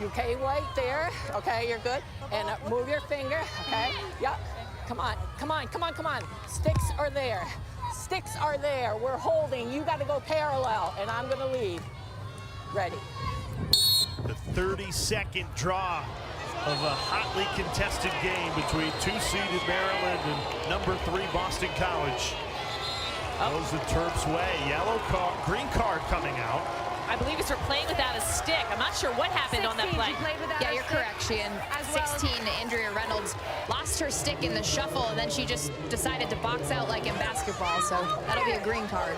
UK white there. Okay, you're good. And move your finger, okay? Yep. Come on, come on, come on, come on. Sticks are there. Sticks are there. We're holding. You gotta go parallel, and I'm gonna lead. Ready. The 32nd draw of a hotly contested game between 2-seeded Maryland and number 3 Boston College. Goes the Terps' way. Yellow card, green card coming out. I believe it's for playing without a stick. I'm not sure what happened on that play. Yeah, you're correct, Sheehan. 16, Andrea Reynolds lost her stick in the shuffle, and then she just decided to box out like in basketball, so that'll be a green card.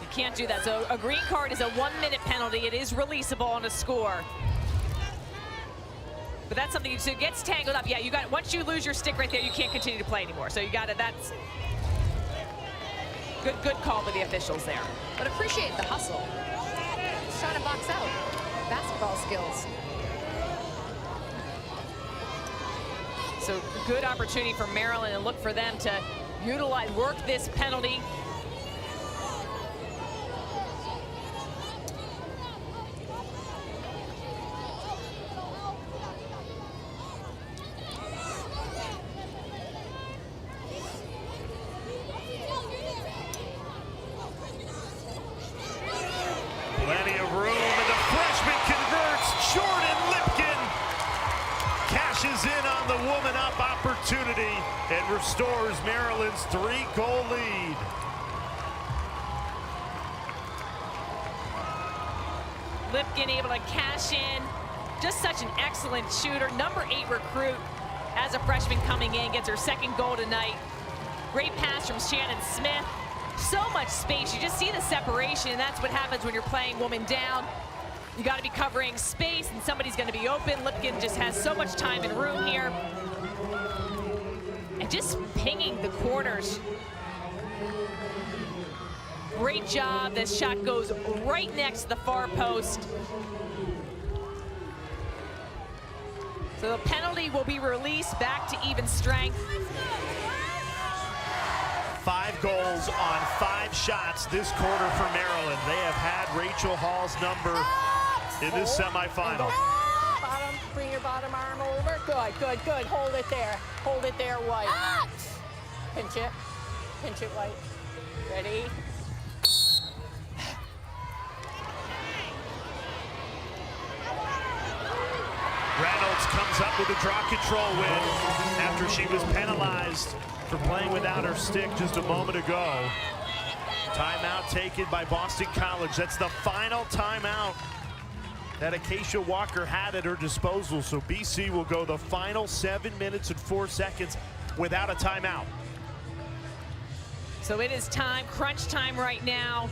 You can't do that. So a green card is a 1-minute penalty. It is releasable on a score. But that's something, so it gets tangled up. Yeah, you got, once you lose your stick right there, you can't continue to play anymore. So you got to, that's good call by the officials there. But appreciate the hustle. Just trying to box out. Basketball skills. So good opportunity for Maryland, and look for them to utilize, work this penalty. Plenty of room, and the freshman converts. Jordan Lipkin cashes in on the woman up opportunity and restores Maryland's 3-goal lead. Lipkin able to cash in. Just such an excellent shooter. Number 8 recruit as a freshman coming in, gets her 2nd goal tonight. Great pass from Shannon Smith. So much space, you just see the separation, and that's what happens when you're playing woman down. You got to be covering space, and somebody's going to be open. Lipkin just has so much time and room here. And just pinging the corners. Great job. This shot goes right next to the far post. So the penalty will be released back to even strength. 5 goals on 5 shots this quarter for Maryland. They have had Rachel Hall's number in this semifinal. Bottom, bring your bottom arm over. Good, good, good. Hold it there. Hold it there, White. Pinch it. Pinch it, White. Ready? Reynolds comes up with a draw control win after she was penalized for playing without her stick just a moment ago. Timeout taken by Boston College. That's the final timeout that Acacia Walker had at her disposal. So BC will go the final 7 minutes and 4 seconds without a timeout. So it is time, crunch time right now.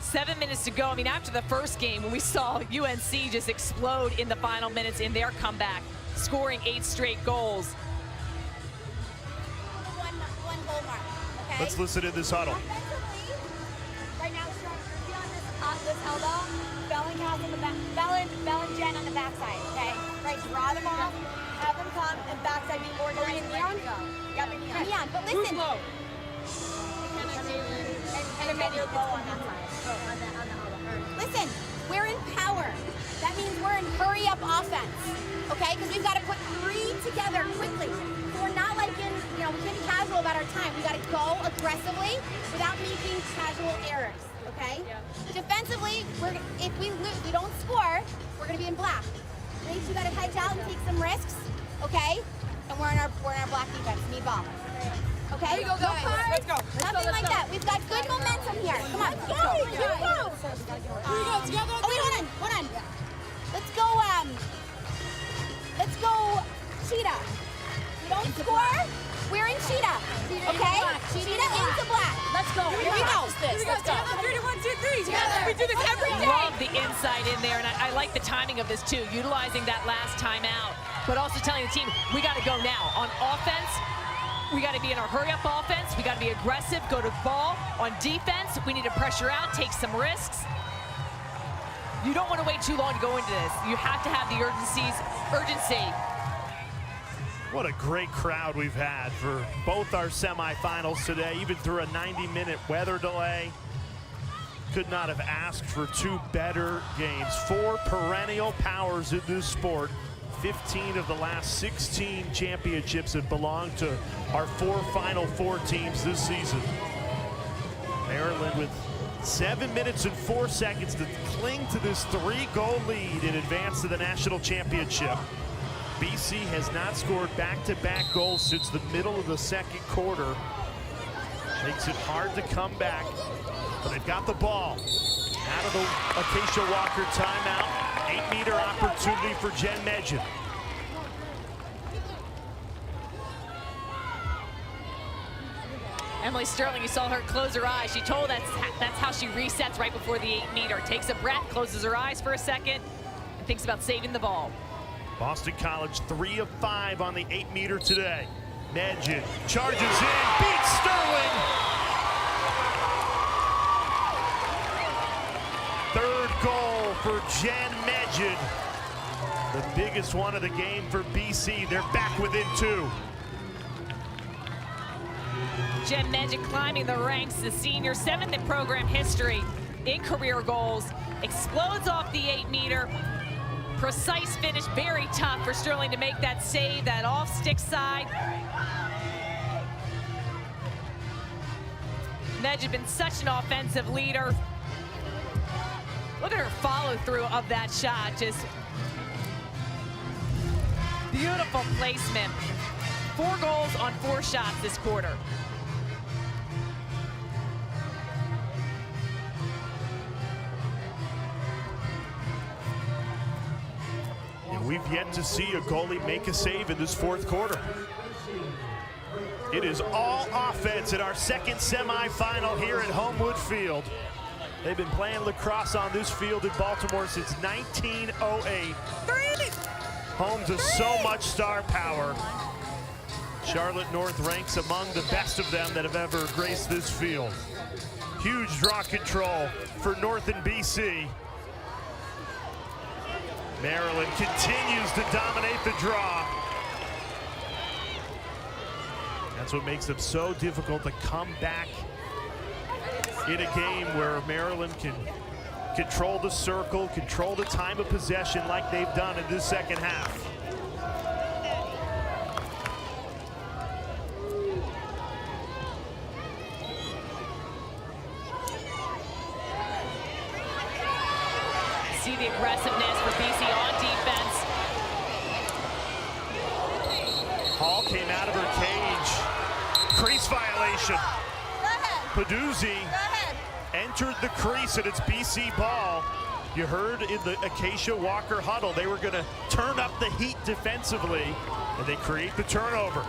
7 minutes to go. I mean, after the first game, when we saw UNC just explode in the final minutes in their comeback, scoring 8 straight goals. One goal mark, okay? Let's listen to this huddle. Right now, on this elbow, Bell and Cass on the back, Bell and Jen on the backside, okay? Right, draw them off, have them come, and backside be organized. Neon? Yep, neon. But listen. And then you're low on that side. On the elbow. Listen, we're in power. That means we're in hurry up offense, okay? Because we've got to put 3 together quickly. So we're not like in, we can't be casual about our time. We got to go aggressively without making casual errors, okay? Yeah. Defensively, if we don't score, we're going to be in black. Means you got to hedge out and take some risks, okay? And we're in our black defense. Need ball. Okay? Go, guys. Let's go. Nothing like that. We've got good momentum here. Come on. Let's go. Here we go. Together. Oh, wait, hold on. Let's go, cheetah. We don't score, we're in cheetah. Okay? Cheetah into black. Let's go. Here we go. Let's go. 3, 1, 2, 3. Together. We do this every day. Love the insight in there, and I like the timing of this too, utilizing that last timeout, but also telling the team, we got to go now. On offense, we got to be in our hurry-up offense. We got to be aggressive, go to ball. On defense, we need to pressure out, take some risks. You don't want to wait too long to go into this. You have to have the urgency. What a great crowd we've had for both our semifinals today, even through a 90-minute weather delay. Could not have asked for 2 better games. 4 perennial powers in this sport. 15 of the last 16 championships have belonged to our 4 Final Four teams this season. Maryland with 7 minutes and 4 seconds to cling to this 3-goal lead and advance to the national championship. BC has not scored back-to-back goals since the middle of the second quarter. Makes it hard to come back, but they've got the ball. Out of the Acacia Walker timeout, 8-meter opportunity for Jen Medjid. Emily Sterling, you saw her close her eyes. She told that's how she resets right before the 8-meter. Takes a breath, closes her eyes for a second, and thinks about saving the ball. Boston College 3 of 5 on the 8-meter today. Medjid charges in, beats Sterling. Third goal for Jen Medjid. The biggest one of the game for BC. They're back within 2. Jen Medjid climbing the ranks, the senior, 7th in program history in career goals. Explodes off the 8-meter. Precise finish, very tough for Sterling to make that save, that off-stick side. Medjid been such an offensive leader. Look at her follow-through of that shot, just beautiful placement. 4 goals on 4 shots this quarter. We've yet to see a goalie make a save in this 4th quarter. It is all offense in our second semifinal here at Homewood Field. They've been playing lacrosse on this field in Baltimore since 1908. Home to so much star power. Charlotte North ranks among the best of them that have ever graced this field. Huge draw control for North and BC. Maryland continues to dominate the draw. That's what makes them so difficult to come back in a game where Maryland can control the circle, control the time of possession like they've done in this second half. See the aggressiveness for BC on defense. Hall came out of her cage. Crease violation. Peduzzi entered the crease and it's BC ball. You heard in the Acacia Walker huddle, they were gonna turn up the heat defensively and they create the turnover.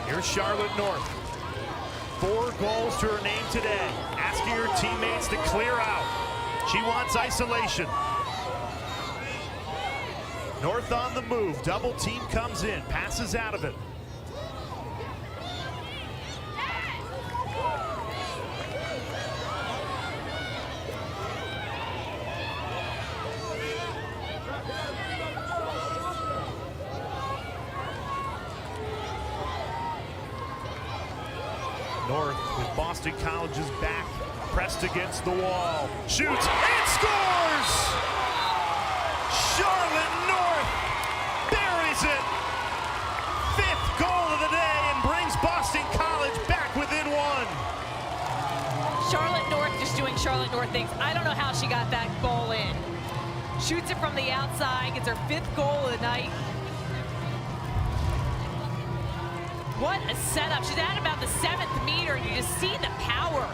Here's Charlotte North. 4 goals to her name today. Asking her teammates to clear out. She wants isolation. North on the move. Double team comes in. Passes out of it. North with Boston College's back pressed against the wall. Shoots and scores! Charlotte North buries it. 5th goal of the day and brings Boston College back within 1. Charlotte North just doing Charlotte North things. I don't know how she got that goal in. Shoots it from the outside, gets her 5th goal of the night. What a setup. She's at about the 7th meter, and you just see the power.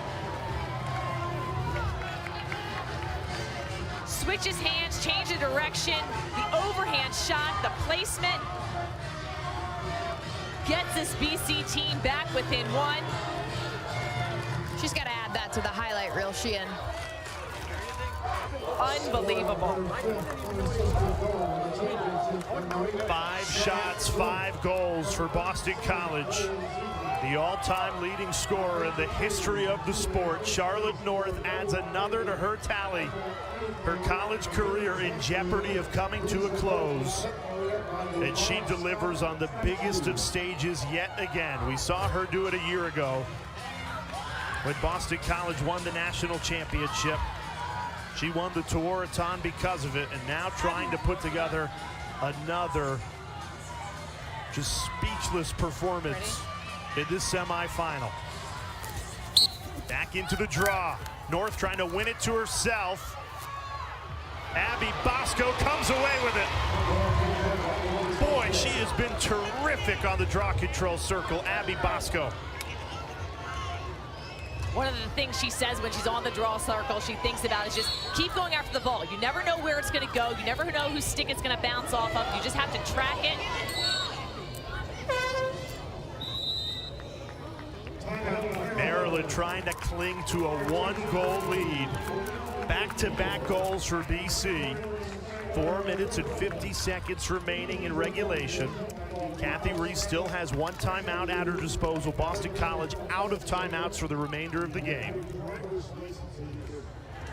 Switches hands, changes direction, the overhand shot, the placement. Gets this BC team back within 1. She's got to add that to the highlight reel, Sheehan. Unbelievable. 5 shots, 5 goals for Boston College. The all-time leading scorer in the history of the sport. Charlotte North adds another to her tally. Her college career in jeopardy of coming to a close. And she delivers on the biggest of stages yet again. We saw her do it a year ago when Boston College won the national championship. She won the Tewaaraton because of it, and now trying to put together another just speechless performance in this semifinal. Back into the draw. North trying to win it to herself. Abby Bosco comes away with it. Boy, she has been terrific on the draw control circle, Abby Bosco. One of the things she says when she's on the draw circle, she thinks about is just keep going after the ball. You never know where it's going to go. You never know whose stick it's going to bounce off of. You just have to track it. Maryland trying to cling to a 1-goal lead. Back-to-back goals for BC. 4 minutes and 50 seconds remaining in regulation. Kathy Reese still has 1 timeout at her disposal. Boston College out of timeouts for the remainder of the game.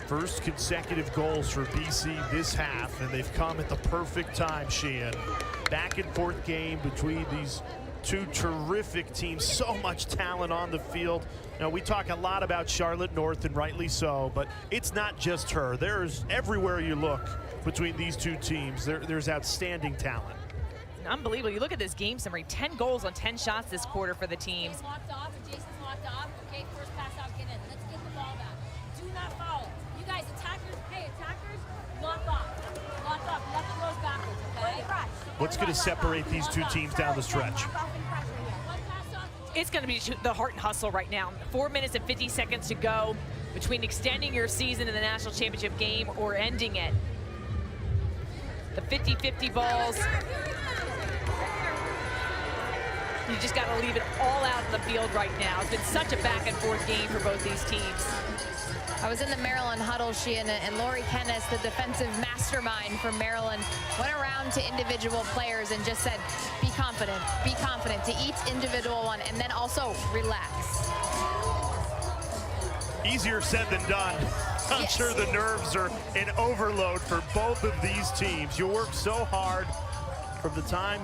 First consecutive goals for BC this half, and they've come at the perfect time, Sheehan. Back and forth game between these 2 terrific teams. So much talent on the field. Now, we talk a lot about Charlotte North, and rightly so, but it's not just her. There's everywhere you look between these 2 teams. There's outstanding talent. Unbelievable. You look at this game summary, 10 goals on 10 shots this quarter for the teams. Locked off, Jason's locked off. Okay, first pass out, get in. Let's get the ball back. Do not foul. You guys, attackers, hey, attackers, lock off. Lock off, nothing goes backwards, okay? What's going to separate these 2 teams down the stretch? It's going to be the heart and hustle right now. 4 minutes and 50 seconds to go between extending your season in the national championship game or ending it. The 50-50 balls. You just got to leave it all out in the field right now. It's been such a back and forth game for both these teams. I was in the Maryland huddle, Sheehan, and Lori Kennis, the defensive mastermind from Maryland, went around to individual players and just said, be confident to each individual one, and then also relax. Easier said than done. I'm sure the nerves are in overload for both of these teams. You work so hard from the time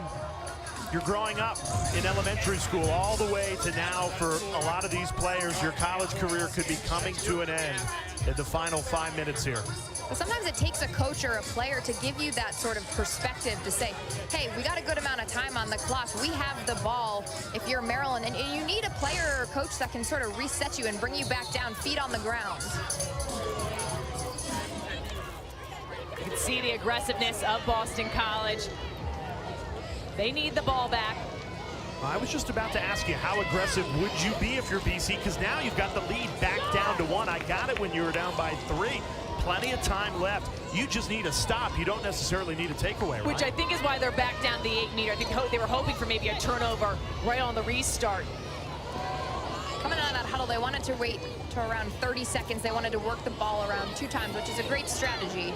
you're growing up in elementary school all the way to now. For a lot of these players, your college career could be coming to an end in the final 5 minutes here. But sometimes it takes a coach or a player to give you that sort of perspective to say, hey, we got a good amount of time on the clock. We have the ball if you're Maryland. And you need a player or a coach that can sort of reset you and bring you back down, feet on the ground. You can see the aggressiveness of Boston College. They need the ball back. I was just about to ask you, how aggressive would you be if you're BC? Because now you've got the lead back down to 1. I got it when you were down by 3. Plenty of time left. You just need a stop. You don't necessarily need a takeaway, right? Which I think is why they're back down the 8 meter. I think they were hoping for maybe a turnover right on the restart. Coming out of that huddle, they wanted to wait to around 30 seconds. They wanted to work the ball around 2 times, which is a great strategy.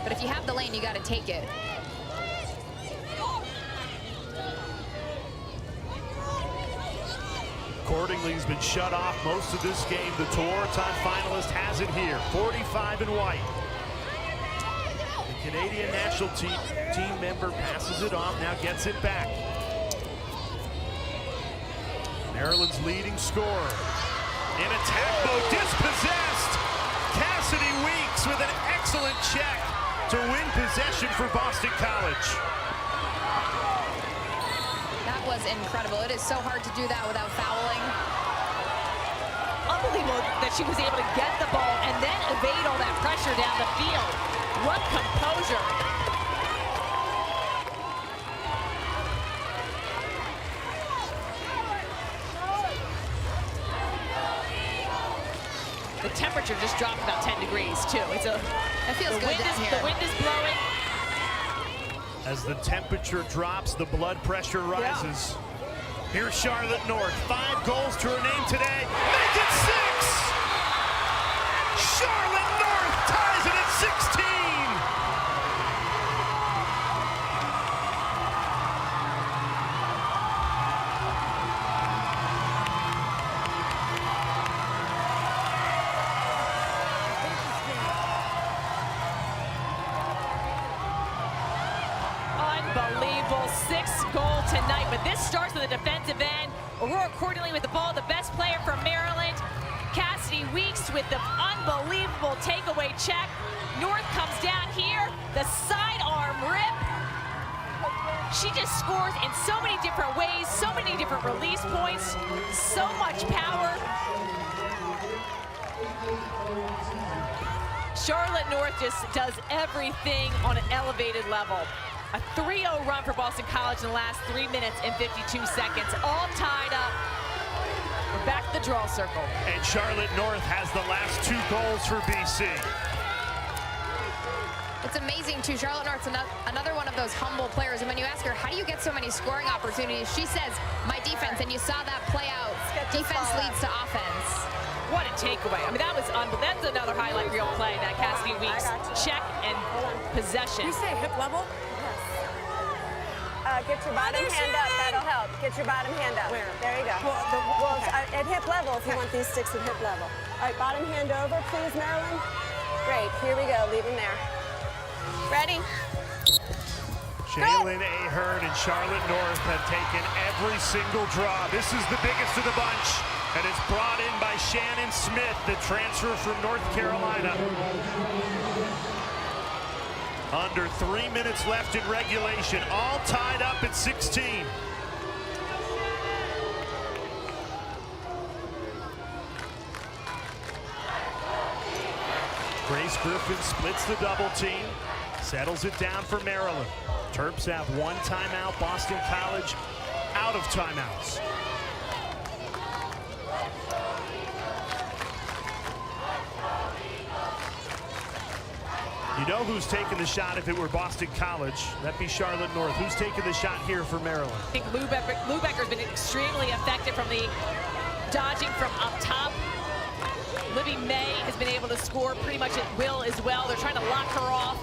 But if you have the lane, you got to take it. Accordingly, has been shut off most of this game. The Tewaaraton finalist has it here, 45 in white. The Canadian national team member passes it off, now gets it back. Maryland's leading scorer. In attack mode, dispossessed. Cassidy Weeks with an excellent check to win possession for Boston College. That was incredible. It is so hard to do that without fouling. Unbelievable that she was able to get the ball and then evade all that pressure down the field. What composure. The temperature just dropped about 10 degrees too. That feels good down here. The wind is blowing. As the temperature drops, the blood pressure rises. Here's Charlotte North. 5 goals to her name today. Make it 6! Charlotte North ties it at 16! Unbelievable, 6th goal tonight, but this starts with a defensive end. Aurora accordingly with the ball, the best player from Maryland. Cassidy Weeks with the unbelievable takeaway check. North comes down here, the sidearm rip. She just scores in so many different ways, so many different release points, so much power. Charlotte North just does everything on an elevated level. A 3-0 run for Boston College in the last 3 minutes and 52 seconds, all tied up. We're back to the draw circle. And Charlotte North has the last 2 goals for BC. It's amazing too. Charlotte North's another one of those humble players. And when you ask her, how do you get so many scoring opportunities? She says, my defense. And you saw that play out. Defense leads to offense. What a takeaway. I mean, that was unbelievable. That's another highlight reel play, that Cassidy Weeks check and possession. You say hip level? Get your bottom hand up. That'll help. Get your bottom hand up. Where? There you go. Well, at hip level, if you want these sticks at hip level. All right, bottom hand over, please, Maryland. Great. Here we go. Leave them there. Ready? Jalen Ahern and Charlotte North have taken every single draw. This is the biggest of the bunch, and it's brought in by Shannon Smith, the transfer from North Carolina. Under 3 minutes left in regulation, all tied up at 16. Grace Griffin splits the double team, settles it down for Maryland. Terps have 1 timeout, Boston College out of timeouts. You know who's taking the shot if it were Boston College? That'd be Charlotte North. Who's taking the shot here for Maryland? I think Lou Becker's been extremely effective from the dodging from up top. Libby May has been able to score pretty much at will as well. They're trying to lock her off.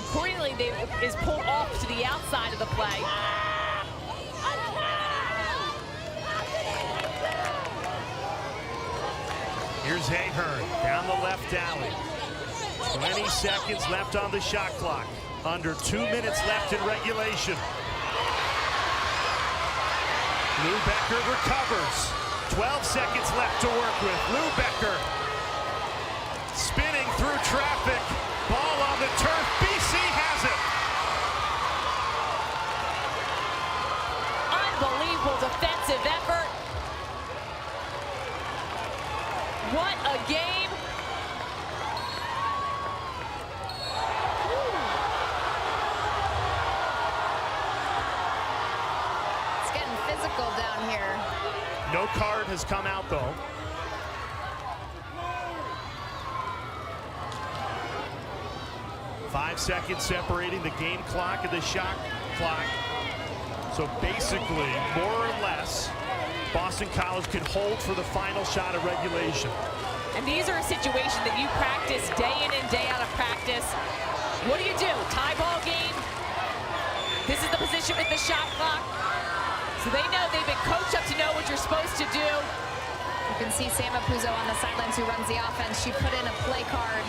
Accordingly, they is pulled off to the outside of the play. Here's Ahern down the left alley. 20 seconds left on the shot clock. Under 2 minutes left in regulation. Lou Becker recovers. 12 seconds left to work with. Lou Becker spinning through traffic. Ball on the turf. BC has it. Unbelievable defensive effort. What a game. It's getting physical down here. No card has come out though. Five seconds separating the game clock and the shot clock. So basically, more or less, Boston College can hold for the final shot of regulation. And these are situations that you practice day in and day out of practice. What do? Tie ball game. This is the position with the shot clock. So they know they've been coached up to know what you're supposed to do. You can see Sam Apuzzo on the sidelines who runs the offense. She put in a play card.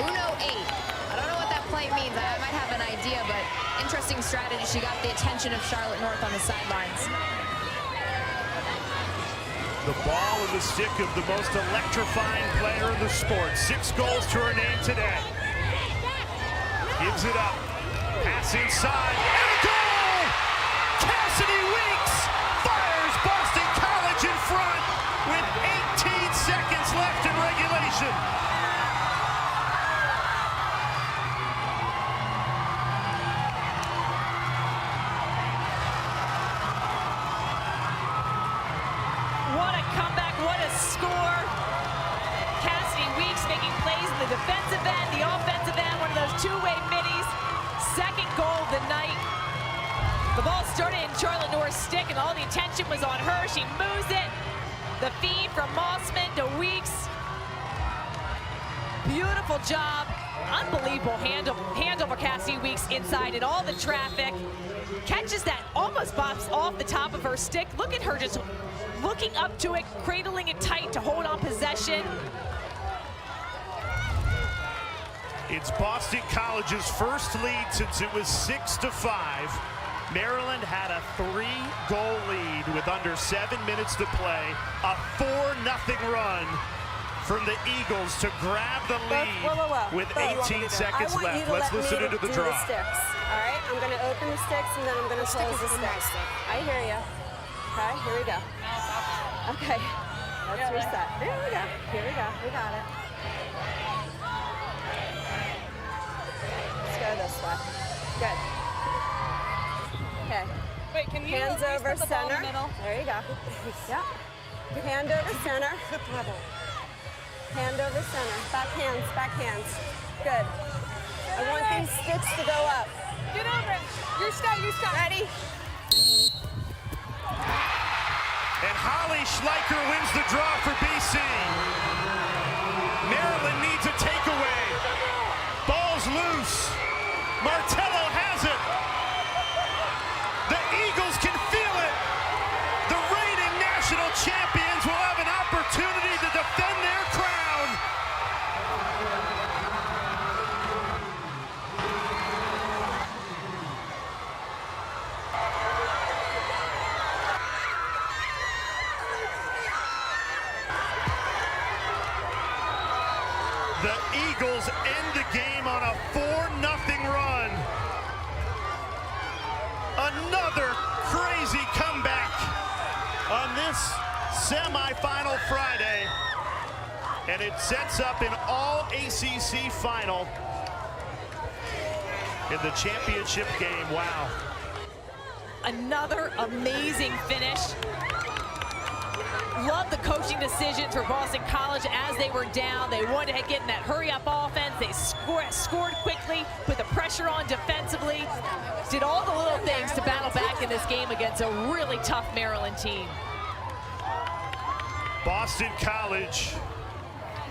Uno 8. I don't know what that play flight means. I might have an idea, but interesting strategy. She got the attention of Charlotte North on the sidelines. The ball in the stick of the most electrifying player in the sport. 6 goals to her name today. Gives it up. Pass inside. And a goal! Cassidy Weeks fires Boston College in front with 18 seconds left in regulation. What a comeback, what a score. Cassidy Weeks making plays in the defensive end, the offensive end, one of those two-way middies. Second goal of the night. The ball started in Charlotte North's stick and all the attention was on her. She moves it. The feed from Mossman to Weeks. Beautiful job. Unbelievable handle for Cassidy Weeks inside and all the traffic. Catches that, almost bops off the top of her stick. Look at her just looking up to it, cradling it tight to hold on possession. It's Boston College's first lead since it was 6-5. Maryland had a 3-goal lead with under 7 minutes to play. A 4-0 run from the Eagles to grab the lead with 18 seconds left. Let's listen into the draw. The sticks. All right, I'm going to open the sticks and then I'm going to close the sticks. I hear you. Okay, here we go. Okay, let's reset. There we go. Here we go. We got it. Let's go this way. Good. Okay. Wait, can you hands over the center? Ball in the middle? There you go. Yep. Hand over center. Hand over center. Back hands, back hands. Good. I want these sticks to go up. Get over it. You start. Ready? And Holly Schleicher wins the draw for BC. Maryland needs a takeaway. Ball's loose. Martello has it. The Eagles can feel it. The reigning national champions will have an opportunity to defend their crown. The Eagles end the game on a 4-0 run. Another crazy comeback on this semifinal Friday. And it sets up an all-ACC final in the championship game. Wow. Another amazing finish. Love the coaching decisions for Boston College as they were down. They wanted to get in that hurry-up offense. They scored quickly, put the pressure on defensively, did all the little things to battle back in this game against a really tough Maryland team. Boston College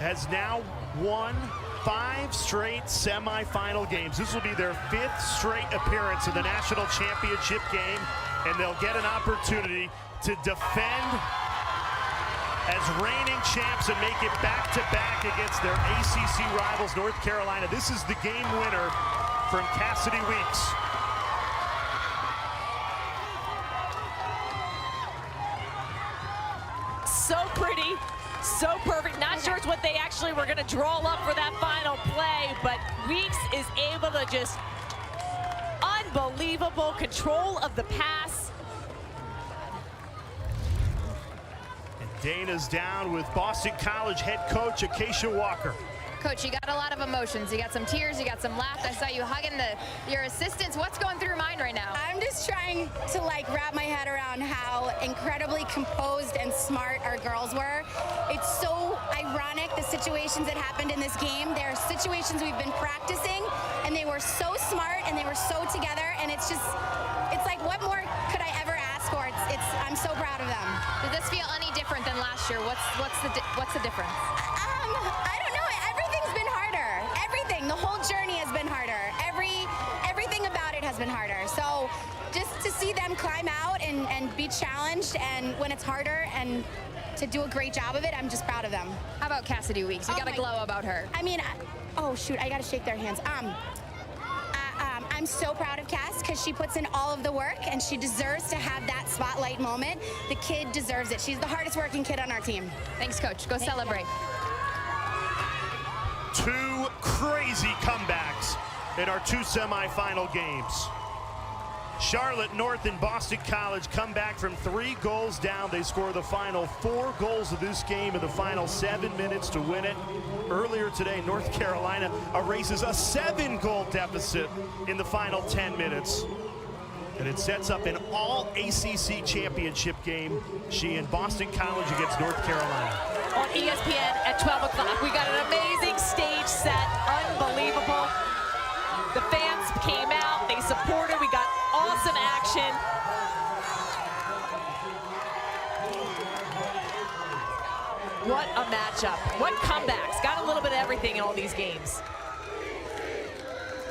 has now won 5 straight semifinal games. This will be their 5th straight appearance in the national championship game, and they'll get an opportunity to defend as reigning champs and make it back-to-back against their ACC rivals, North Carolina. This is the game winner from Cassidy Weeks. So pretty, so perfect. Not sure it's what they actually were going to draw up for that final play, but Weeks is able to just unbelievable control of the pass. Dana's down with Boston College head coach Acacia Walker. Coach, you got a lot of emotions. You got some tears, you got some laughter. I saw you hugging your assistants. What's going through your mind right now? I'm just trying to wrap my head around how incredibly composed and smart our girls were. It's so ironic, the situations that happened in this game. There are situations we've been practicing, and they were so smart and they were so together, and it's like, what more could I ever ask for? I'm so proud of them. Did this feel any different than last year? What's the difference? I don't know. Everything's been harder. Everything. The whole journey has been harder. Everything about it has been harder. So just to see them climb out and be challenged, and when it's harder, and to do a great job of it, I'm just proud of them. How about Cassidy Weeks? You got a glow about her. I mean, oh shoot, I got to shake their hands. I'm so proud of Cass because she puts in all of the work and she deserves to have that spotlight moment. The kid deserves it. She's the hardest working kid on our team. Thanks, Coach. Go celebrate. Two crazy comebacks in our two semifinal games. Charlotte North and Boston College come back from 3 goals down. They score the final 4 goals of this game in the final 7 minutes to win it. Earlier today, North Carolina erases a 7-goal deficit in the final 10 minutes. And it sets up an all-ACC championship game. She and Boston College against North Carolina. On ESPN at 12 o'clock, we got an amazing stage set, unbelievable. The fans came out, they supported, we got awesome action. What a matchup, what comebacks. Got a little bit of everything in all these games.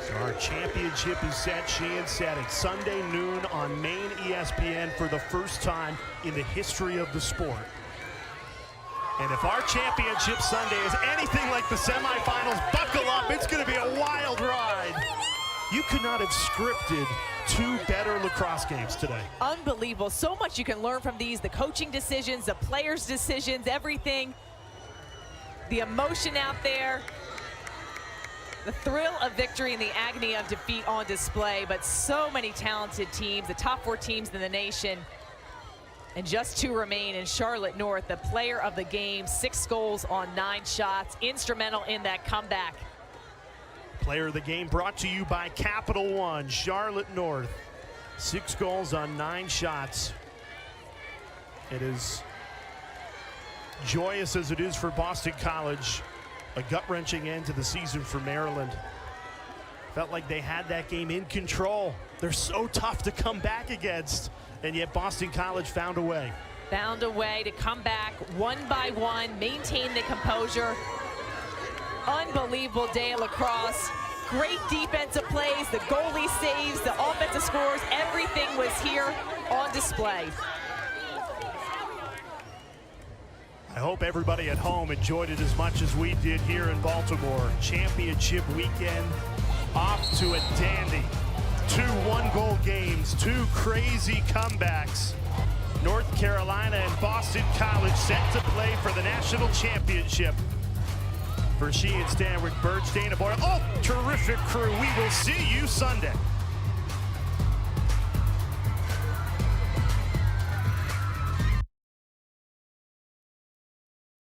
So our championship is set, Sheehan said it, Sunday noon on main ESPN for the first time in the history of the sport. And if our championship Sunday is anything like the semifinals, buckle up, it's going to be a wild ride. You could not have scripted 2 better lacrosse games today. Unbelievable, so much you can learn from these, the coaching decisions, the players' decisions, everything. The emotion out there, the thrill of victory and the agony of defeat on display, but so many talented teams, the top 4 teams in the nation. And just 2 remain in Charlotte North, the player of the game, 6 goals on 9 shots, instrumental in that comeback. Player of the game brought to you by Capital One, Charlotte North. 6 goals on 9 shots. It is joyous as it is for Boston College. A gut-wrenching end to the season for Maryland. Felt like they had that game in control. They're so tough to come back against. And yet Boston College found a way. Found a way to come back one by one, maintain the composure. Unbelievable day of lacrosse. Great defensive plays, the goalie saves, the offensive scores, everything was here on display. I hope everybody at home enjoyed it as much as we did here in Baltimore. Championship weekend off to a dandy. 2 one-goal games, 2 crazy comebacks. North Carolina and Boston College set to play for the national championship. For Sheehan, Stanwick, Birch, Dana Boyle, oh, terrific crew. We will see you Sunday.